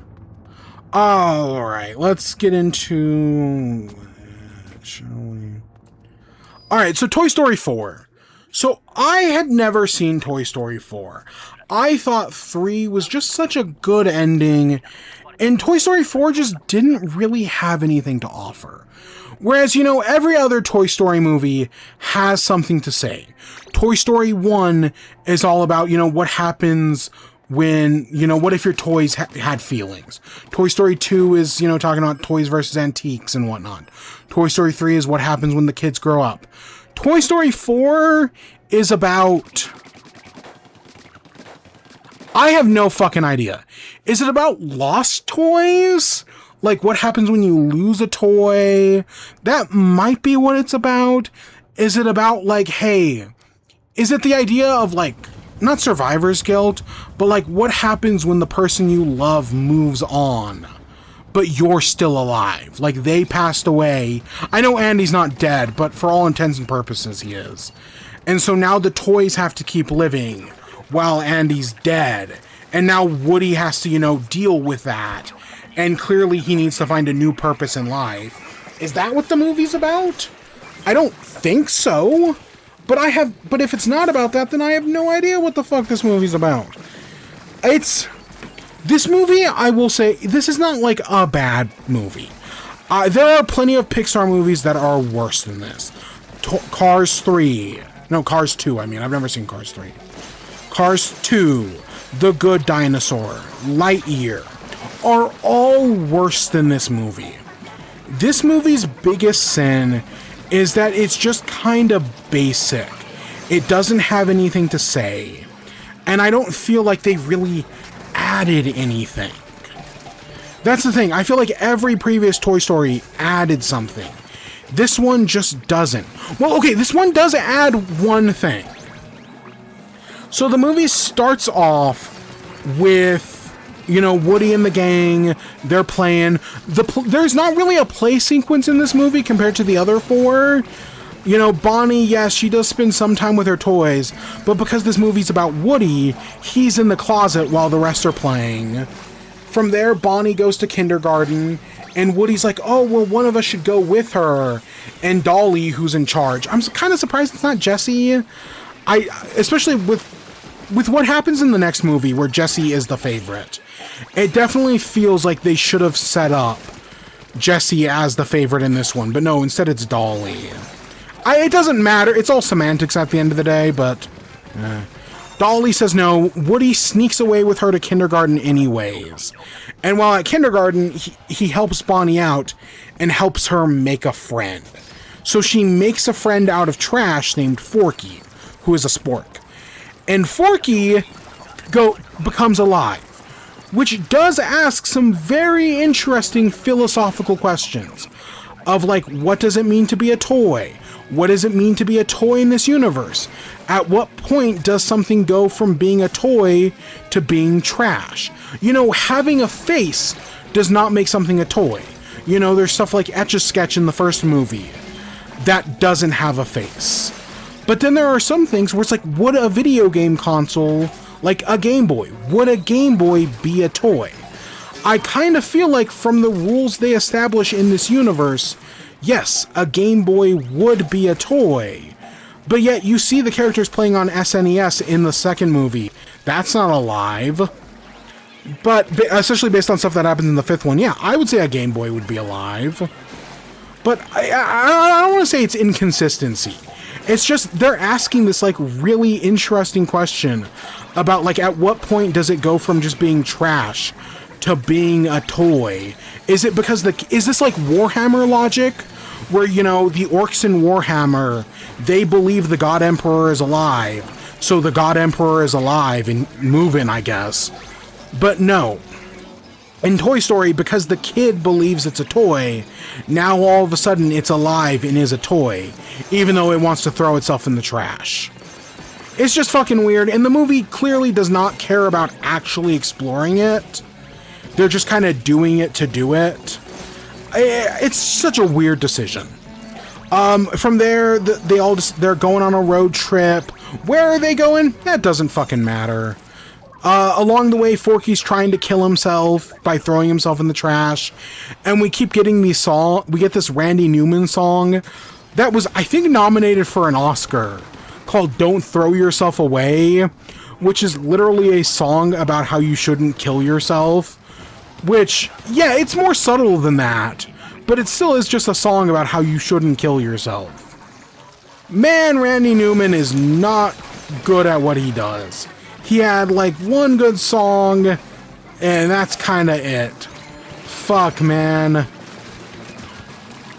Alright, let's get into... Shall we? Alright, so Toy Story 4. So, I had never seen Toy Story 4. I thought 3 was just such a good ending, and Toy Story 4 just didn't really have anything to offer. Whereas, you know, every other Toy Story movie has something to say. Toy Story 1 is all about, you know, what happens when, you know, what if your toys had feelings? Toy Story 2 is, you know, talking about toys versus antiques and whatnot. Toy Story 3 is what happens when the kids grow up. Toy Story 4 is about... I have no fucking idea. Is it about lost toys? Like, what happens when you lose a toy? That might be what it's about. Is it about, like, hey... Is it the idea of, like... Not survivor's guilt, but, like, what happens when the person you love moves on? But you're still alive. Like, they passed away. I know Andy's not dead, but for all intents and purposes, he is. And so now the toys have to keep living while Andy's dead. And now Woody has to, you know, deal with that. And clearly he needs to find a new purpose in life. Is that what the movie's about? I don't think so. But if it's not about that, then I have no idea what the fuck this movie's about. This movie, I will say, this is not like a bad movie. There are plenty of Pixar movies that are worse than this. Cars 3. No, Cars 2, I mean. I've never seen Cars 3. Cars 2. The Good Dinosaur. Lightyear. Are all worse than this movie. This movie's biggest sin is that it's just kind of basic. It doesn't have anything to say. And I don't feel like they really added anything. That's the thing. I feel like every previous Toy Story added something. This one just doesn't. Well, okay, this one does add one thing. So the movie starts off with, Woody and the gang. They're playing. There's not really a play sequence in this movie compared to the other four. Bonnie, yes, she does spend some time with her toys, but because this movie's about Woody, he's in the closet while the rest are playing. From there, Bonnie goes to kindergarten, and Woody's like, oh, well, one of us should go with her, and Dolly, who's in charge. I'm kind of surprised it's not Jessie. Especially with what happens in the next movie, where Jessie is the favorite. It definitely feels like they should have set up Jessie as the favorite in this one, but no, instead it's Dolly. It doesn't matter. It's all semantics at the end of the day, but... Dolly says no. Woody sneaks away with her to kindergarten anyways. And while at kindergarten, he helps Bonnie out and helps her make a friend. So she makes a friend out of trash named Forky, who is a spork. And Forky becomes alive, which does ask some very interesting philosophical questions of, like, what does it mean to be a toy? What does it mean to be a toy in this universe? At what point does something go from being a toy to being trash? Having a face does not make something a toy. There's stuff like Etch-a-Sketch in the first movie that doesn't have a face. But then there are some things where it's like, would a video game console, like a Game Boy, would a Game Boy be a toy? I kind of feel like from the rules they establish in this universe, yes, a Game Boy would be a toy. But yet you see the characters playing on SNES in the second movie. That's not alive. But especially based on stuff that happens in the fifth one, yeah, I would say a Game Boy would be alive. But I don't want to say it's inconsistency. It's just they're asking this like really interesting question about like at what point does it go from just being trash to being a toy? Is it because is this like Warhammer logic? Where, the orcs in Warhammer, they believe the God Emperor is alive. So the God Emperor is alive and moving, I guess. But no. In Toy Story, because the kid believes it's a toy, now all of a sudden it's alive and is a toy. Even though it wants to throw itself in the trash. It's just fucking weird, and the movie clearly does not care about actually exploring it. They're just kind of doing it to do it. It's such a weird decision. From there, they're going on a road trip. Where are they going? That doesn't fucking matter. Along the way, Forky's trying to kill himself by throwing himself in the trash. And we keep getting these songs. We get this Randy Newman song that was, I think, nominated for an Oscar called Don't Throw Yourself Away, which is literally a song about how you shouldn't kill yourself. Which, yeah, it's more subtle than that, but it still is just a song about how you shouldn't kill yourself. Man, Randy Newman is not good at what he does. He had, like, one good song, and that's kind of it. Fuck, man.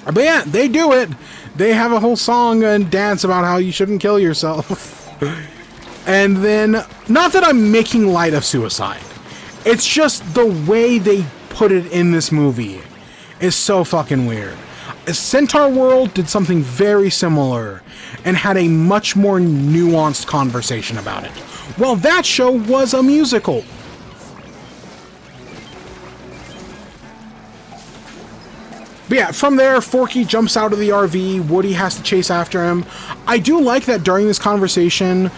But yeah, they do it. They have a whole song and dance about how you shouldn't kill yourself. And then, not that I'm making light of suicide. It's just the way they put it in this movie is so fucking weird. Centaur World did something very similar and had a much more nuanced conversation about it. Well, that show was a musical. But yeah, from there, Forky jumps out of the RV. Woody has to chase after him. I do like that during this conversation,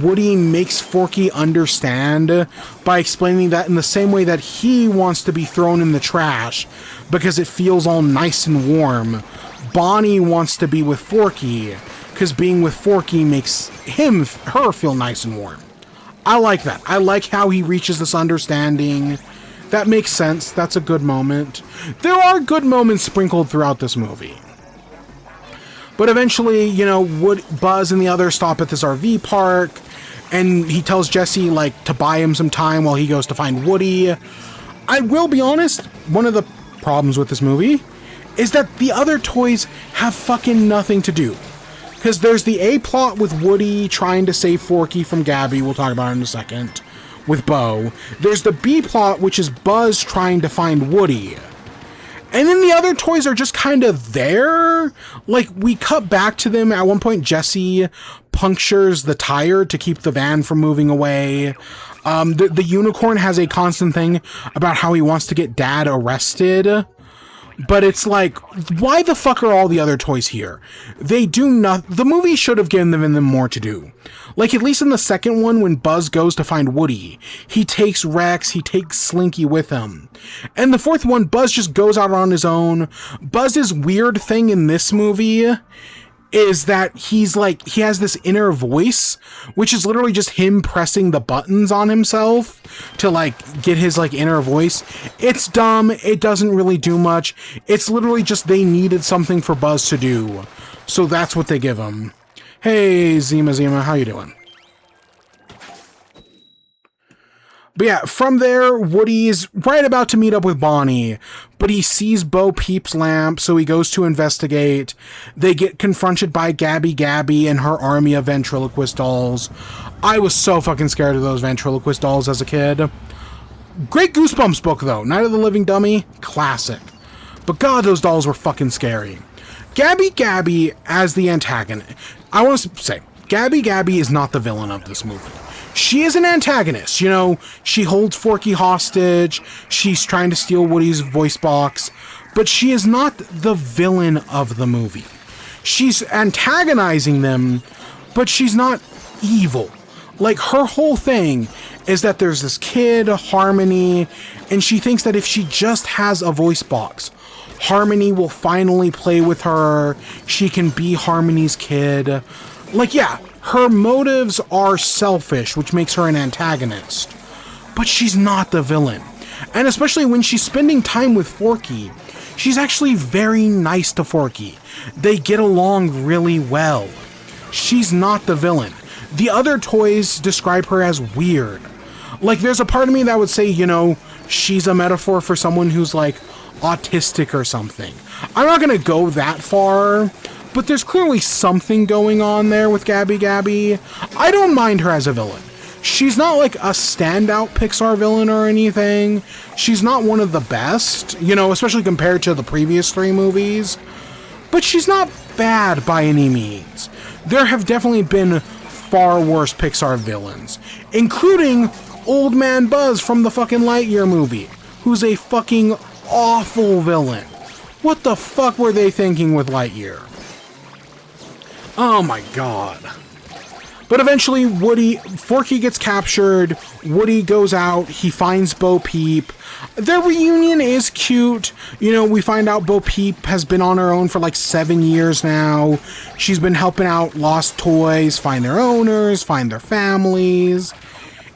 Woody makes Forky understand by explaining that in the same way that he wants to be thrown in the trash because it feels all nice and warm, Bonnie wants to be with Forky because being with Forky makes her feel nice and warm. I like that. I like how he reaches this understanding. That makes sense. That's a good moment. There are good moments sprinkled throughout this movie. But eventually, you know, Buzz and the others stop at this RV park, and he tells Jesse, like, to buy him some time while he goes to find Woody. I will be honest, one of the problems with this movie is that the other toys have fucking nothing to do. Because there's the A plot with Woody trying to save Forky from Gabby, we'll talk about it in a second, with Bo. There's the B plot, which is Buzz trying to find Woody. And then the other toys are just kind of there. Like, we cut back to them. At one point, Jesse punctures the tire to keep the van from moving away. The unicorn has a constant thing about how he wants to get Dad arrested. But it's like, why the fuck are all the other toys here? They do not. The movie should have given them more to do. Like, at least in the second one, when Buzz goes to find Woody, he takes Rex, he takes Slinky with him. And the fourth one, Buzz just goes out on his own. Buzz's weird thing in this movie is that he's like, he has this inner voice, which is literally just him pressing the buttons on himself to like get his like inner voice. It's dumb. It doesn't really do much. It's literally just they needed something for Buzz to do. So that's what they give him. Hey, Zima, how you doing? But yeah, from there, Woody's right about to meet up with Bonnie, but he sees Bo Peep's lamp, so he goes to investigate. They get confronted by Gabby and her army of ventriloquist dolls. I was so fucking scared of those ventriloquist dolls as a kid. Great Goosebumps book, though. Night of the Living Dummy, classic. But God, those dolls were fucking scary. Gabby as the antagonist. I want to say, Gabby is not the villain of this movie. She is an antagonist, you know, she holds Forky hostage, she's trying to steal Woody's voice box, but she is not the villain of the movie. She's antagonizing them, but she's not evil. Like, her whole thing is that there's this kid, Harmony, and she thinks that if she just has a voice box, Harmony will finally play with her, she can be Harmony's kid. Like, yeah, her motives are selfish, which makes her an antagonist. But she's not the villain. And especially when she's spending time with Forky, she's actually very nice to Forky. They get along really well. She's not the villain. The other toys describe her as weird. Like, there's a part of me that would say, you know, she's a metaphor for someone who's, like, autistic or something. I'm not gonna go that far, but there's clearly something going on there with Gabby. I don't mind her as a villain. She's not like a standout Pixar villain or anything. She's not one of the best, you know, especially compared to the previous three movies. But she's not bad by any means. There have definitely been far worse Pixar villains, including Old Man Buzz from the fucking Lightyear movie, who's a fucking awful villain. What the fuck were they thinking with Lightyear? Oh my god. But eventually Forky gets captured, Woody goes out, he finds Bo Peep. Their reunion is cute. You know, we find out Bo Peep has been on her own for like 7 years now. She's been helping out lost toys, find their owners, find their families.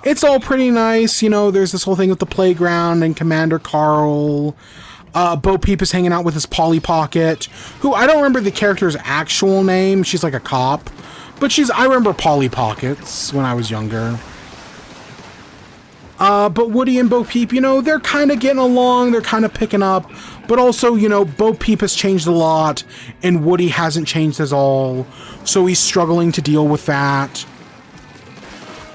It's all pretty nice, you know, there's this whole thing with the playground and Commander Carl. Bo Peep is hanging out with his Polly Pocket, who I don't remember the character's actual name. She's like a cop, but I remember Polly Pockets when I was younger. But Woody and Bo Peep, you know, they're kind of getting along, they're kind of picking up, but also, you know, Bo Peep has changed a lot, and Woody hasn't changed at all, so he's struggling to deal with that.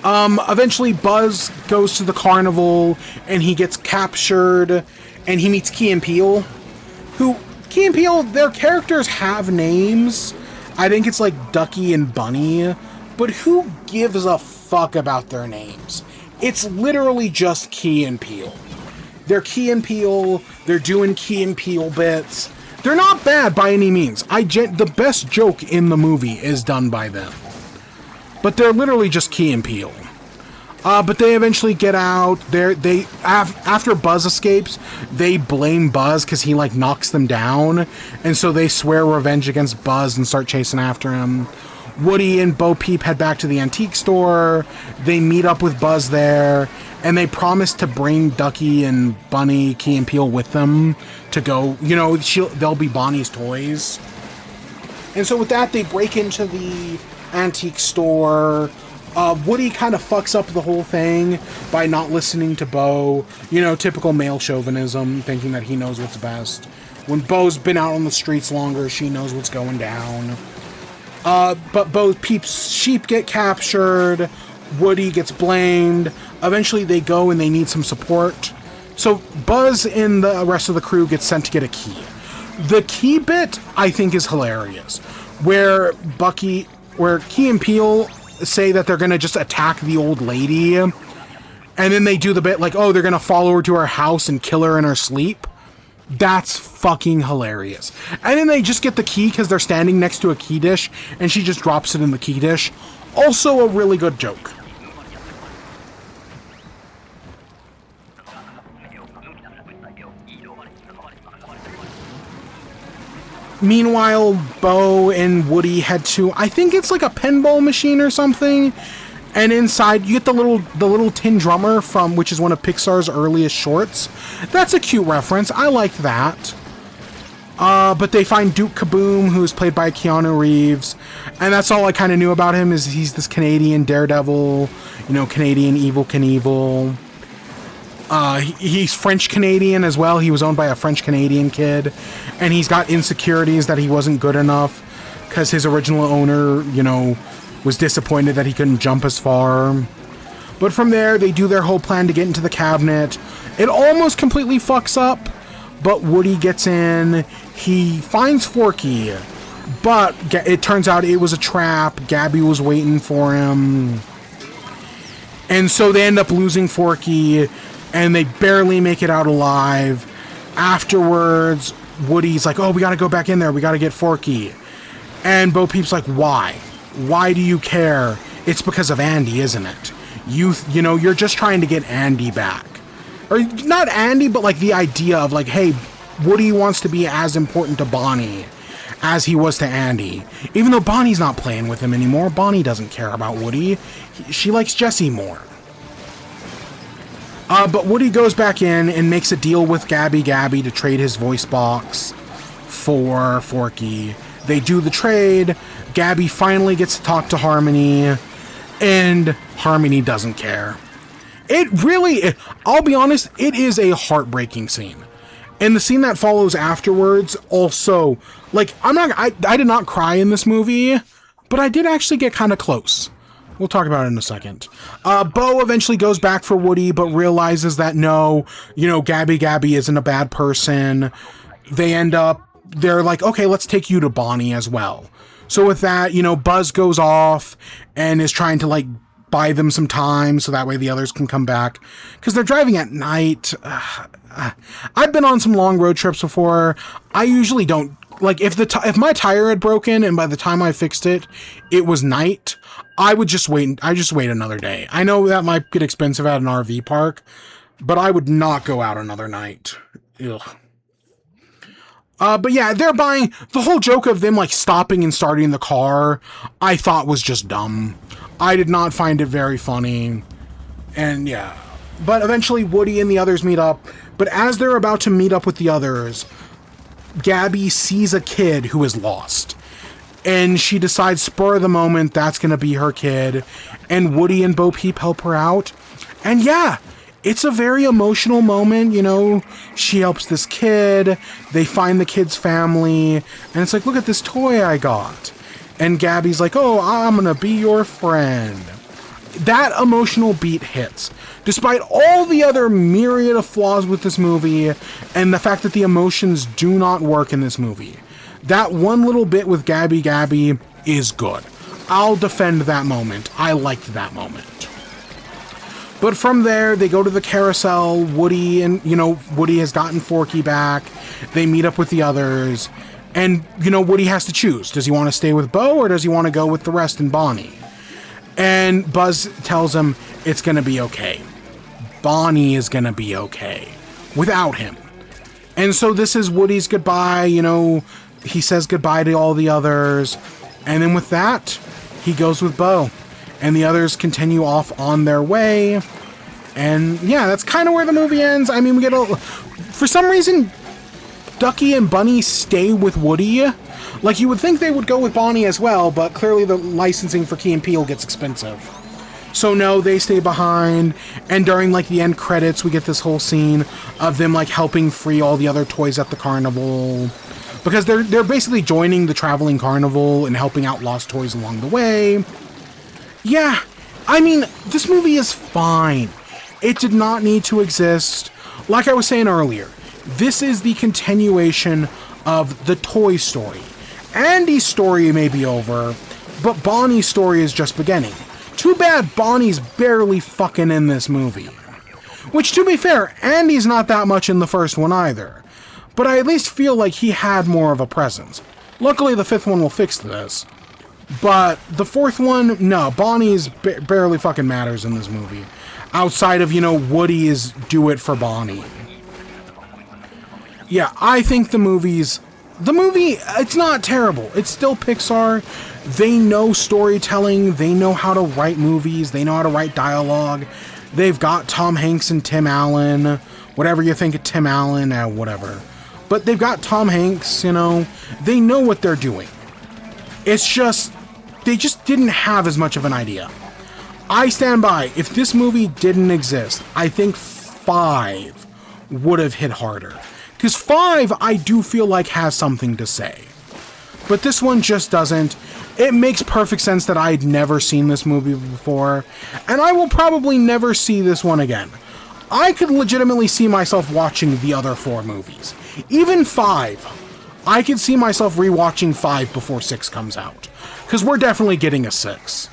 Eventually Buzz goes to the carnival, and he gets captured, and he meets Key and Peele, Key and Peele, their characters have names. I think it's like Ducky and Bunny, but who gives a fuck about their names? It's literally just Key and Peele. They're Key and Peele, they're doing Key and Peele bits. They're not bad by any means. The best joke in the movie is done by them. But they're literally just Key and Peele. But they eventually get out. After Buzz escapes, they blame Buzz because he like knocks them down, and so they swear revenge against Buzz and start chasing after him. Woody and Bo Peep head back to the antique store. They meet up with Buzz there, and they promise to bring Ducky and Bunny, Key and Peele with them to go, you know, they'll be Bonnie's toys. And so with that, they break into the antique store. Woody kind of fucks up the whole thing by not listening to Bo. You know, typical male chauvinism, thinking that he knows what's best. When Bo's been out on the streets longer, she knows what's going down. But Bo Peep's sheep get captured. Woody gets blamed. Eventually they go and they need some support. So Buzz and the rest of the crew get sent to get a key. The key bit, I think, is hilarious. Where Key and Peele say that they're going to just attack the old lady. And then they do the bit like, oh, they're going to follow her to her house and kill her in her sleep. That's fucking hilarious. And then they just get the key because they're standing next to a key dish and she just drops it in the key dish. Also a really good joke. Meanwhile, Bo and Woody head to, I think it's like a pinball machine or something. And inside, you get the little tin drummer from, which is one of Pixar's earliest shorts. That's a cute reference. I liked that. But they find Duke Kaboom, who is played by Keanu Reeves. And that's all I kind of knew about him, is he's this Canadian daredevil, you know, Canadian Evel Knievel. He's French-Canadian as well. He was owned by a French-Canadian kid. And he's got insecurities that he wasn't good enough because his original owner, you know, was disappointed that he couldn't jump as far. But from there, they do their whole plan to get into the cabinet. It almost completely fucks up, but Woody gets in. He finds Forky, but it turns out it was a trap. Gabby was waiting for him. And so they end up losing Forky, and they barely make it out alive. Afterwards, Woody's like, oh, we gotta go back in there. We gotta get Forky. And Bo Peep's like, why? Why do you care? It's because of Andy, isn't it? You know, you're just trying to get Andy back. Or not Andy, but like the idea of like, hey, Woody wants to be as important to Bonnie as he was to Andy. Even though Bonnie's not playing with him anymore, Bonnie doesn't care about Woody. She likes Jessie more. But Woody goes back in and makes a deal with Gabby to trade his voice box for Forky. They do the trade. Gabby finally gets to talk to Harmony, and Harmony doesn't care. I'll be honest, it is a heartbreaking scene. And the scene that follows afterwards also, like, I did not cry in this movie, but I did actually get kind of close. We'll talk about it in a second. Bo eventually goes back for Woody, but realizes that no, you know, Gabby isn't a bad person. They're like, okay, let's take you to Bonnie as well. So with that, you know, Buzz goes off and is trying to, like, buy them some time so that way the others can come back. Because they're driving at night. I've been on some long road trips before. I usually don't, like, if my tire had broken and by the time I fixed it, it was night, I would just wait. I just wait another day. I know that might get expensive at an RV park, but I would not go out another night. Ugh. But yeah, they're buying, the whole joke of them like stopping and starting the car, I thought was just dumb. I did not find it very funny. And yeah, but eventually Woody and the others meet up. But as they're about to meet up with the others, Gabby sees a kid who is lost. And she decides, spur of the moment, that's going to be her kid. And Woody and Bo Peep help her out. And yeah, it's a very emotional moment, you know. She helps this kid. They find the kid's family. And it's like, look at this toy I got. And Gabby's like, oh, I'm going to be your friend. That emotional beat hits. Despite all the other myriad of flaws with this movie and the fact that the emotions do not work in this movie, that one little bit with Gabby is good. I'll defend that moment. I liked that moment. But from there, they go to the carousel. Woody has gotten Forky back. They meet up with the others. And, you know, Woody has to choose. Does he want to stay with Bo or does he want to go with the rest and Bonnie? And Buzz tells him it's going to be okay. Bonnie is going to be okay without him. And so this is Woody's goodbye. You know, he says goodbye to all the others. And then with that, he goes with Bo. And the others continue off on their way. And yeah, that's kind of where the movie ends. I mean, we get for some reason, Ducky and Bunny stay with Woody. Like, you would think they would go with Bonnie as well, but clearly the licensing for Key and Peele gets expensive. So no, they stay behind, and during, like, the end credits, we get this whole scene of them, like, helping free all the other toys at the carnival. Because they're basically joining the traveling carnival and helping out lost toys along the way. Yeah, I mean, this movie is fine. It did not need to exist. Like I was saying earlier, this is the continuation of the Toy Story. Andy's story may be over, but Bonnie's story is just beginning. Too bad Bonnie's barely fucking in this movie. Which, to be fair, Andy's not that much in the first one either. But I at least feel like he had more of a presence. Luckily, the fifth one will fix this. But the fourth one, no, Bonnie's barely fucking matters in this movie. Outside of, you know, Woody's do it for Bonnie. Yeah, I think the movie, it's not terrible. It's still Pixar. They know storytelling. They know how to write movies. They know how to write dialogue. They've got Tom Hanks and Tim Allen. Whatever you think of Tim Allen, whatever. But they've got Tom Hanks, you know. They know what they're doing. It's just, they just didn't have as much of an idea. I stand by, if this movie didn't exist, I think 5 would have hit harder. Because 5, I do feel like has something to say. But this one just doesn't. It makes perfect sense that I'd never seen this movie before, and I will probably never see this one again. I could legitimately see myself watching the other 4 movies. Even 5. I could see myself rewatching 5 before 6 comes out. Because we're definitely getting a 6.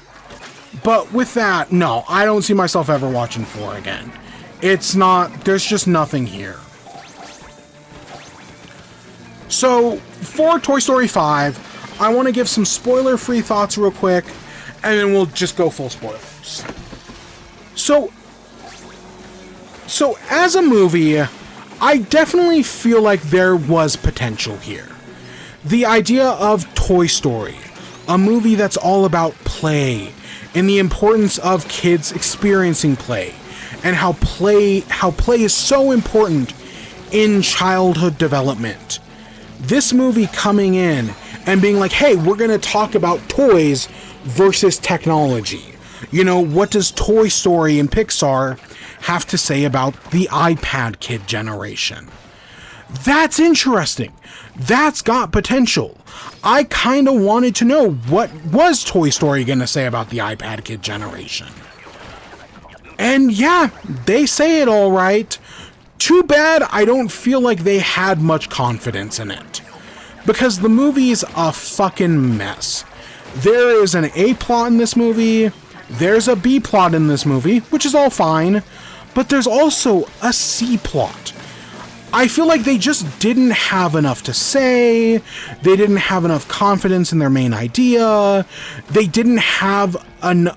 But with that, no, I don't see myself ever watching 4 again. It's not, there's just nothing here. So, for Toy Story 5, I want to give some spoiler-free thoughts real quick, and then we'll just go full spoilers. So as a movie, I definitely feel like there was potential here. The idea of Toy Story, a movie that's all about play, and the importance of kids experiencing play, and how play is so important in childhood development. This movie coming in and being like, hey, we're going to talk about toys versus technology. You know, what does Toy Story and Pixar have to say about the iPad kid generation? That's interesting. That's got potential. I kind of wanted to know, what was Toy Story going to say about the iPad kid generation? And yeah, they say it all right. Too bad I don't feel like they had much confidence in it. Because the movie's a fucking mess. There is an A plot in this movie, there's a B plot in this movie, which is all fine, but there's also a C plot. I feel like they just didn't have enough to say, they didn't have enough confidence in their main idea, they didn't have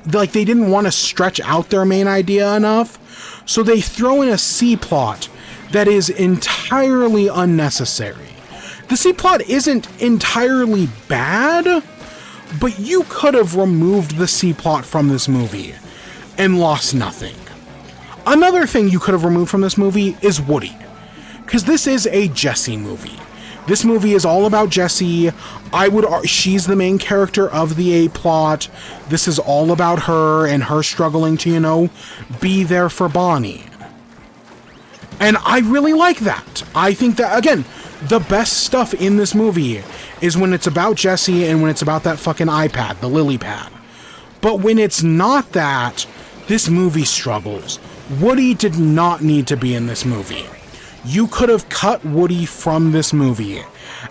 they didn't want to stretch out their main idea enough, so they throw in a C plot that is entirely unnecessary. The C plot isn't entirely bad, but you could have removed the C plot from this movie and lost nothing. Another thing you could have removed from this movie is Woody. Because this is a Jessie movie. This movie is all about Jessie. She's the main character of the A plot. This is all about her and her struggling to, you know, be there for Bonnie. And I really like that. I think that, again, the best stuff in this movie is when it's about Jessie and when it's about that fucking iPad, the lily pad. But when it's not that, this movie struggles. Woody did not need to be in this movie. You could have cut Woody from this movie,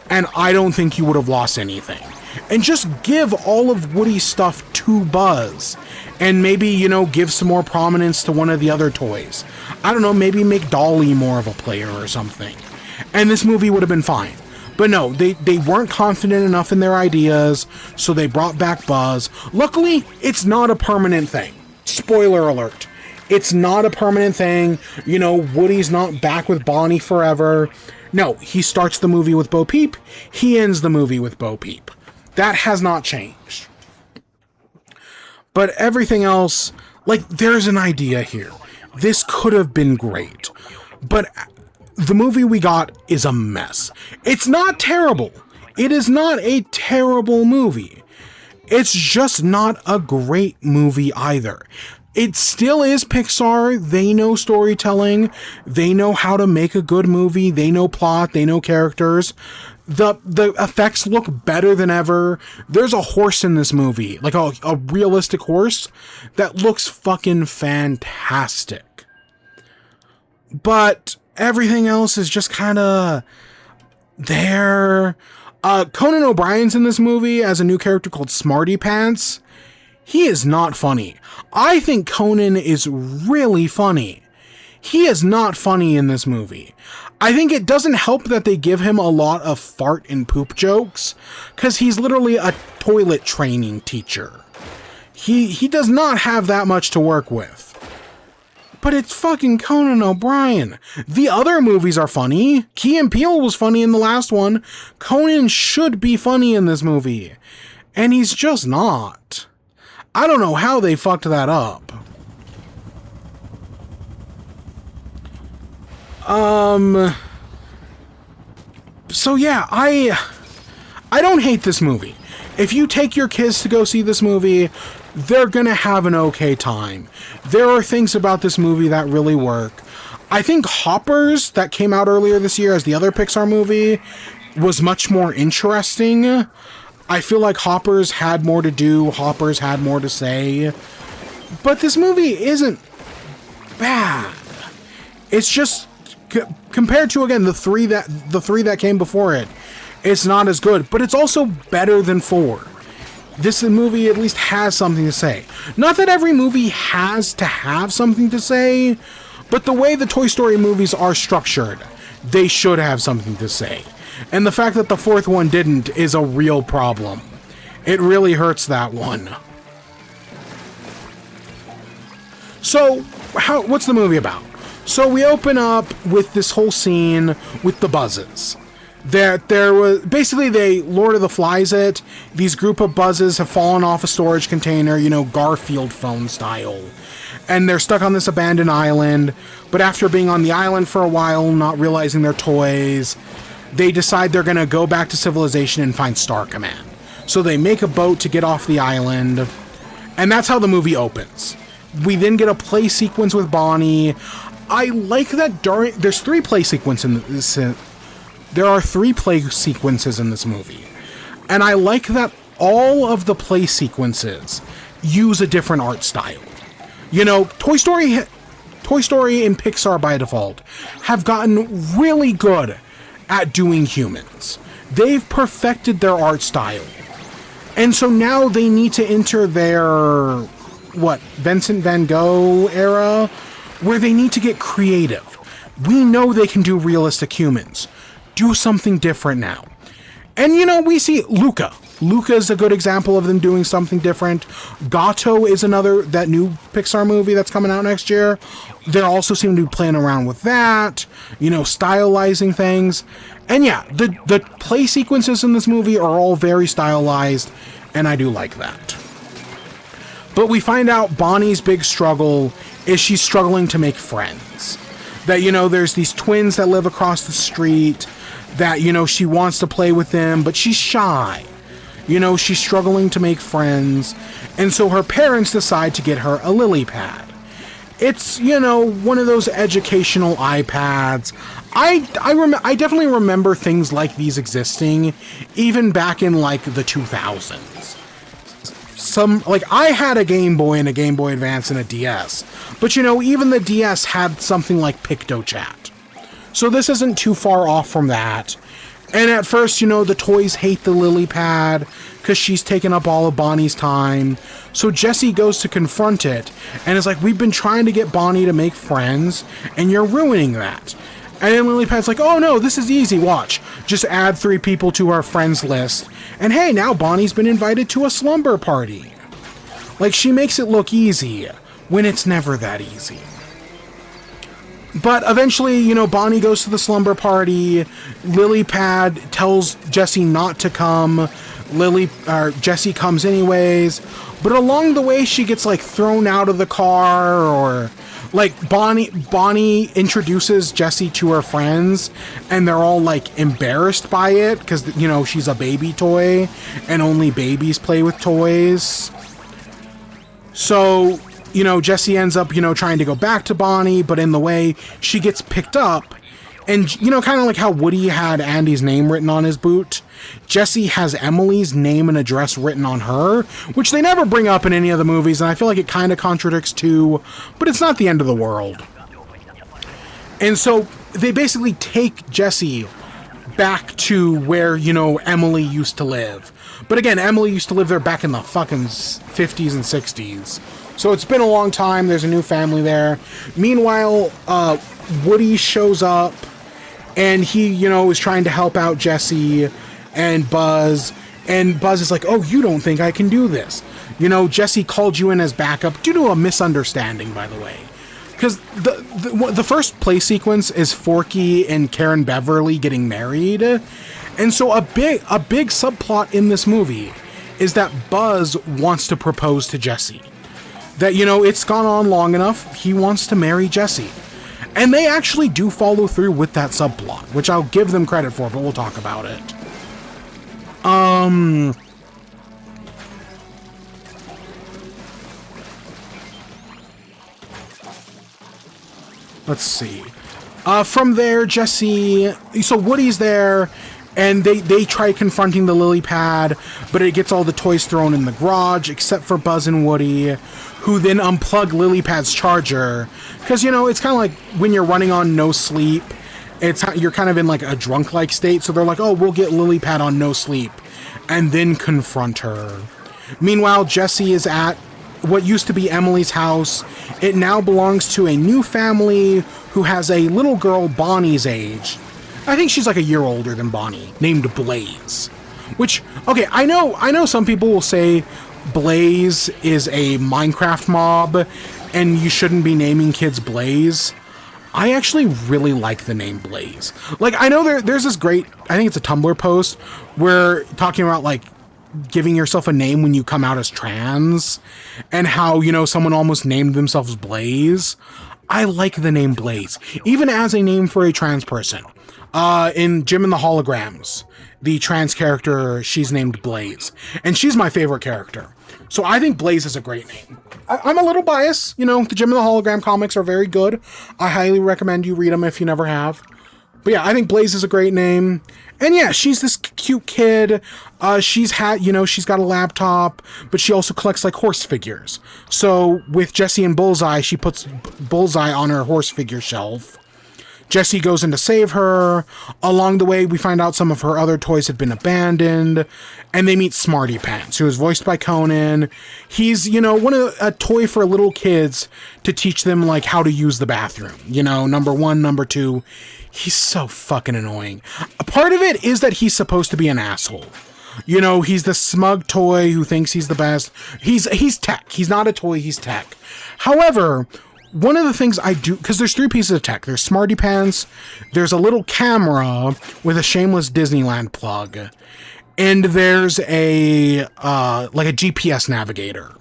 and I don't think you would have lost anything. And just give all of Woody's stuff to Buzz, and maybe, you know, give some more prominence to one of the other toys. I don't know, maybe make Dolly more of a player or something. And this movie would have been fine. But no, they weren't confident enough in their ideas, so they brought back Buzz. Luckily, it's not a permanent thing. Spoiler alert. It's not a permanent thing. You know, Woody's not back with Bonnie forever. No, he starts the movie with Bo Peep. He ends the movie with Bo Peep. That has not changed. But everything else, like, there's an idea here. This could have been great. But the movie we got is a mess. It's not terrible. It is not a terrible movie. It's just not a great movie either. It still is Pixar. They know storytelling. They know how to make a good movie. They know plot. They know characters. The effects look better than ever. There's a horse in this movie, like a realistic horse that looks fucking fantastic. But everything else is just kind of there. Conan O'Brien's in this movie as a new character called Smarty Pants. He is not funny. I think Conan is really funny. He is not funny in this movie. I think it doesn't help that they give him a lot of fart and poop jokes, because he's literally a toilet training teacher. He does not have that much to work with. But it's fucking Conan O'Brien. The other movies are funny. Key and Peele was funny in the last one. Conan should be funny in this movie. And he's just not. I don't know how they fucked that up. So yeah, I don't hate this movie. If you take your kids to go see this movie, they're gonna have an okay time. There are things about this movie that really work. I think Hoppers, that came out earlier this year as the other Pixar movie, was much more interesting. I feel like Hoppers had more to do, Hoppers had more to say. But this movie isn't bad. It's just, compared to, again, the three that came before it, it's not as good, but it's also better than 4. This movie at least has something to say. Not that every movie has to have something to say, but the way the Toy Story movies are structured, they should have something to say. And the fact that the 4th one didn't is a real problem. It really hurts that one. So, what's the movie about? So we open up with this whole scene with the buzzes. There was basically, they Lord of the Flies it. These group of buzzes have fallen off a storage container, you know, Garfield phone style. And they're stuck on this abandoned island. But after being on the island for a while, not realizing their toys, they decide they're going to go back to civilization and find Star Command. So they make a boat to get off the island. And that's how the movie opens. We then get a play sequence with Bonnie. I like that there's 3 play sequences in this. There are 3 play sequences in this movie. And I like that all of the play sequences use a different art style. You know, Toy Story and Pixar by default have gotten really good at doing humans. They've perfected their art style. And so now they need to enter their, Vincent van Gogh era, where they need to get creative. We know they can do realistic humans. Do something different now. And, you know, we see Luca. Luca is a good example of them doing something different. Gato is that new Pixar movie that's coming out next year. They also seem to be playing around with that, you know, stylizing things. And yeah, the play sequences in this movie are all very stylized, and I do like that. But we find out Bonnie's big struggle is she's struggling to make friends. That, you know, there's these twins that live across the street that, you know, she wants to play with them, but she's shy. You know, she's struggling to make friends. And so her parents decide to get her a lily pad. It's, you know, one of those educational iPads. I definitely remember things like these existing, even back in, like, the 2000s. I had a Game Boy and a Game Boy Advance and a DS. But, you know, even the DS had something like PictoChat. So this isn't too far off from that. And at first, you know, the toys hate the lily pad because she's taken up all of Bonnie's time. So Jessie goes to confront it and is like, we've been trying to get Bonnie to make friends and you're ruining that. And then Lilypad's like, oh no, this is easy, watch. Just add 3 people to our friends list. And hey, now Bonnie's been invited to a slumber party. Like, she makes it look easy when it's never that easy. But eventually, you know, Bonnie goes to the slumber party. Lilypad tells Jessie not to come. Jessie comes anyways. But along the way, she gets like thrown out of the car, or like Bonnie introduces Jessie to her friends, and they're all like embarrassed by it because, you know, she's a baby toy and only babies play with toys. So, you know, Jessie ends up, you know, trying to go back to Bonnie, but in the way she gets picked up. And, you know, kind of like how Woody had Andy's name written on his boot, Jessie has Emily's name and address written on her, which they never bring up in any of the movies, and I feel like it kind of contradicts too, but it's not the end of the world. And so they basically take Jessie back to where, you know, Emily used to live. But again, Emily used to live there back in the fucking 50s and 60s. So it's been a long time, there's a new family there. Meanwhile, Woody shows up, and he, you know, is trying to help out Jessie and Buzz is like, oh, you don't think I can do this. You know, Jessie called you in as backup due to a misunderstanding, by the way. Because the first play sequence is Forky and Karen Beverly getting married. And so a big subplot in this movie is that Buzz wants to propose to Jessie. That, you know, it's gone on long enough, he wants to marry Jessie. And they actually do follow through with that subplot, which I'll give them credit for, but we'll talk about it. Let's see. From there, Jessie... So Woody's there, and they try confronting the lily pad, but it gets all the toys thrown in the garage, except for Buzz and Woody, who then unplug lily pad's charger. Because, you know, it's kind of like when you're running on no sleep, you're kind of in like a drunk-like state, so they're like, oh, we'll get lily pad on no sleep, and then confront her. Meanwhile, Jessie is at what used to be Emily's house. It now belongs to a new family who has a little girl Bonnie's age. I think she's like a year older than Bonnie, named Blaze. Which, okay, I know some people will say Blaze is a Minecraft mob, and you shouldn't be naming kids Blaze. I actually really like the name Blaze. Like, I know there's this great, I think it's a Tumblr post, where talking about, like, giving yourself a name when you come out as trans, and how, you know, someone almost named themselves Blaze. I like the name Blaze, even as a name for a trans person. In Jim and the Holograms, the trans character, she's named Blaze, and she's my favorite character. So I think Blaze is a great name. I'm a little biased, you know, the Jim and the Hologram comics are very good. I highly recommend you read them if you never have. But yeah, I think Blaze is a great name. And yeah, she's this cute kid. She's got a laptop, but she also collects like horse figures. So with Jessie and Bullseye, she puts Bullseye on her horse figure shelf. Jessie goes in to save her. Along the way, we find out some of her other toys had been abandoned, and they meet Smarty Pants, who is voiced by Conan. He's, you know, a toy for little kids to teach them, like, how to use the bathroom. You know, number one, number two. He's so fucking annoying. A part of it is that he's supposed to be an asshole. You know, he's the smug toy who thinks he's the best. He's tech. He's not a toy, he's tech. However, one of the things I do, because there's 3 pieces of tech. There's Smarty Pants, there's a little camera with a shameless Disneyland plug, and there's a GPS navigator.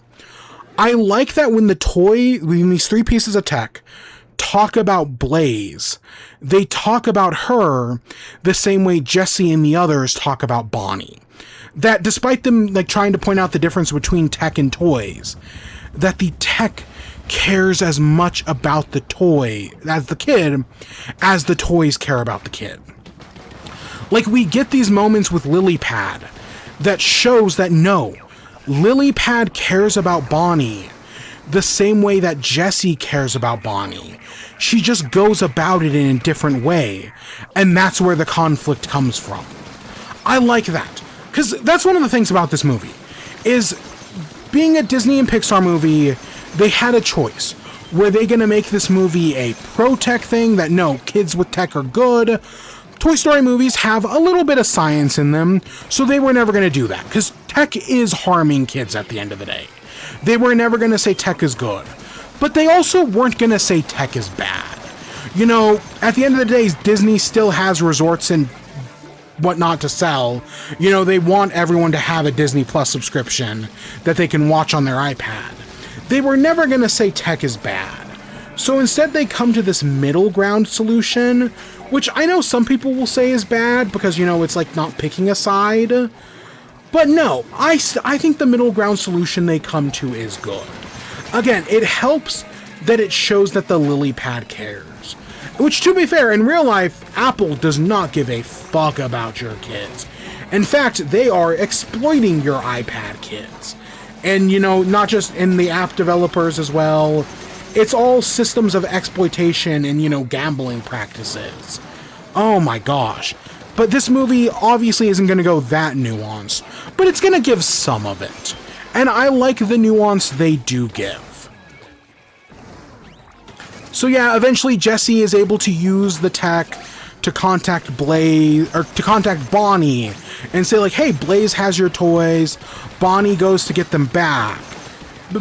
I like that when these 3 pieces of tech talk about Blaze, they talk about her the same way Jessie and the others talk about Bonnie. That despite them like trying to point out the difference between tech and toys, that the tech cares as much about the toy as the kid as the toys care about the kid. Like, we get these moments with Lilypad that shows that no, Lilypad cares about Bonnie the same way that Jessie cares about Bonnie. She just goes about it in a different way, and that's where the conflict comes from. I like that, because that's one of the things about this movie, is being a Disney and Pixar movie, they had a choice. Were they going to make this movie a pro-tech thing, that no, kids with tech are good? Toy Story movies have a little bit of science in them, so they were never going to do that, because tech is harming kids at the end of the day. They were never going to say tech is good. But they also weren't going to say tech is bad. You know, at the end of the day, Disney still has resorts in what not to sell. You know, they want everyone to have a Disney Plus subscription that they can watch on their iPad. They were never going to say tech is bad. So instead they come to this middle ground solution, which I know some people will say is bad because, you know, it's like not picking a side. But no, I think the middle ground solution they come to is good. Again, it helps that it shows that the lily pad cares. Which, to be fair, in real life, Apple does not give a fuck about your kids. In fact, they are exploiting your iPad kids. And, you know, not just in the app developers as well. It's all systems of exploitation and, you know, gambling practices. Oh my gosh. But this movie obviously isn't going to go that nuanced, but it's going to give some of it. And I like the nuance they do give. So yeah, eventually Jesse is able to use the tech to contact Blaze, or to contact Bonnie, and say like, hey, Blaze has your toys. Bonnie goes to get them back.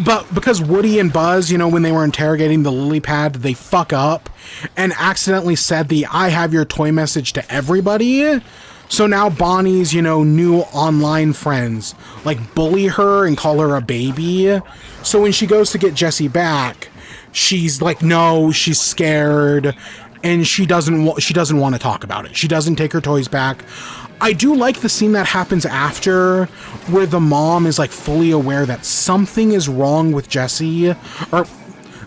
But because Woody and Buzz, you know, when they were interrogating the lily pad, they fuck up and accidentally said the I have your toy message to everybody. So now Bonnie's, you know, new online friends like bully her and call her a baby. So when she goes to get Jesse back, she's like, no, she's scared, and she doesn't want to talk about it. She doesn't take her toys back. I do like the scene that happens after, where the mom is like fully aware that something is wrong with Jesse, or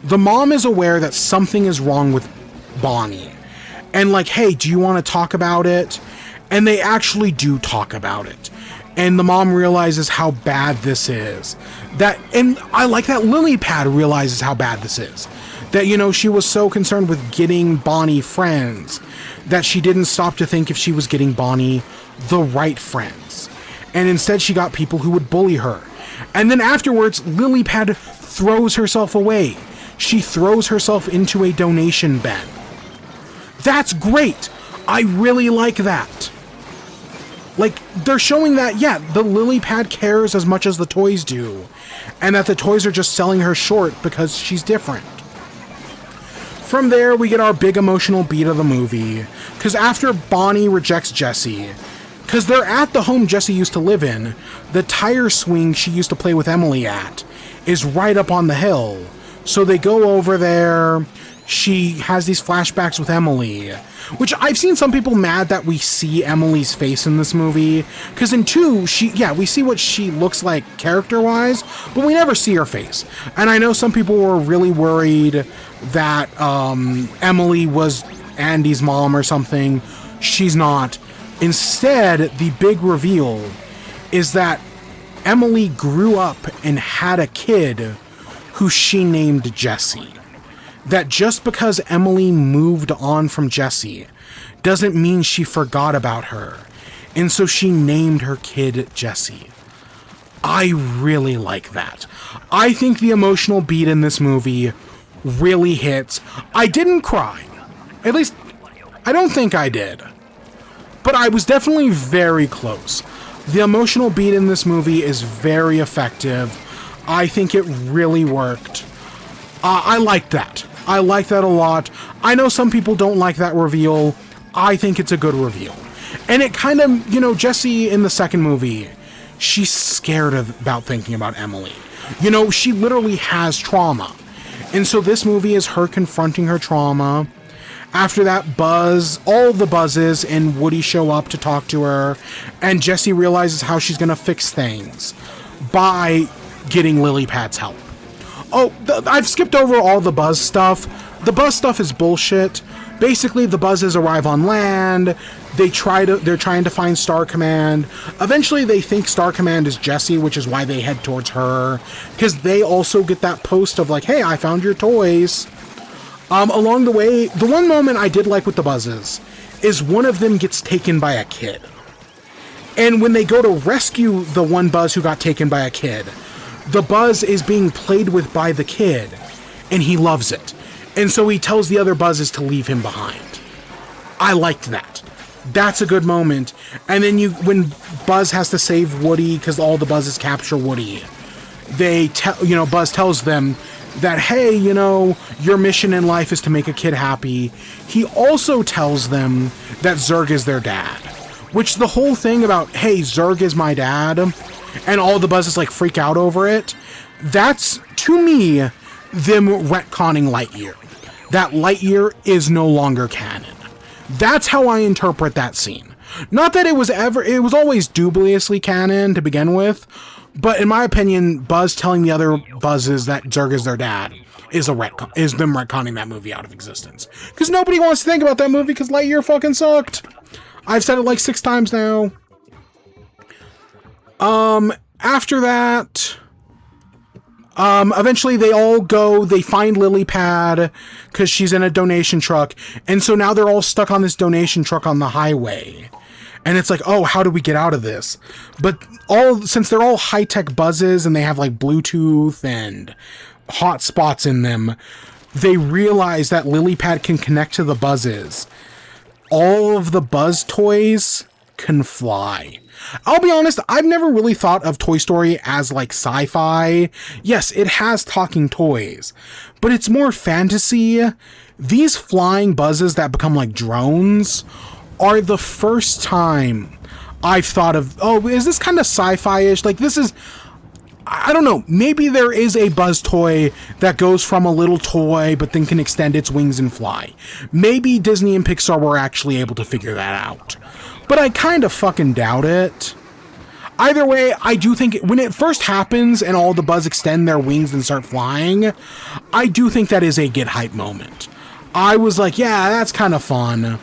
the mom is aware that something is wrong with Bonnie, and like, hey, do you want to talk about it? And they actually do talk about it. And the mom realizes how bad this is. And I like that lily pad realizes how bad this is. That, you know, she was so concerned with getting Bonnie friends that she didn't stop to think if she was getting Bonnie the right friends. And instead she got people who would bully her. And then afterwards, Lilypad throws herself away. She throws herself into a donation bin. That's great. I really like that. Like, they're showing that, yeah, the lily pad cares as much as the toys do, and that the toys are just selling her short because she's different. From there, we get our big emotional beat of the movie, because after Bonnie rejects Jesse, because they're at the home Jesse used to live in, the tire swing she used to play with Emily at is right up on the hill. So they go over there. She has these flashbacks with Emily, which I've seen some people mad that we see Emily's face in this movie, because in 2, we see what she looks like character-wise, but we never see her face. And I know some people were really worried that Emily was Andy's mom or something. She's not. Instead, the big reveal is that Emily grew up and had a kid who she named Jesse. That just because Emily moved on from Jesse doesn't mean she forgot about her. And so she named her kid Jesse. I really like that. I think the emotional beat in this movie really hits. I didn't cry. At least, I don't think I did. But I was definitely very close. The emotional beat in this movie is very effective. I think it really worked. I liked that. I like that a lot. I know some people don't like that reveal. I think it's a good reveal. And it kind of, you know, Jesse in the second movie, she's scared about thinking about Emily. You know, she literally has trauma. And so this movie is her confronting her trauma. After that, all the Buzzes and Woody show up to talk to her. And Jesse realizes how she's going to fix things by getting Lilypad's help. Oh, I've skipped over all the Buzz stuff. The Buzz stuff is bullshit. Basically, the Buzzes arrive on land. They're trying to find Star Command. Eventually, they think Star Command is Jessie, which is why they head towards her. Because they also get that post of like, hey, I found your toys. Along the way, the one moment I did like with the Buzzes is one of them gets taken by a kid. And when they go to rescue the one Buzz who got taken by a kid, the Buzz is being played with by the kid, and he loves it. And so he tells the other Buzzes to leave him behind. I liked that. That's a good moment. And then when Buzz has to save Woody, because all the Buzzes capture Woody, Buzz tells them that, hey, your mission in life is to make a kid happy. He also tells them that Zurg is their dad, Which the whole thing about, hey, Zurg is my dad, and all the buzzes like freak out over it, that's, to me, them retconning Lightyear. That Lightyear is no longer canon. That's how I interpret that scene. Not that it was always dubiously canon to begin with, but in my opinion, Buzz telling the other buzzes that Zurg is their dad is them retconning that movie out of existence. Because nobody wants to think about that movie because Lightyear fucking sucked. I've said it like 6 times now. After that, eventually they all go, they find Lily Pad because she's in a donation truck. And so now they're all stuck on this donation truck on the highway. And it's like, oh, how do we get out of this? But since they're all high-tech buzzes and they have like Bluetooth and hotspots in them, they realize that Lily Pad can connect to the buzzes. All of the Buzz toys can fly. I'll be honest, I've never really thought of Toy Story as like sci-fi. Yes, it has talking toys, but it's more fantasy. These flying buzzes that become like drones are the first time I've thought of, oh, is this kind of sci-fi-ish? Like, this is, I don't know, maybe there is a Buzz toy that goes from a little toy but then can extend its wings and fly. Maybe Disney and Pixar were actually able to figure that out. But I kind of fucking doubt it. Either way, I do think when it first happens and all the Buzz extend their wings and start flying, I do think that is a get hype moment. I was like, yeah, that's kind of fun.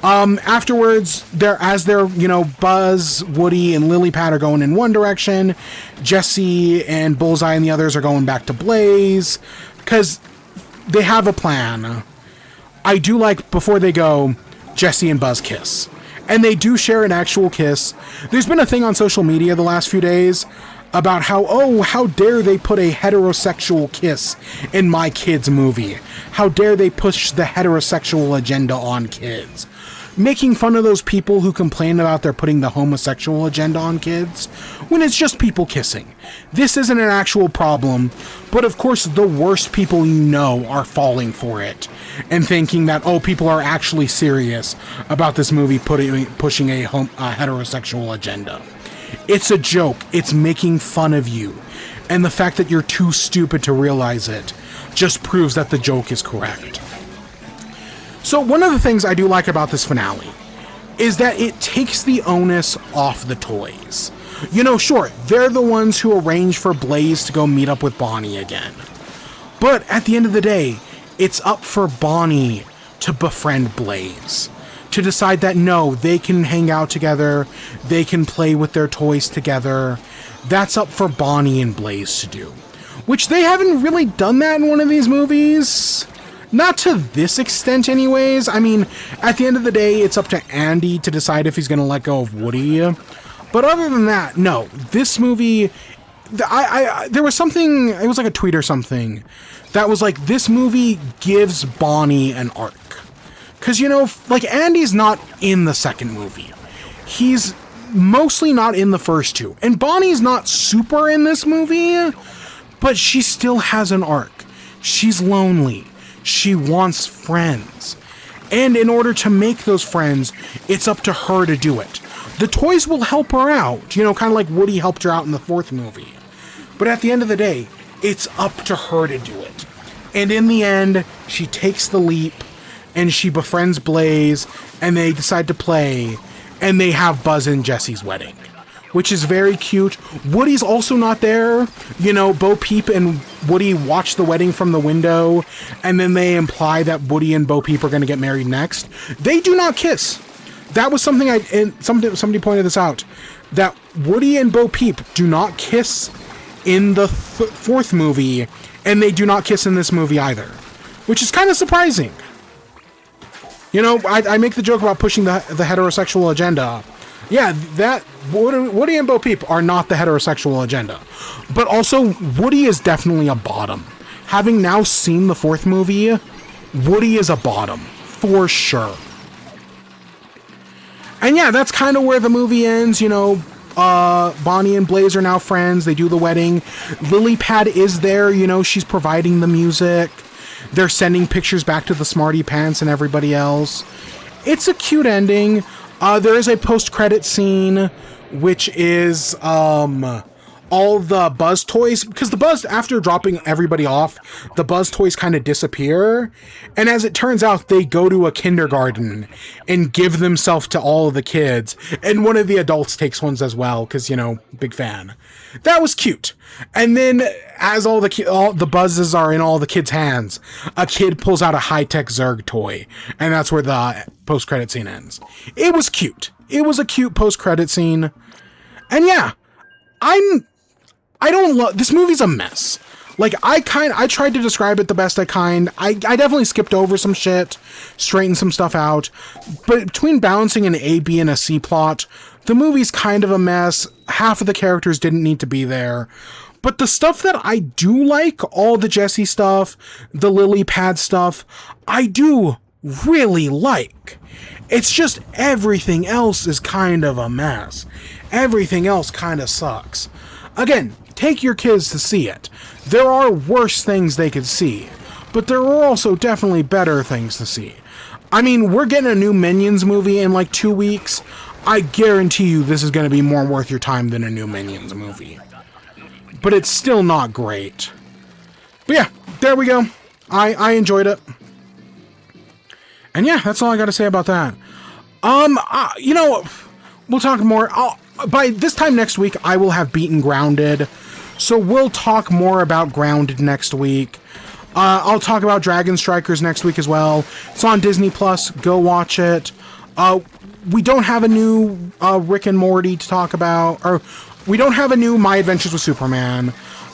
Afterwards, they're, you know, Buzz, Woody, and Lily Pad are going in one direction. Jessie and Bullseye and the others are going back to Blaze, because they have a plan. I do like, before they go, Jessie and Buzz kiss. And they do share an actual kiss. There's been a thing on social media the last few days about how dare they put a heterosexual kiss in my kids' movie? How dare they push the heterosexual agenda on kids? Making fun of those people who complain about they're putting the homosexual agenda on kids, when it's just people kissing. This isn't an actual problem, but of course the worst people you know are falling for it, and thinking that, oh, people are actually serious about this movie pushing a heterosexual agenda. It's a joke. It's making fun of you. And the fact that you're too stupid to realize it just proves that the joke is correct. So one of the things I do like about this finale is that it takes the onus off the toys. You know, sure, they're the ones who arrange for Blaze to go meet up with Bonnie again. But at the end of the day, it's up for Bonnie to befriend Blaze. To decide that, no, they can hang out together, they can play with their toys together. That's up for Bonnie and Blaze to do. Which they haven't really done that in one of these movies. Not to this extent anyways. I mean, at the end of the day, it's up to Andy to decide if he's going to let go of Woody. But other than that, no. This movie, there was something, it was like a tweet or something, that was like, this movie gives Bonnie an arc. Because, you know, like, Andy's not in the second movie. He's mostly not in the first two. And Bonnie's not super in this movie, but she still has an arc. She's lonely. She wants friends. And in order to make those friends, it's up to her to do it. The toys will help her out, you know, kind of like Woody helped her out in the fourth movie. But at the end of the day, it's up to her to do it. And in the end, she takes the leap, and she befriends Blaze, and they decide to play, and they have Buzz and Jessie's wedding, which is very cute. Woody's also not there. You know, Bo Peep and Woody watch the wedding from the window, and then they imply that Woody and Bo Peep are going to get married next. They do not kiss. That was something somebody pointed this out, that Woody and Bo Peep do not kiss in the fourth movie, and they do not kiss in this movie either, which is kind of surprising. You know, I make the joke about pushing the heterosexual agenda. Yeah, that Woody and Bo Peep are not the heterosexual agenda. But also, Woody is definitely a bottom. Having now seen the fourth movie, Woody is a bottom, for sure. And yeah, that's kind of where the movie ends, you know. Bonnie and Blaze are now friends, they do the wedding. Lily Pad is there, you know, she's providing the music. They're sending pictures back to the Smarty Pants and everybody else. It's a cute ending. There is a post-credit scene, which is all the Buzz toys, because the Buzz, after dropping everybody off, the Buzz toys kind of disappear, and as it turns out, they go to a kindergarten and give themselves to all of the kids, and one of the adults takes ones as well, because, you know, big fan. That was cute. And then, as all the Buzzes are in all the kids' hands, a kid pulls out a high-tech Zerg toy, and that's where the post-credit scene ends. It was cute. It was a cute post-credit scene. And yeah, I don't love this movie's a mess. Like, I tried to describe it the best I definitely skipped over some shit, straightened some stuff out, but between balancing an A, B, and a C plot, the movie's kind of a mess. Half of the characters didn't need to be there. But the stuff that I do like, all the Jessie stuff, the lily pad stuff, I do really like. It's just everything else is kind of a mess. Everything else kind of sucks. Again, take your kids to see it. There are worse things they could see, but there are also definitely better things to see. I mean, we're getting a new Minions movie in like 2 weeks. I guarantee you this is going to be more worth your time than a new Minions movie. But it's still not great. But yeah, there we go. I enjoyed it. And yeah, that's all I got to say about that. You know, we'll talk more. By this time next week, I will have beaten Grounded. So we'll talk more about Grounded next week. I'll talk about Dragon Strikers next week as well. It's on Disney Plus. Go watch it. We don't have a new Rick and Morty to talk about. Or we don't have a new My Adventures with Superman.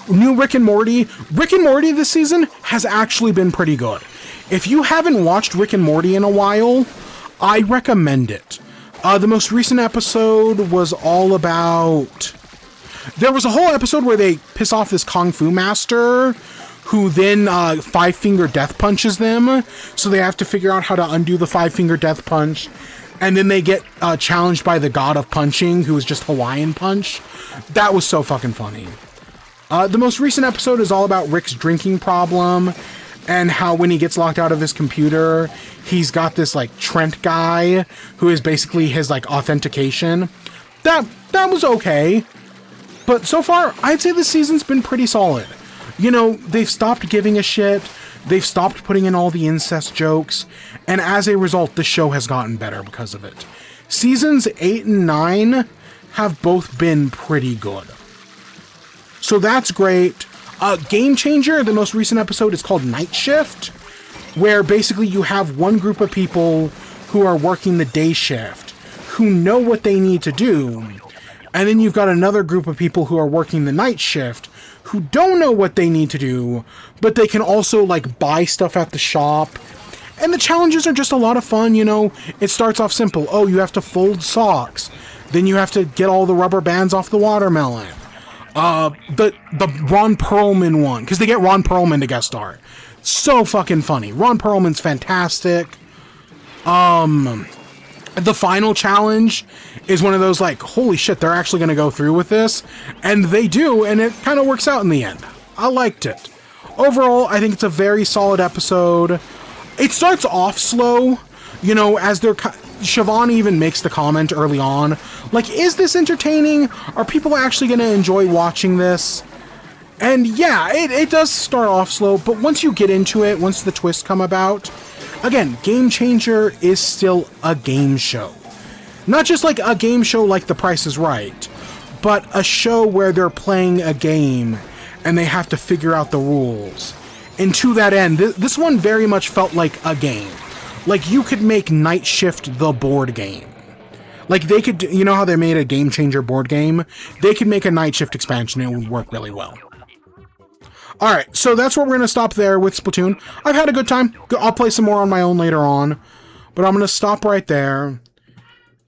New Rick and Morty. Rick and Morty this season has actually been pretty good. If you haven't watched Rick and Morty in a while, I recommend it. The most recent episode was all about... There was a whole episode where they piss off this Kung Fu master who then five-finger death punches them. So they have to figure out how to undo the five-finger death punch. And then they get challenged by the god of punching, who is just Hawaiian Punch. That was so fucking funny. The most recent episode is all about Rick's drinking problem and how when he gets locked out of his computer, he's got this, like, Trent guy who is basically his, like, authentication. That was okay. But so far, I'd say this season's been pretty solid. You know, they've stopped giving a shit. They've stopped putting in all the incest jokes. And as a result, the show has gotten better because of it. Seasons 8 and 9 have both been pretty good. So that's great. Game Changer, the most recent episode, is called Night Shift, where basically you have one group of people who are working the day shift, who know what they need to do, and then you've got another group of people who are working the night shift, who don't know what they need to do, but they can also, like, buy stuff at the shop. And the challenges are just a lot of fun, you know. It starts off simple. Oh, you have to fold socks. Then you have to get all the rubber bands off the watermelon. The Ron Perlman one, because they get Ron Perlman to guest star. So fucking funny. Ron Perlman's fantastic. The final challenge is one of those, like, holy shit, they're actually going to go through with this. And they do, and it kind of works out in the end. I liked it. Overall, I think it's a very solid episode. It starts off slow, you know, as they're... Siobhan even makes the comment early on, like, is this entertaining? Are people actually going to enjoy watching this? And yeah, it does start off slow, but once you get into it, once the twists come about, again, Game Changer is still a game show. Not just like a game show like The Price is Right, but a show where they're playing a game and they have to figure out the rules. And to that end, this one very much felt like a game. Like, you could make Night Shift the board game. Like, they could, you know how they made a Game Changer board game? They could make a Night Shift expansion and it would work really well. Alright, so that's where we're going to stop there with Splatoon. I've had a good time. I'll play some more on my own later on. But I'm going to stop right there.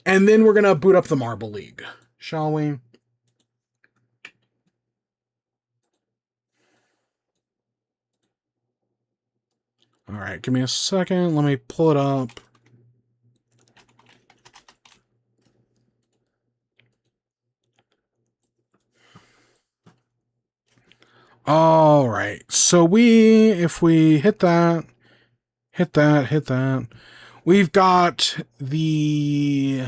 And then we're going to boot up the Marble League. Shall we? Alright, give me a second. Let me pull it up. Alright, so if we hit that, we've got the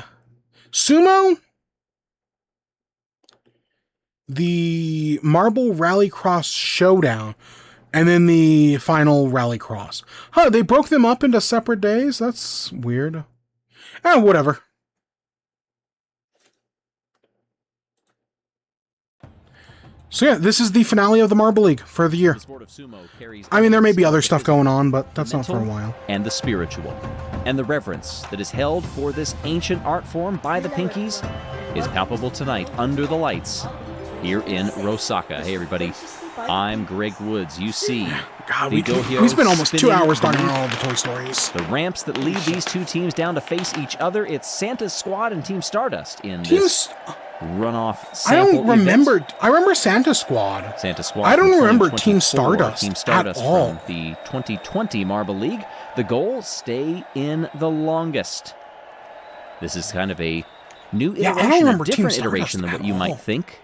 Sumo, the Marble Rallycross Showdown, and then the final Rallycross. Huh, they broke them up into separate days? That's weird. Whatever. So yeah, this is the finale of the Marble League for the year. I mean, there may be other stuff going on, but that's not for a while. And the spiritual. And the reverence that is held for this ancient art form by the Pinkies is palpable tonight under the lights here in Rosaka. Hey everybody, I'm Greg Woods. You see, God, we spent almost 2 hours talking about all the Toy Stories. The ramps that lead these two teams down to face each other. It's Santa's Squad and Team Stardust in this runoff sample event. I remember Santa Squad. Santa Squad. I don't remember Team Stardust. Team Stardust at all. From the 2020 Marble League. The goal: stay in the longest. This is kind of a new iteration, a different iteration than what you might think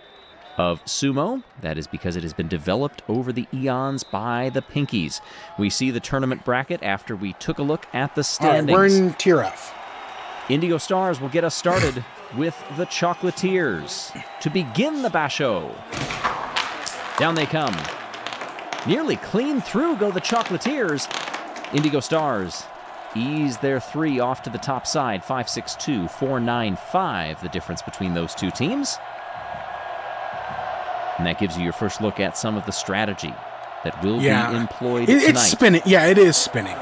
of Sumo. That is because it has been developed over the eons by the Pinkies. We see the tournament bracket after we took a look at the standings. All right, we're in Tier F. Indigo Stars will get us started with the Chocolatiers to begin the basho. Down they come. Nearly clean through go the Chocolatiers. Indigo Stars ease their 3 off to the top side. 5-6-2, 4-9-5, the difference between those two teams. And that gives you your first look at some of the strategy that will be employed tonight. It's spinning. Yeah, it is spinning.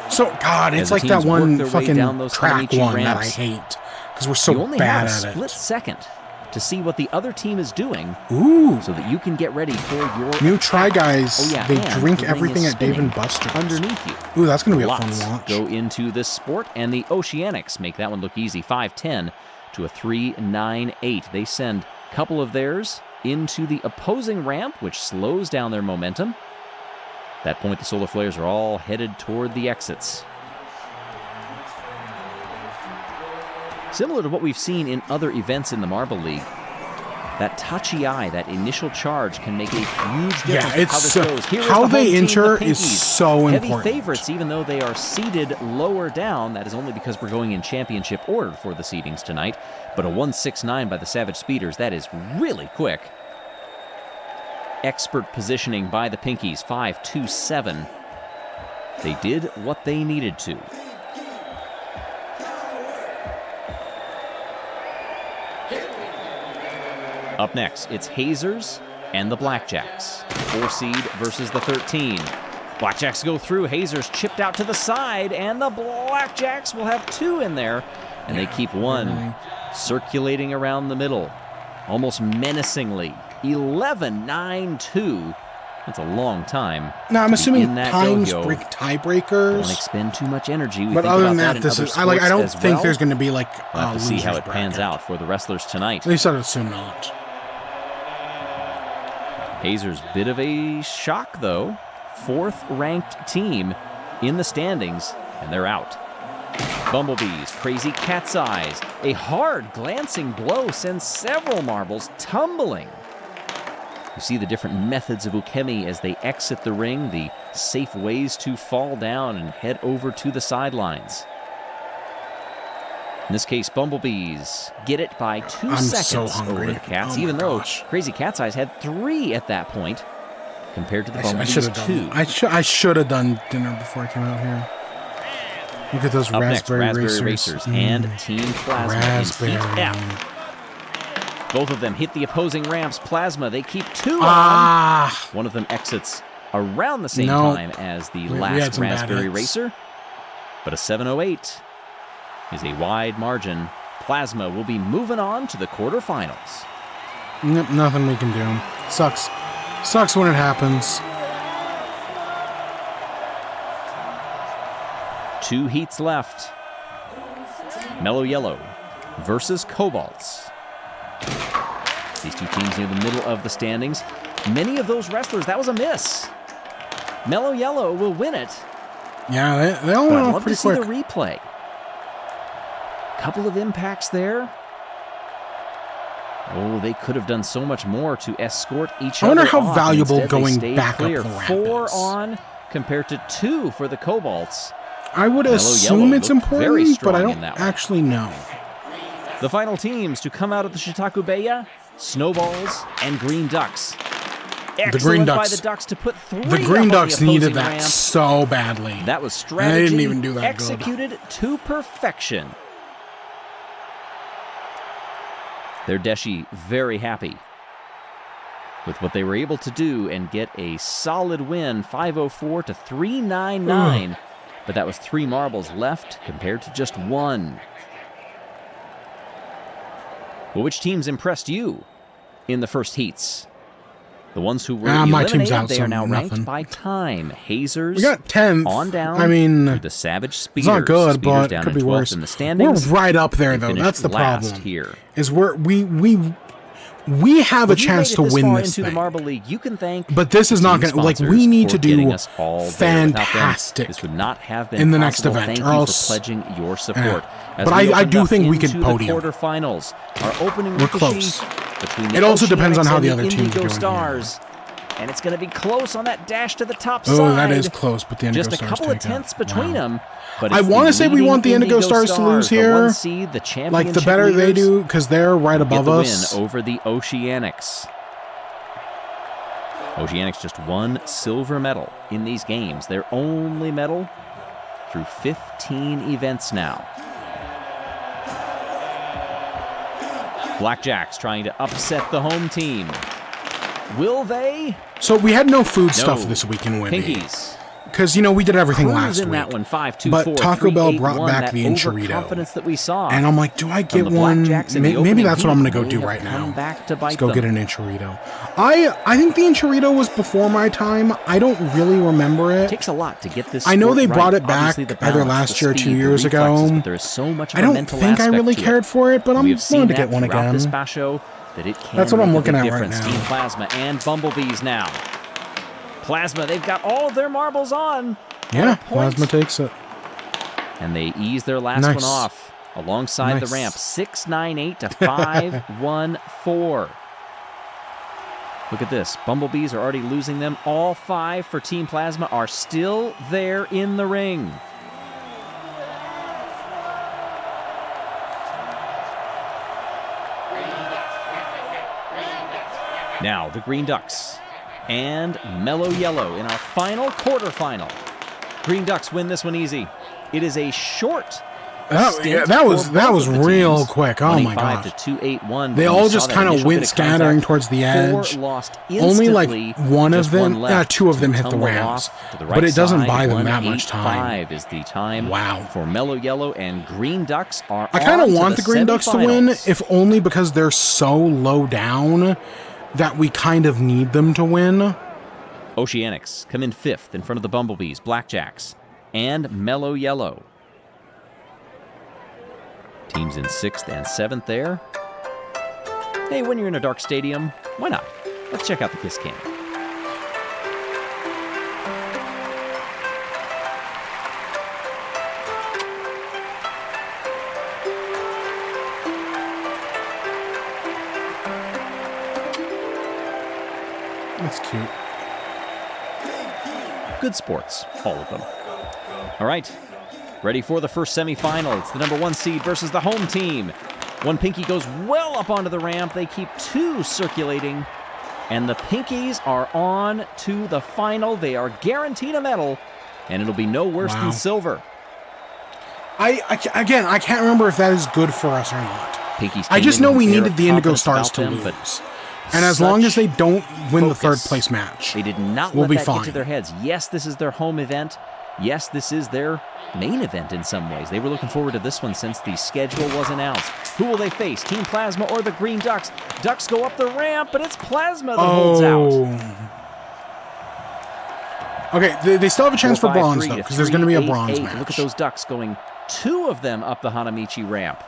So, God, it's like that one fucking track one that I hate. Because we're so bad at it. You only have a split second to see what the other team is doing. Ooh. So that you can get ready for your new Try Guys. They drink everything at Dave & Buster's. Underneath you. Ooh, that's going to be a fun watch. Go into this sport, and the Oceanics make that one look easy. 5-10 to a 3-9-8. They send a couple of theirs into the opposing ramp, which slows down their momentum. At that point, the Solar Flares are all headed toward the exits. Similar to what we've seen in other events in the Marble League, that touchy eye, that initial charge can make a huge difference. Yeah, it's how this goes. How they enter is so important. Heavy favorites, even though they are seated lower down. That is only because we're going in championship order for the seedings tonight. But a 1-6-9 by the Savage Speeders, that is really quick. Expert positioning by the Pinkies, 5-2-7. They did what they needed to. Up next, it's Hazers and the Blackjacks. 4 seed versus the 13. Blackjacks go through. Hazers chipped out to the side, and the Blackjacks will have 2 in there. And they keep 1 circulating around the middle, almost menacingly. 11-9-2. That's a long time. Now, I'm assuming times break tiebreakers. Don't expend too much energy. But other than that, this is I don't think there's going to be like we'll have to see how it pans out for the wrestlers tonight. At least I'd assume not. Hazers, bit of a shock, though. 4th ranked team in the standings, and they're out. Bumblebees, Crazy Cat's Eyes. A hard glancing blow sends several marbles tumbling. You see the different methods of Ukemi as they exit the ring, the safe ways to fall down and head over to the sidelines. In this case, Bumblebees get it by 2 seconds over the Cats, even though Crazy Cat's Eyes had 3 at that point, compared to the Bumblebees' 2. I should have done dinner before I came out here. Look at those Raspberry Racers. And Team Plasma in Heat F. Both of them hit the opposing ramps. Plasma, they keep 2 on. One of them exits around the same time as the last Raspberry Racer. But a 708 is a wide margin. Plasma will be moving on to the quarterfinals. Nope, nothing we can do. Sucks. Sucks when it happens. 2 heats left. Mellow Yellow versus Cobalts. These two teams near the middle of the standings. Many of those wrestlers, that was a miss. Mellow Yellow will win it. Yeah, they all went off pretty quick. I'd love to see the replay. Couple of impacts there. Oh, they could have done so much more to escort each other. I wonder how off. valuable Instead, going back clear. up the ramp 4 is. on compared to 2 for the Cobalts. I would assume it's important, but I don't actually know. The final teams to come out of the Shitakubeya, Snowballs and Green Ducks. Excellent Green Ducks. by the Ducks to put 3 The Green up on Ducks the needed opposing that ramp. so badly. That was And strategy they didn't even do that executed to perfection. Their Deshi very happy with what they were able to do and get a solid win, 504 to 399. But that was 3 marbles left compared to just 1. Well, which teams impressed you in the first heats? The ones who were my eliminated, team's out, they so are now nothing. ranked by time. Hazers We got 10th. on down I mean, to the Savage Speeders. it's not good, Speeders but down it could in be 12th worse. in the standings. We're right up there, They though. finished That's the last problem. here. Is we have a chance to win this into thing. the Marble League, you can thank But this is not team going to, like, sponsors we need to for getting do us all there. Without them, fantastic this would not have been in the next possible. event, Thank or you else- for pledging your support. As But we I opened do up think we could into podium. The quarterfinals. Our opening We're ricoche close. between the It also depends on Oceanics how and the other teams are Indigo doing here. Stars. And it's going to be close on that dash to the top Oh, side. that is close, but the Indigo Just a Stars couple of take it. tenths between Wow. them. But I it's wanna the say we leading want the Indigo Stars to lose the here. 1 seed, the Like, the championship better they leaders, do, because they're right get above the us. win over the Oceanics. Oceanics just 1 silver medal in these games. Their only medal through 15 events now. Blackjacks trying to upset the home team. Will they? So we had no food stuff No. this week in WIBE. Pinkies. Because, we did everything Cruise last in week. that one, 5-2-4, But Taco Bell brought 3-8-1, back that the Enchilito. overconfidence that we saw. And I'm like, do I From get the one? Blackjacks in the Maybe opening that's what I'm going to heat, go do they right have come now. back to bite Let's go them. get an Enchilito. I think the Enchilito was before my time. I don't really remember It it. takes a lot to get this. I know sport they right. brought it back Obviously, the either balance, last the year or speed, 2 the years ago. reflexes, but there is so much of I a don't mental think I aspect really to cared for it, but I'm We have seen willing to that get one throughout again. this basho, that it can That's what I'm make a looking big at right difference. now. Team Plasma and Bumblebees now. Plasma, they've got all of their marbles on. Yeah, a point. Plasma takes it. And they ease their last Nice. one off alongside the Nice. ramp. 698 to 514. Look at this. Bumblebees are already losing them. All 5 for Team Plasma are still there in the ring. Now the Green Ducks and Mellow Yellow in our final quarterfinal. Green Ducks win this one easy. It is a short stint that was for both of the real teams. quick. Oh my 25 gosh. to 281. They When we all saw just that kind of initial went bit of scattering contact, towards the 4 edge. lost Only like instantly, one of just them, one left 2 of them to hit the tumble ramps, off to the but right it doesn't side. buy them that much time. 185 is the time. Wow. For Mellow Yellow and Green Ducks are I kind on of to want the Green Ducks to win, semifinals. if only because they're so low down that we kind of need them to win. Oceanics come in 5th in front of the Bumblebees, Blackjacks, and Mellow Yellow. Teams in 6th and 7th there. Hey, when you're in a dark stadium, why not? Let's check out the Kiss Cam. That's cute. Good sports, all of them. All right, ready for the first semifinal. It's the number 1 seed versus the home team. One Pinky goes well up onto the ramp. They keep 2 circulating. And the Pinkies are on to the final. They are guaranteed a medal. And it'll be no worse Wow. than silver. I can't remember if that is good for us or not. Pinkies I came just in know with we an air needed of the Indigo confidence Stars about to them, but lose. And as long as they don't win the 3rd focus. place match, They did not we'll let be that get fine. to their heads. Yes, this is their home event. Yes, this is their main event in some ways. They were looking forward to this one since the schedule was announced. Who will they face? Team Plasma or the Green Ducks? Ducks go up the ramp, but it's Plasma that holds out. Okay, they still have a chance for 4-5-3 bronze, though, to because there's going to be a 3-8-8. bronze match. Look at those Ducks going, 2 of them up the Hanamichi ramp.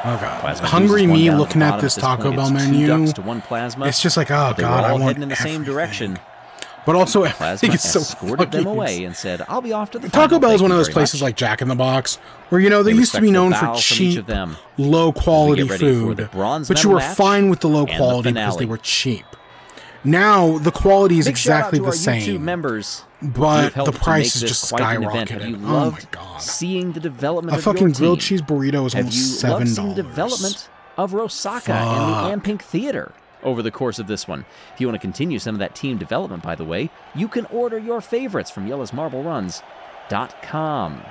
Oh, God. Plasma Hungry loses one me down looking the at bottom this point. Taco Bell It's 2 menu. Ducks to 1 Plasma. It's just like, oh, They were God, I all want heading in the same everything. direction. But also, Plasma everything is so escorted them fucking away and said, I'll be off to the Taco final. Bell is Thank one of you those very places much." like Jack in the Box, where, they used to be respectful known bow for from each cheap, of them. low-quality As we get ready for food, the bronze but you medal were match fine with the low and the quality because finale. they were cheap. Now, the quality is Big shout out exactly to the our YouTube same, members. but the helped to price make is this just quite an event. Have you skyrocketed. Oh my loved god. seeing the development A of your fucking grilled team? cheese burrito is Have almost you loved $7. seeing the development of Rosaka and the Ampink Theater over the course of this one? If you want to continue some of that team development, by the way, you can order your favorites from YellowsMarbleRuns.com.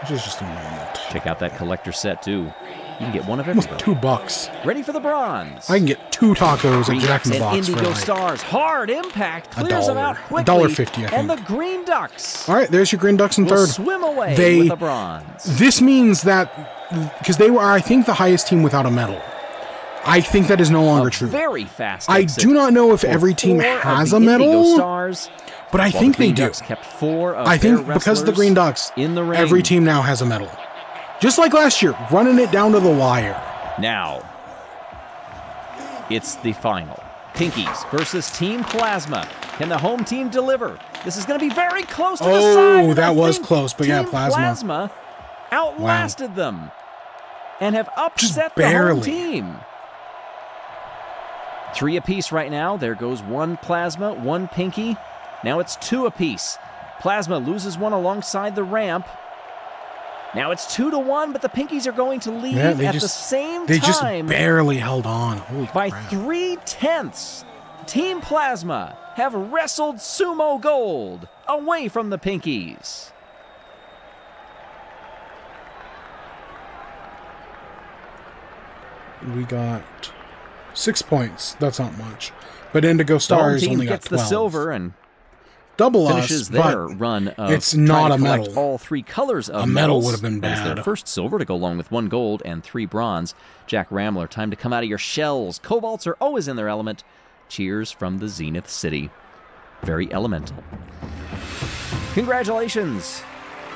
Which is just a normal. Check out that collector set, too. You can get one of everything. $2. Ready for the bronze. I can get 2 tacos Green at Jack Ducks in the and Box for Indigo like... Stars. Hard impact. Clears them out quickly. $1.50, I think. And the Green Ducks All right, there's your Green Ducks in will third. swim away They- with a bronze. This means that because they were, I think, the highest team without a medal. I think that is no longer true. Very fast I exit do not know if for every team 4 of has the a Indigo medal, Stars, but I while think the they Green do. Ducks kept 4 of I their think because of the Green Ducks, in the ring. every team now has a medal. Just like last year, running it down to the wire. Now, it's the final. Pinkies versus Team Plasma. Can the home team deliver? This is going to be very close to the side. Oh, and that I was think close, but yeah, Team Plasma outlasted them and have upset Just the home barely. team. 3 apiece right now. There goes 1 Plasma, 1 Pinky. Now it's 2 apiece. Plasma loses 1 alongside the ramp. Now it's 2-1, but the Pinkies are going to leave at the same They just time barely held on. Holy by crap. 3/10. Team Plasma have wrestled Sumo Gold away from the Pinkies. We got 6 points. That's not much. But Indigo The home Stars team only got gets 12. the silver and Double finishes us, their but run of it's not trying to a collect medal. all 3 colors of A medal medals. would have been That is bad. their first silver to go along with 1 gold and 3 bronze. Jack Ramler, time to come out of your shells. Cobalts are always in their element. Cheers from the Zenith City. Very elemental. Congratulations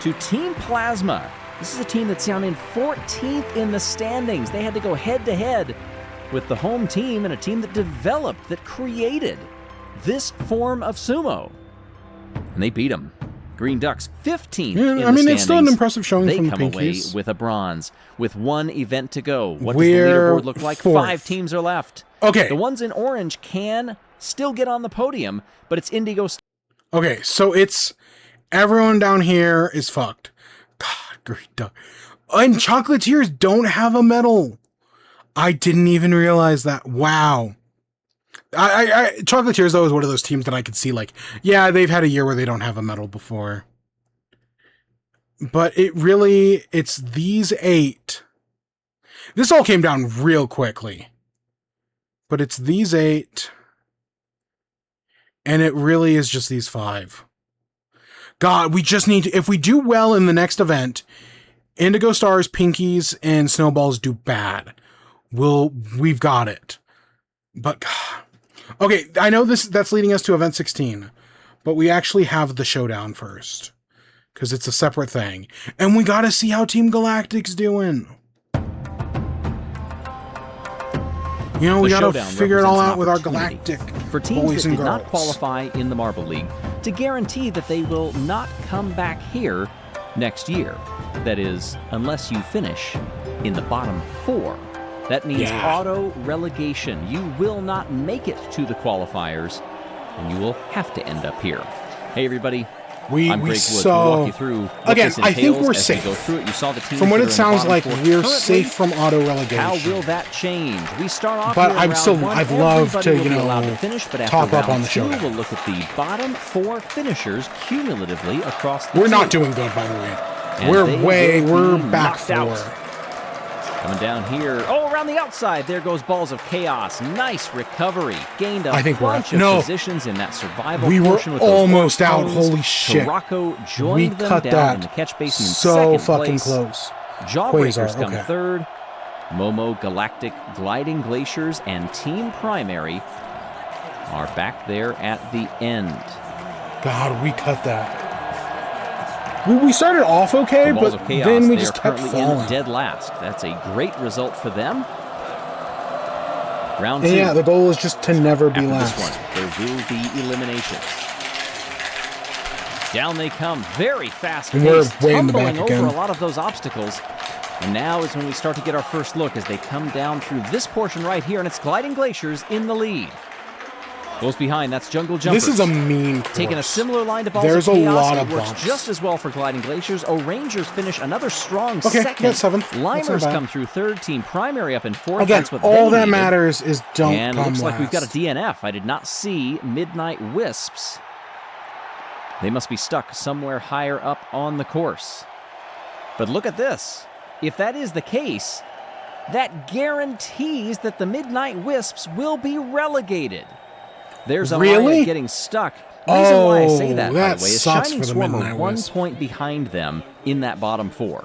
to Team Plasma. This is a team that's down in 14th in the standings. They had to go head-to-head with the home team and a team that developed, that created this form of sumo. And they beat them. Green Ducks, 15th in the standings. It's still an impressive showing They from the come away Pinkies. with a bronze, with 1 event to go. What does We're the leaderboard look like? 4th. 5 teams are left. Okay. The ones in orange can still get on the podium, but it's Indigo. Okay, so it's everyone down here is fucked. God, Green Duck. And Chocolatiers don't have a medal. I didn't even realize that. Wow. Chocolatiers, though, is one of those teams that I could see, like, yeah, they've had a year where they don't have a medal before. But it's these 8. This all came down real quickly. But it's these 8. And it really is just these 5. God, we just need to, if we do well in the next event, Indigo Stars, Pinkies, and Snowballs do bad. We've got it. But, God. Okay, I know that's leading us to event 16, but we actually have the showdown first, because it's a separate thing. And we gotta see how Team Galactic's doing. You know, we gotta figure it all out with our Galactic for teams boys that and did girls. not qualify in the Marble League to guarantee that they will not come back here next year. That is, unless you finish in the bottom 4. That means auto relegation. You will not make it to the qualifiers, and you will have to end up here. Hey, everybody. I'm Greg Woods. We'll walk you through what again, this I think entails we're as safe. we go through it. You saw the teams From what that it are sounds in the like, bottom 4 we're currently. safe from auto relegation. How will that change? We start off But here I'm in still, round 1. I'd love Everybody to, will you be know, allowed to finish, but after top up round on the 2, showdown. we'll look at the bottom 4 finishers cumulatively across the We're two. not doing good, by the way. And We're they will be back knocked out. 4. Coming down here. Oh, around the outside. There goes Balls of Chaos. Nice recovery. Gained a I think we're bunch out. of No. positions in that survival We were portion with those almost orange out. cones. Holy shit. Tarako We joined them cut down that in the catch basin in so second fucking place. close. Jawbreakers Quasar, come okay. 3rd. Momo, Galactic, Gliding Glaciers, and Team Primary are back there at the end. God, we cut that. We started off okay, The Balls but of Chaos, then we they just are kept currently falling. in dead last. That's a great result for them. Round 2. And yeah, the goal is just to never be After last. this one, there will be eliminations. Down they come, very fast And we're paced, way in the tumbling back over again. a lot of those obstacles. And now is when we start to get our first look as they come down through this portion right here, and it's Gliding Glaciers in the lead. Goes behind. That's Jungle Jumpers. This is a mean course. Taking a similar line to Balls There's of Chaos. a lot of it works bumps. just as well for Gliding Glaciers. O'Rangers finish another strong Okay, second. that's 7th. That's not Limers bad. come through third. Team Primary up in fourth. Again, That's what all they that needed. matters is don't And come it looks like we've got a last. DNF. I did not see Midnight Wisps. They must be stuck somewhere higher up on the course. But look at this. If that is the case, that guarantees that the Midnight Wisps will be relegated. There's a Really? line getting stuck. The reason why I say that, by that the way, is sucks Shining for the Swarm are Midnight 1 Wisp. point behind them in that bottom 4.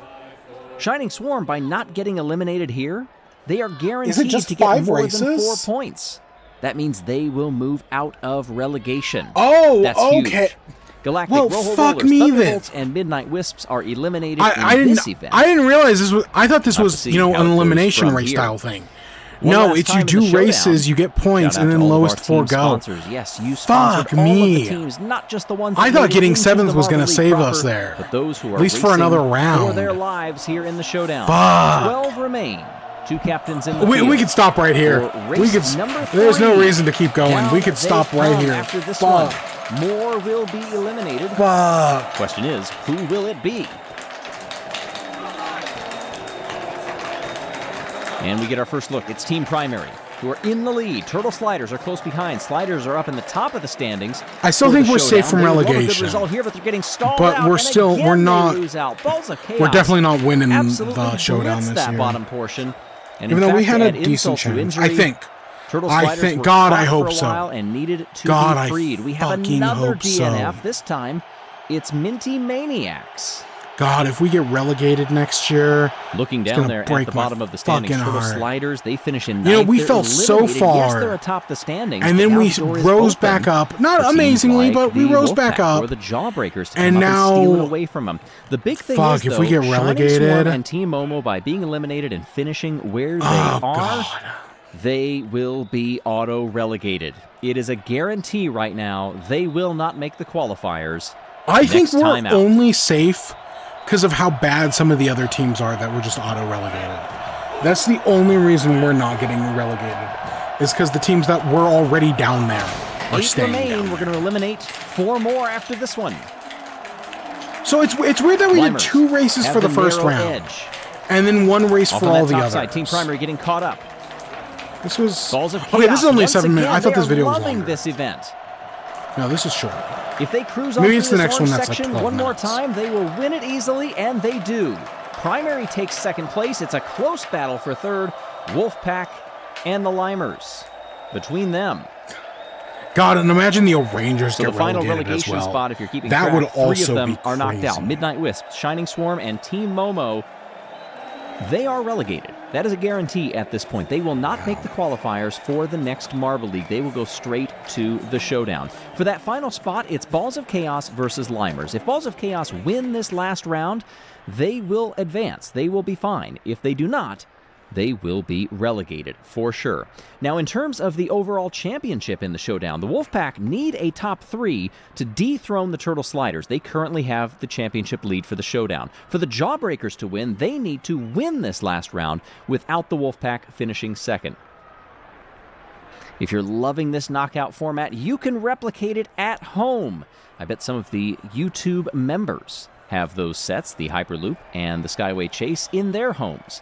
Shining Swarm, by not getting eliminated here, they are guaranteed just to get 5 more races? than 4 points. That means they will move out of relegation. Oh, That's okay. huge. Galactic Well, Rojo fuck Rollers, me then. Thunderbolts, and Midnight Wisps are eliminated I in this didn't. event. I didn't realize this was. I thought this Have to was, see you know, how an it goes elimination from race here. style thing. One No, last it's time you in the do showdown. races, you get points, Shout out and to then all of lowest our 4 team go. sponsors. Yes, you sponsored Fuck all me. of the teams, not just the ones I that thought made it getting into 7th the was gonna Marble League save proper, us there. but those who are At least for racing another for round. their lives here in the showdown. Fuck. 12 remain. 2 captains in the We field. could stop right here. For We race could. number There's no 3. reason to keep going. Down We could they stop right come here. After this Fuck. one, more will be eliminated. Fuck. Question is, who will it be? And we get our first look. It's Team Primary, who are in the lead. Turtle Sliders are close behind. Sliders are up in the top of the standings. I still for think the we're safe showdown. from They would love a good relegation. result here, but they're getting stalled But out, we're and still- again we're they not- lose out. Balls of Chaos We're definitely not winning absolutely the showdown blitzed this that year. bottom portion. And Even in though we fact, had a to add decent insult to chance. injury, I think. Turtle I Sliders think- were God, I caught hope for a so. while and needed to God, be I freed. We have fucking another hope so. DNF. This time, it's Minty Maniacs. God, if we get relegated next year, Looking It's down gonna there at break the my bottom of the standings, fucking Turtle heart. Sliders, they finish in ninth. You know, we They're fell so eliminated. Yes, far. they're atop the standings. and but then now we the door is rose open back up. Not for teams amazingly, like but we the rose back Wolfpack up. or the Jawbreakers to And come up and steal it now- away from them. The big thing Fuck, is, if though, we get Shining relegated- Swarm and Team Momo, by being eliminated and finishing where they Oh, are, God. they will be auto-relegated. It is a guarantee right now. They will not make the qualifiers. I think next we're time out. only safe because of how bad some of the other teams are that were just auto-relegated. That's the only reason we're not getting relegated, is because the teams that were already down there are 8 staying remain. down We're there. going to eliminate 4 more after this one. So it's weird that we did Limers 2 races have for the first narrow round, edge. and then 1 race Off for on all that the top others. side, Team Primary getting caught up. This was Balls of okay. This is Chaos. only Once 7 minutes. again, I thought they this video are was loving longer. this event. No, this is short. If they cruise on Maybe through it's the this next orange one that's like section 12 one more minutes. time, they will win it easily, and they do. Primary takes second place. It's a close battle for third. Wolfpack and the Limers. Between them, God, and imagine the Rangers so get the final relegated as relegation well. spot, if you're keeping that track, would 3 also of them be are knocked out. crazy. Midnight Wisp, Shining Swarm, and Team Momo, they are relegated. That is a guarantee at this point. They will not make the qualifiers for the next Marble League. They will go straight to the showdown. For that final spot, it's Balls of Chaos versus Limers. If Balls of Chaos win this last round, they will advance. They will be fine. If they do not, they will be relegated for sure. Now, in terms of the overall championship in the showdown, the Wolfpack need a top 3 to dethrone the Turtle Sliders. They currently have the championship lead for the showdown. For the Jawbreakers to win, they need to win this last round without the Wolfpack finishing second. If you're loving this knockout format, you can replicate it at home. I bet some of the YouTube members have those sets, the Hyperloop and the Skyway Chase, in their homes.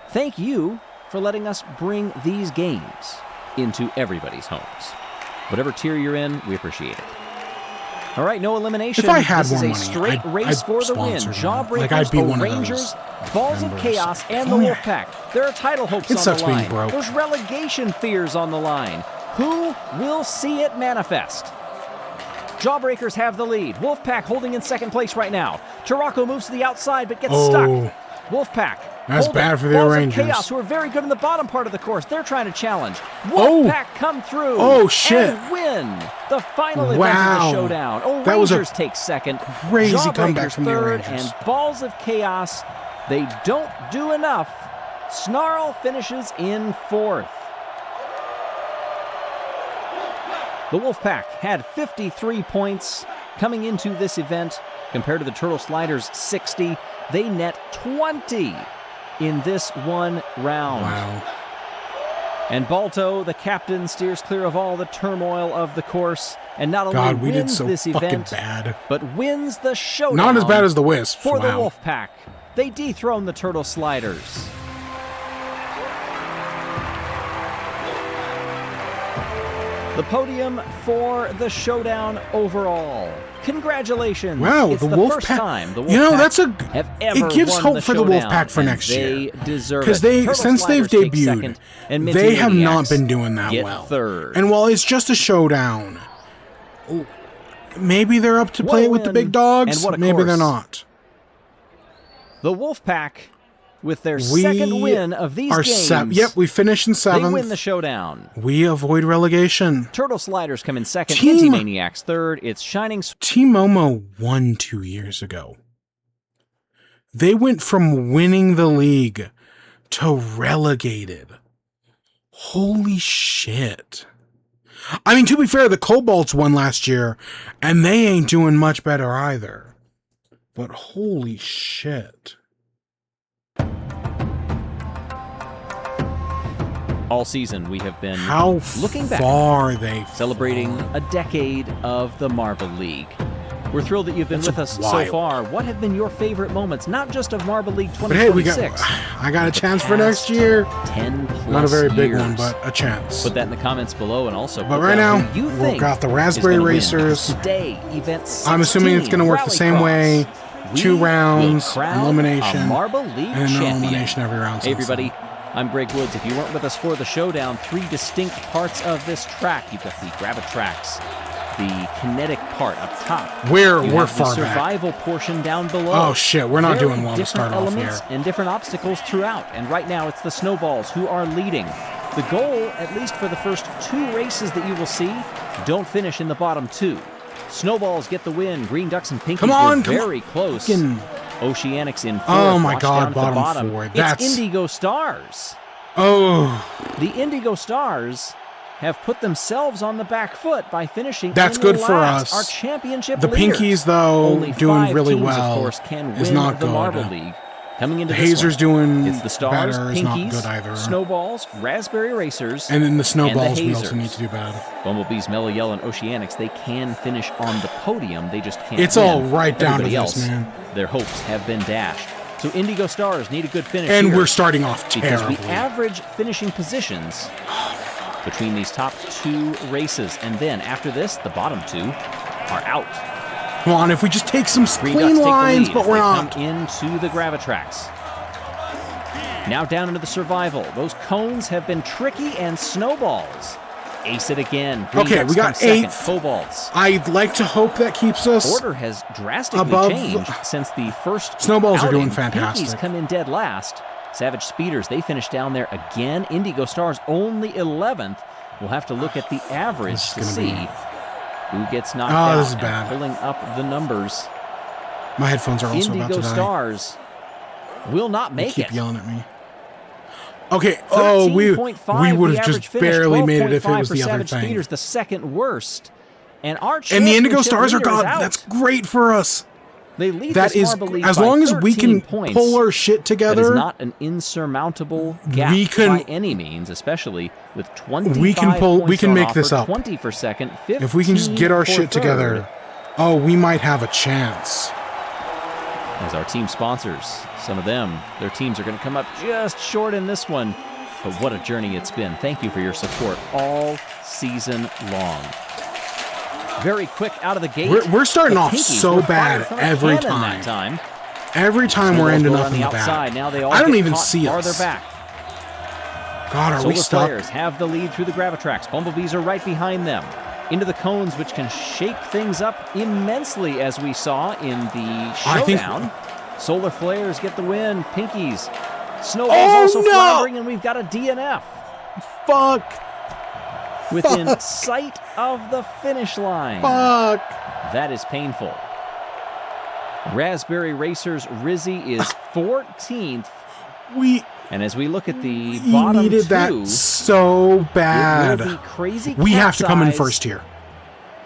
Thank you for letting us bring these games into everybody's homes. Whatever tier you're in, we appreciate it. All right, no elimination. If I had this more is a money, straight I'd race for the win. sponsor them. Jawbreakers, Like, I'd be one of Rangers, those Balls of members. Chaos, and the Oh, yeah. Wolfpack. There are title hopes It on sucks the being line. broke. There's relegation fears on the line. Who will see it manifest? Jawbreakers have the lead. Wolfpack holding in second place right now. Tarako moves to the outside but gets stuck. Wolfpack. That's hold bad it. for the Balls of Rangers. Chaos, who are very good in the bottom part of the course. They're trying to challenge. Oh. Wolfpack come through. Oh, shit. And win the final event of Wow. the showdown. Oh, That was a Rangers take second. crazy Jawbreakers comeback from the third, Rangers. and Balls of Chaos, they don't do enough. Snarl finishes in fourth. The Wolfpack had 53 points coming into this event compared to the Turtle Sliders' 60. They net 20 in this one round. Wow. And Balto, the captain, steers clear of all the turmoil of the course, and not only God, we did wins so this fucking event, bad. but wins the showdown. Not as bad as the Wisps. For the Wow. Wolfpack. They dethrone the Turtle Sliders. The podium for the showdown overall. Congratulations! Wow, it's the the Wolfpack. first time the Wolfpack You know, that's a. have ever It gives won hope the for the showdown, Wolfpack for and next they year. deserve Because it. they, Turtle since they've Sliders take debuted, second, and Minty they have not Maniacs been doing that get well. third. And while it's just a showdown, maybe they're up to What play a with the win, big dogs. and what a Maybe they're course. not. The Wolfpack, with their second win of these games, Yep, we finished in they seventh. win the showdown. We avoid relegation. Turtle Sliders come in second, Team- Minty Maniacs third. It's Shining Team Momo won 2 years ago. They went from winning the league to relegated. Holy shit. I mean, to be fair, the Cobalts won last year, and they ain't doing much better either. But holy shit. All season, we have been How looking back, far they celebrating a decade of the Marble League. We're thrilled that you've been That's with us wild. so far. What have been your favorite moments, not just of Marble League But hey, 2026? I got a chance for next year. 10 plus Not a very big years. one, but a chance. Put that in the comments below, and also But put right down now, who you we've think got the is Raspberry gonna win. Racers. Today, event 16, I'm assuming it's going to work the same Rallycross. way. We 2 will rounds, crown elimination, a Marble League and an champion. elimination every round. Hey everybody, I'm Greg Woods. If you weren't with us for the showdown, 3 distinct parts of this track. You've got the Gravitrax, the kinetic part up top. We're You have the far back. survival portion down below. Oh shit, we're not Very doing well to different start off elements here. and different obstacles throughout. And right now, it's the Snowballs who are leading. The goal, at least for the first 2 races that you will see, don't finish in the bottom 2. Snowballs get the win. Green Ducks and Pinkies were very close. Fucking- Oceanics in 4th. Oh my washed God, down to the bottom bottom. 4. It's That's- Indigo Stars. Oh, The Indigo Stars have put themselves on the back foot by finishing That's in good for last. us. Our championship the leaders. Pinkies, though, Only doing 5 really teams, well, of course, can is win not the good. Marble League. Coming into the this Hazers one, doing it's the Stars, better is not Pinkies, good either. Snowballs, Raspberry Racers, And then the Snowballs, we Hazers. also need to do bad. Bumblebees, Mellow Yellow, and Oceanics, they can finish on the podium. They just can't It's win. all right down to Everybody this, else, man. Their hopes have been dashed. So Indigo Stars need a good finish And here, we're starting off because terribly. we average finishing positions between these top 2 races. And then after this, the bottom 2 are out. Come on, if we just take some Green clean Ducks take the lines, lead but as we're they not. come into the Gravitrax. Now down into the Survival. Those cones have been tricky, and Snowballs ace it again. Green Okay, Ducks we got come second. 8th. Cobalts. I'd like to hope that keeps us. Order has drastically above- changed since the first Snowballs are doing outing. fantastic. Pinkies come in dead last. Savage Speeders, they finish down there again. Indigo Stars only 11th. We'll have to look at the average to gonna see be- who gets knocked Oh, out. this is And bad. pulling up the numbers. My headphones are also about Indigo to die. Stars will not They make keep it. yelling at me. Okay, oh, we 13.5 would the have average just finish, barely made it if it 12.5 was for the other Savage thing. Speeders, the second worst. And our And the Indigo championship Stars are leader is gone. out. That's great for us. They lead That this is, Marble League as by long as we 13 can points. pull our shit That is together, not an insurmountable gap We can- by any means, especially with 25 we can points on make offer, this up. 20 for second, 15 if we can just get our for shit third. together, oh, we might have a chance. As our team sponsors, some of them, their teams are going to come up just short in this one. But what a journey it's been. Thank you for your support all season long. Very quick out of the gate. We're starting The off Pinkies so were bad fired from a every cannon time. that time. Every time we're Snowballs ending were up on in the the outside. back. Now they all I don't get even caught see farther us. back. God, are we Solar stuck? Flares have the lead through the Gravitrax. Bumblebees are right behind them. Into the cones, which can shake things up immensely, as we saw in the I think- showdown. Solar Flares get the win. Pinkies. Snowballs Oh, also no! floundering, and we've got a DNF. Fuck! Within Fuck. sight of the finish line. Fuck! That is painful. Raspberry Racers Rizzy is 14th. We And as we look at the bottom needed 2, that so it will bad. be Crazy We have to come in Cat's first Eyes here.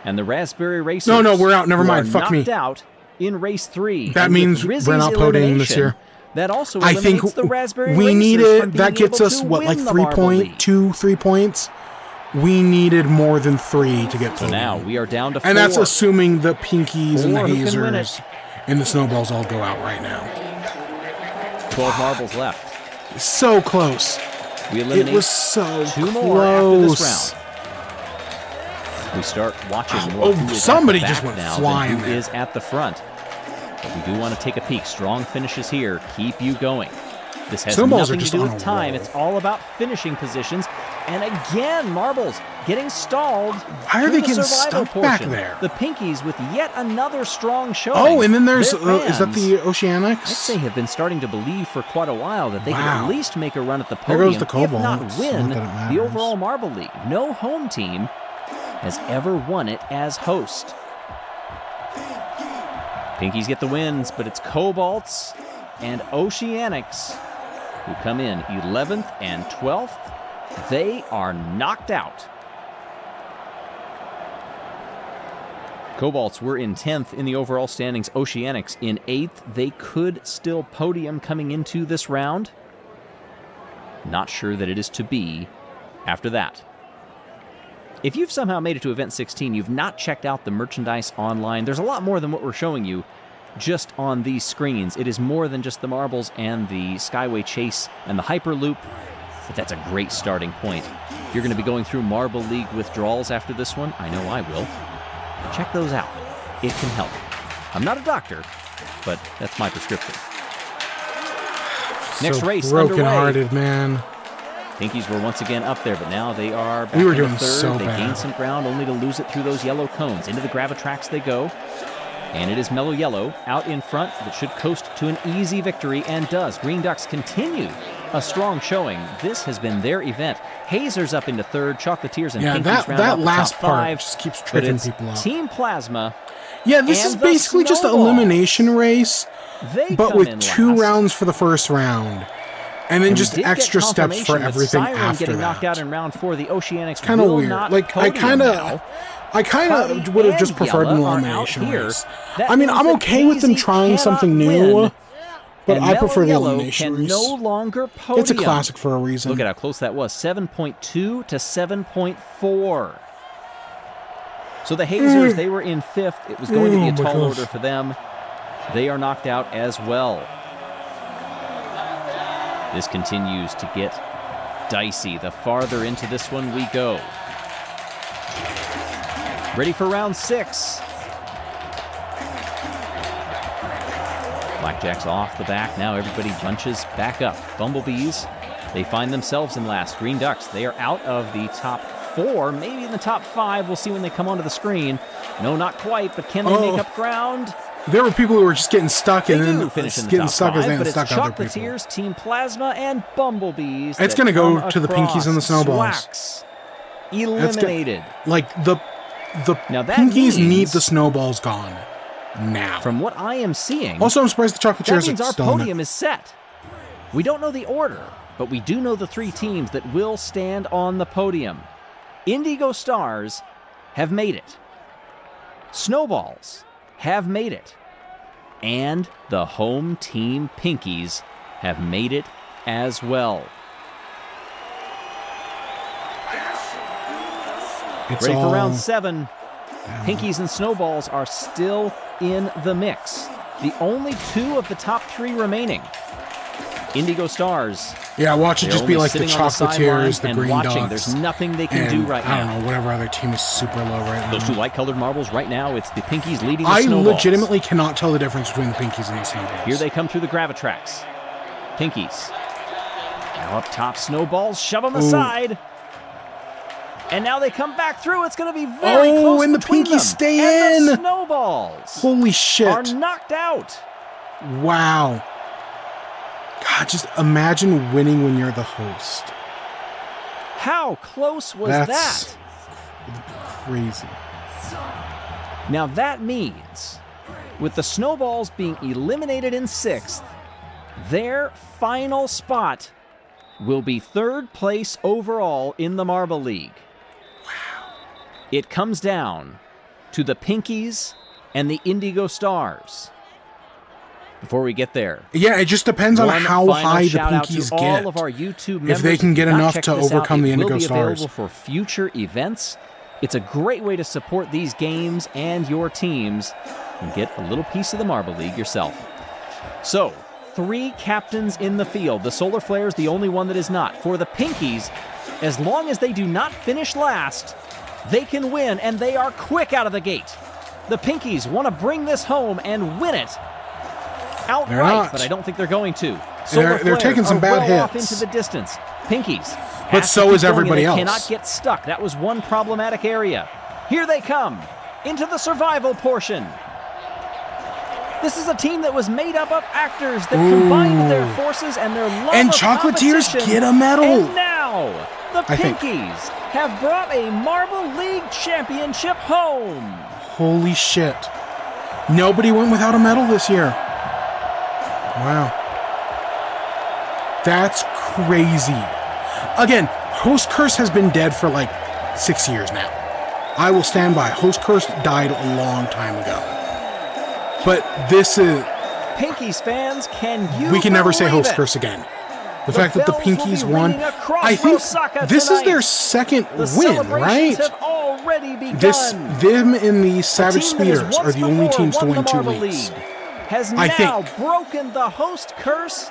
And the Raspberry Racers. No, we're out. Never who mind. are Fuck me. knocked out in race 3. That And means with we're Rizzy's not podiuming this elimination, year. That also I eliminates think the Raspberry we Racers need from it. That being gets able us to what, like win the Marble League. 3 points. We needed more than 3 to get So podium. now we are down to 4. And that's assuming the Pinkies and the 4 who can win it. Hazers and the Snowballs all go out right now. 12 marbles left. So close. We eliminate It was so 2 close. more after this round. We start watching more who is somebody at the just back went now flying than who there. is at the front. But we do want to take a peek. Strong finishes here. Keep you going. This has Snowballs are nothing to just do on with a time. roll. It's all about finishing positions. And again, marbles getting stalled. Why are they through the getting survival stuck back portion. there? The Pinkies with yet another strong showing. Oh, and then there's, Their is that fans, the Oceanics? I'd say have been starting to believe for quite a while that they could Wow. at least make a run at the There podium, goes the if not Cobalts. win Not that it the matters. overall Marble League. No home team has ever won it as host. Pinkies get the wins, but it's Cobalts and Oceanics who come in 11th and 12th. They are knocked out. Cobalts were in 10th in the overall standings. Oceanics in 8th. They could still podium coming into this round. Not sure that it is to be after that. If you've somehow made it to Event 16, you've not checked out the merchandise online. There's a lot more than what we're showing you just on these screens. It is more than just the marbles and the Skyway Chase and the Hyperloop, but that's a great starting point. If you're going to be going through Marble League withdrawals after this one, I know I will. Check those out. It can help. I'm not a doctor, but that's my prescription. Next So race underway. broken-hearted, man. Pinkies were once again up there, but now they are back We were into doing third. so They bad. gain some ground only to lose it through those yellow cones. Into the Gravitrax they go. And it is Mellow Yellow out in front that should coast to an easy victory, and does. Green Ducks continue a strong showing. This has been their event. Hazers up into third. Chocolatiers and Yeah, Pinkies round out that the last top part 5. just keeps But tripping it's people up. Team Plasma. Yeah, this is and the basically just an Snowballs. elimination race, They but come with in 2 last. rounds for the first round. And then And we just did get extra steps for confirmation that everything Siren after getting that. knocked out in round 4. The Oceanics Kind of will weird. not Like I podium kind now. of would have just preferred an Yella are out elimination here. race. That I mean, means I'm that okay with them Hazy trying something cannot new, win, but and I prefer the Mellow Yellow elimination can race. no longer podium. It's a classic for a reason. Look at how close that was. 7.2 to 7.4. So the Hazers, they were in 5th. It was going to be a Oh my tall gosh. order for them. They are knocked out as well. This continues to get dicey. The farther into this one we go. Ready for round 6. Blackjack's off the back. Now everybody bunches back up. Bumblebees, they find themselves in last. Green Ducks, they are out of the top 4, maybe in the top 5. We'll see when they come onto the screen. No, not quite, but can they make up ground? There were people who were just getting stuck They and do then finish in the getting top stuck as 5, they but had it's stuck other people. Chocolatiers, Team Plasma, and Bumblebees. It's that gonna go come to the Pinkies and the across. Snowballs. Swax, eliminated. Like the Now that Pinkies need means- the Snowballs gone now. From what I am seeing, Also, I'm surprised the that Chocolatiers means are our still in it. podium is set. We don't know the order, but we do know the 3 teams that will stand on the podium. Indigo Stars have made it. Snowballs have made it. And the home team Pinkies have made it as well. It's Ready for all- round 7. Pinkies and Snowballs are still in the mix. The only 2 of the top 3 remaining. Indigo Stars. Yeah, watch it They're just be only like the sitting on the Chocolatiers, sidelines the and Green watching. Ducks. There's nothing they can and do right I don't now. know, whatever other team is super low right now. Those 2 light-colored marbles right now, it's the Pinkies leading the I Snowballs. legitimately cannot tell the difference between the Pinkies and the Snowballs. Here they come through the Gravitrax. Pinkies. Now up top, Snowballs shove them aside. And now they come back through. It's going to be very close and the between Pinkies them. stay and the in. Snowballs Holy shit. are knocked out. Wow. God, just imagine winning when you're the host. How close was That's that? crazy. Now that means, with the Snowballs being eliminated in 6th, their final spot will be 3rd place overall in the Marble League. Wow. It comes down to the Pinkies and the Indigo Stars. Before we get there, Yeah, it just depends on how high the shout out to pinkies all get. of our YouTube If members. they can get Now enough check to this out. overcome the It Indigo will be Stars. available for future events. It's a great way to support these games and your teams and get a little piece of the Marble League yourself. So, 3 captains in the field. The Solar Flare is the only one that is not. For the pinkies, as long as they do not finish last, they can win, and they are quick out of the gate. The pinkies want to bring this home and win it outright, but I don't think they're going to. They're taking some bad hits. Off into the distance. Pinkies. But so is everybody else. They cannot get stuck. That was one problematic area. Here they come into the survival portion. This is a team that was made up of actors that combined their forces and their love and of Chocolatiers competition. get a medal. And now the Pinkies have brought a Marble League championship home. Holy shit. Nobody went without a medal this year. Wow. That's crazy. Again, Host Curse has been dead for like 6 years now. I will stand by. Host Curse died a long time ago. But this is... Pinkies fans, we can never say Host it? Curse again. The fact that the Pinkies won, I think this is their second win, right? Have already begun. Them and the Savage Speeders are the only teams to win 2 leagues. Has now broken the Host Curse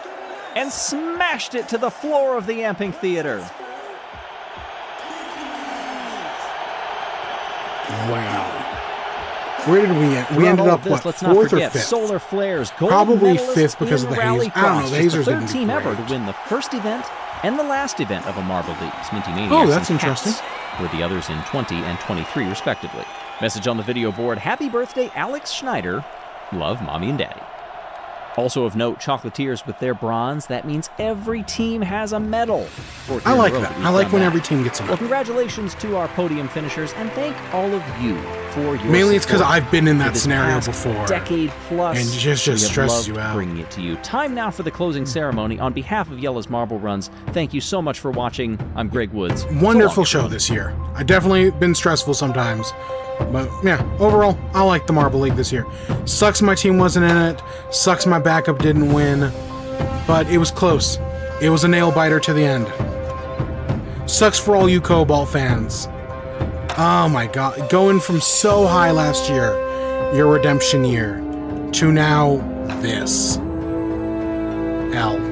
and smashed it to the floor of the Amping Theater. Wow. Where did we end? We ended up, what, 4th or 5th? Solar Flares, gold probably 5th because of the haze. I don't know, the hazers didn't do great. The third team ever to win the first event and the last event of a Marble League. Minty Maniacs oh, that's interesting. Were the others in 20 and 23, respectively. Message on the video board, happy birthday, Alex Schneider. Love, Mommy and Daddy. Also of note, Chocolatiers with their bronze. That means every team has a medal. I like that. I like when every team gets a medal. Well, congratulations to our podium finishers, and thank all of you for your Mainly it's because support I've been in that scenario before. Decade plus. And it just stresses you out. Bringing it to you. Time now for the closing ceremony. On behalf of Yella's Marble Runs, thank you so much for watching. I'm Greg Woods. Wonderful show this year. I've definitely been stressful sometimes. But yeah, overall, I like the Marble League this year. Sucks my team wasn't in it. Sucks my backup didn't win. But it was close. It was a nail biter to the end. Sucks for all you Cobalt fans. Oh my god. Going from so high last year, your redemption year, to now this. L.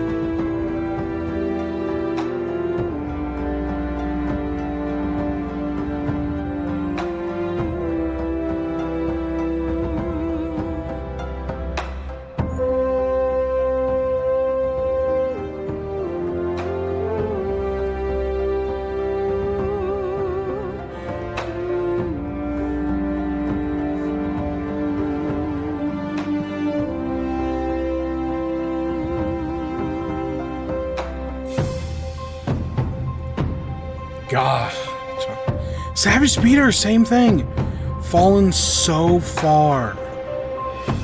God. Savage Speeder, same thing. Fallen so far.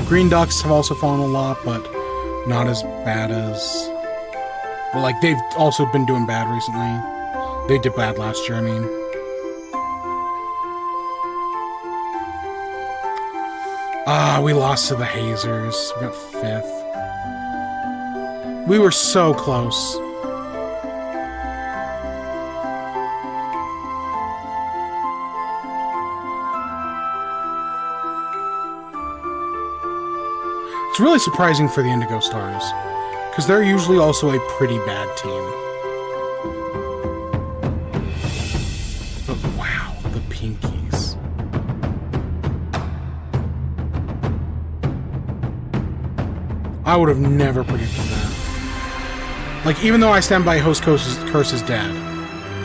Green Ducks have also fallen a lot, but not as bad as... Well, like, they've also been doing bad recently. They did bad last year, I mean. We lost to the Hazers. We got 5th. We were so close. It's really surprising for the Indigo Stars, because they're usually also a pretty bad team. But wow, the Pinkies. I would have never predicted that. Like, even though I stand by Host Curse is dead,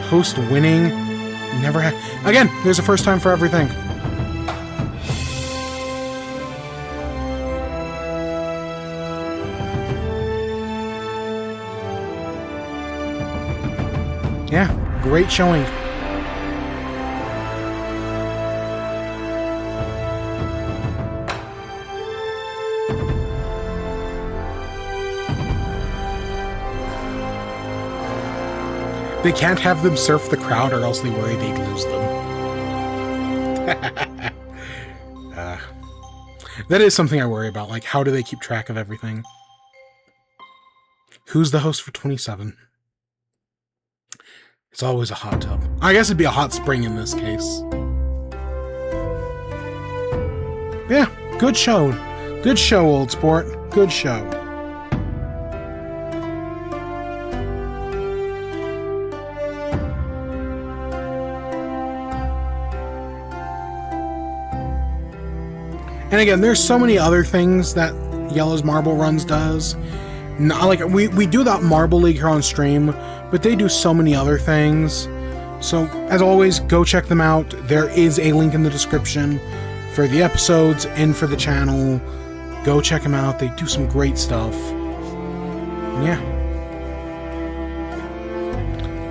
Host winning never had. Again, there's a first time for everything. Yeah, great showing. They can't have them surf the crowd or else they worry they'd lose them. That is something I worry about. Like, how do they keep track of everything? Who's the host for 27? It's always a hot tub. I guess it'd be a hot spring in this case. Yeah, good show. Good show, old sport. Good show. And again, there's so many other things that Yellow's Marble Runs does. Not like we do that Marble League here on stream, but they do so many other things. So, as always, go check them out. There is a link in the description for the episodes and for the channel. Go check them out. They do some great stuff. And yeah.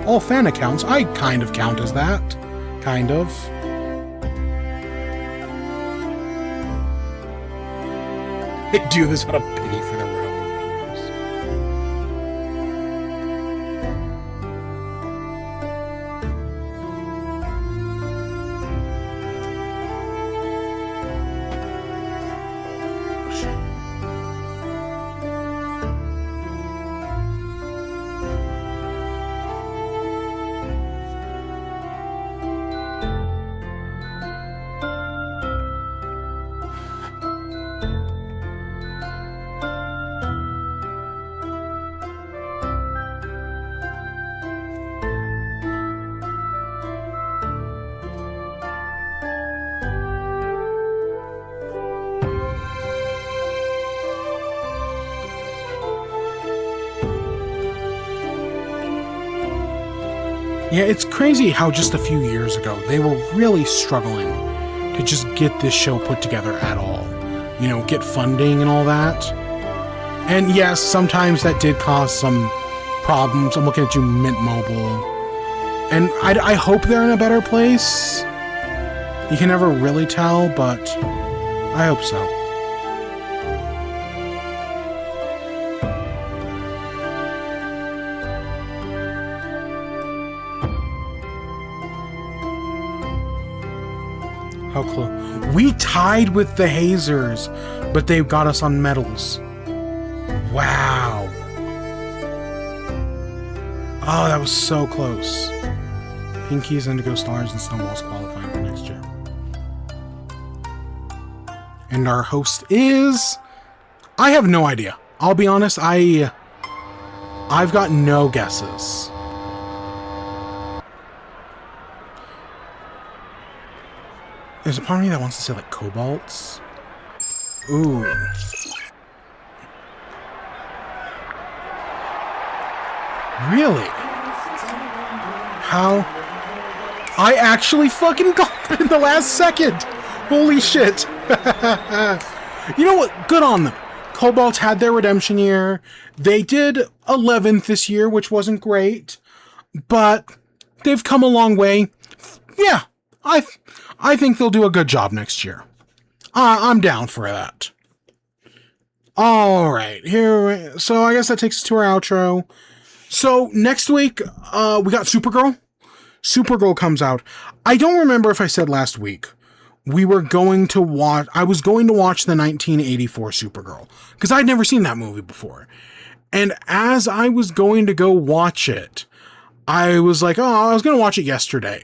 All fan accounts. I kind of count as that. Kind of. They do this out of pity for their own viewers. Yeah, it's crazy how just a few years ago they were really struggling to just get this show put together at all. You know, get funding and all that. And yes, sometimes that did cause some problems. I'm looking at you, Mint Mobile. And I hope they're in a better place. You can never really tell, but I hope so. How close? We tied with the Hazers, but they got us on medals. Wow. Oh, that was so close. Pinkies, Indigo Stars, and Stonewalls qualifying for next year. And our host is... I have no idea. I'll be honest, I've got no guesses. There's a part of me that wants to say, like, Cobalts. Ooh. Really? How? I actually fucking got it in the last second! Holy shit! You know what? Good on them. Cobalt had their redemption year. They did 11th this year, which wasn't great. But they've come a long way. Yeah, I think they'll do a good job next year. I'm down for that. Alright, here. So I guess that takes us to our outro. So next week, we got Supergirl. Supergirl comes out. I don't remember if I said last week I was going to watch the 1984 Supergirl, because I'd never seen that movie before. And as I was going to go watch it, I was like, oh, I was going to watch it yesterday.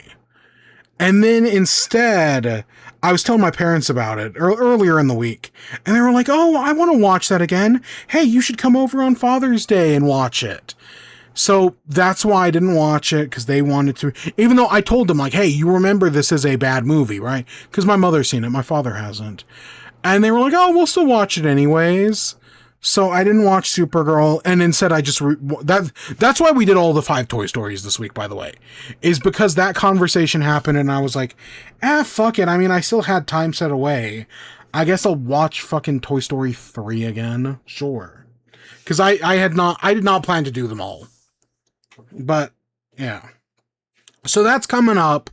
And then instead, I was telling my parents about it earlier in the week, and they were like, oh, I want to watch that again. Hey, you should come over on Father's Day and watch it. So that's why I didn't watch it, because they wanted to, even though I told them, like, hey, you remember this is a bad movie, right? Because my mother's seen it, my father hasn't. And they were like, oh, we'll still watch it anyways. So I didn't watch Supergirl, and instead I just... That's why we did all the 5 Toy Stories this week, by the way. Is because that conversation happened, and I was like, fuck it. I mean, I still had time set away. I guess I'll watch fucking Toy Story 3 again. Sure. Because I did not plan to do them all. But, yeah. So that's coming up.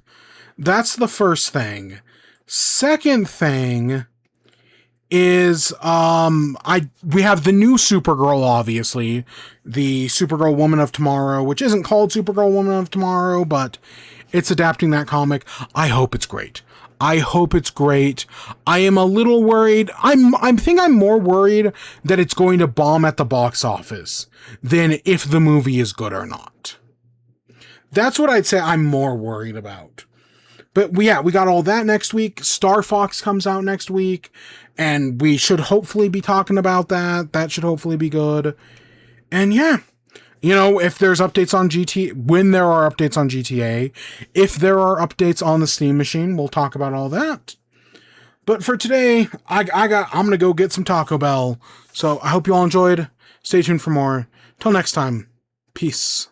That's the first thing. Second thing is we have the new Supergirl, obviously, the Supergirl Woman of Tomorrow, which isn't called Supergirl Woman of Tomorrow, but it's adapting that comic. I hope it's great. I hope it's great. I am a little worried. I'm more worried that it's going to bomb at the box office than if the movie is good or not. That's what I'd say I'm more worried about. But yeah, we got all that next week. Star Fox comes out next week, and we should hopefully be talking about that. That should hopefully be good. And yeah, if there's updates on when there are updates on GTA, if there are updates on the Steam machine, we'll talk about all that. But for today, I'm gonna go get some Taco Bell. So I hope you all enjoyed. Stay tuned for more. Till next time, peace.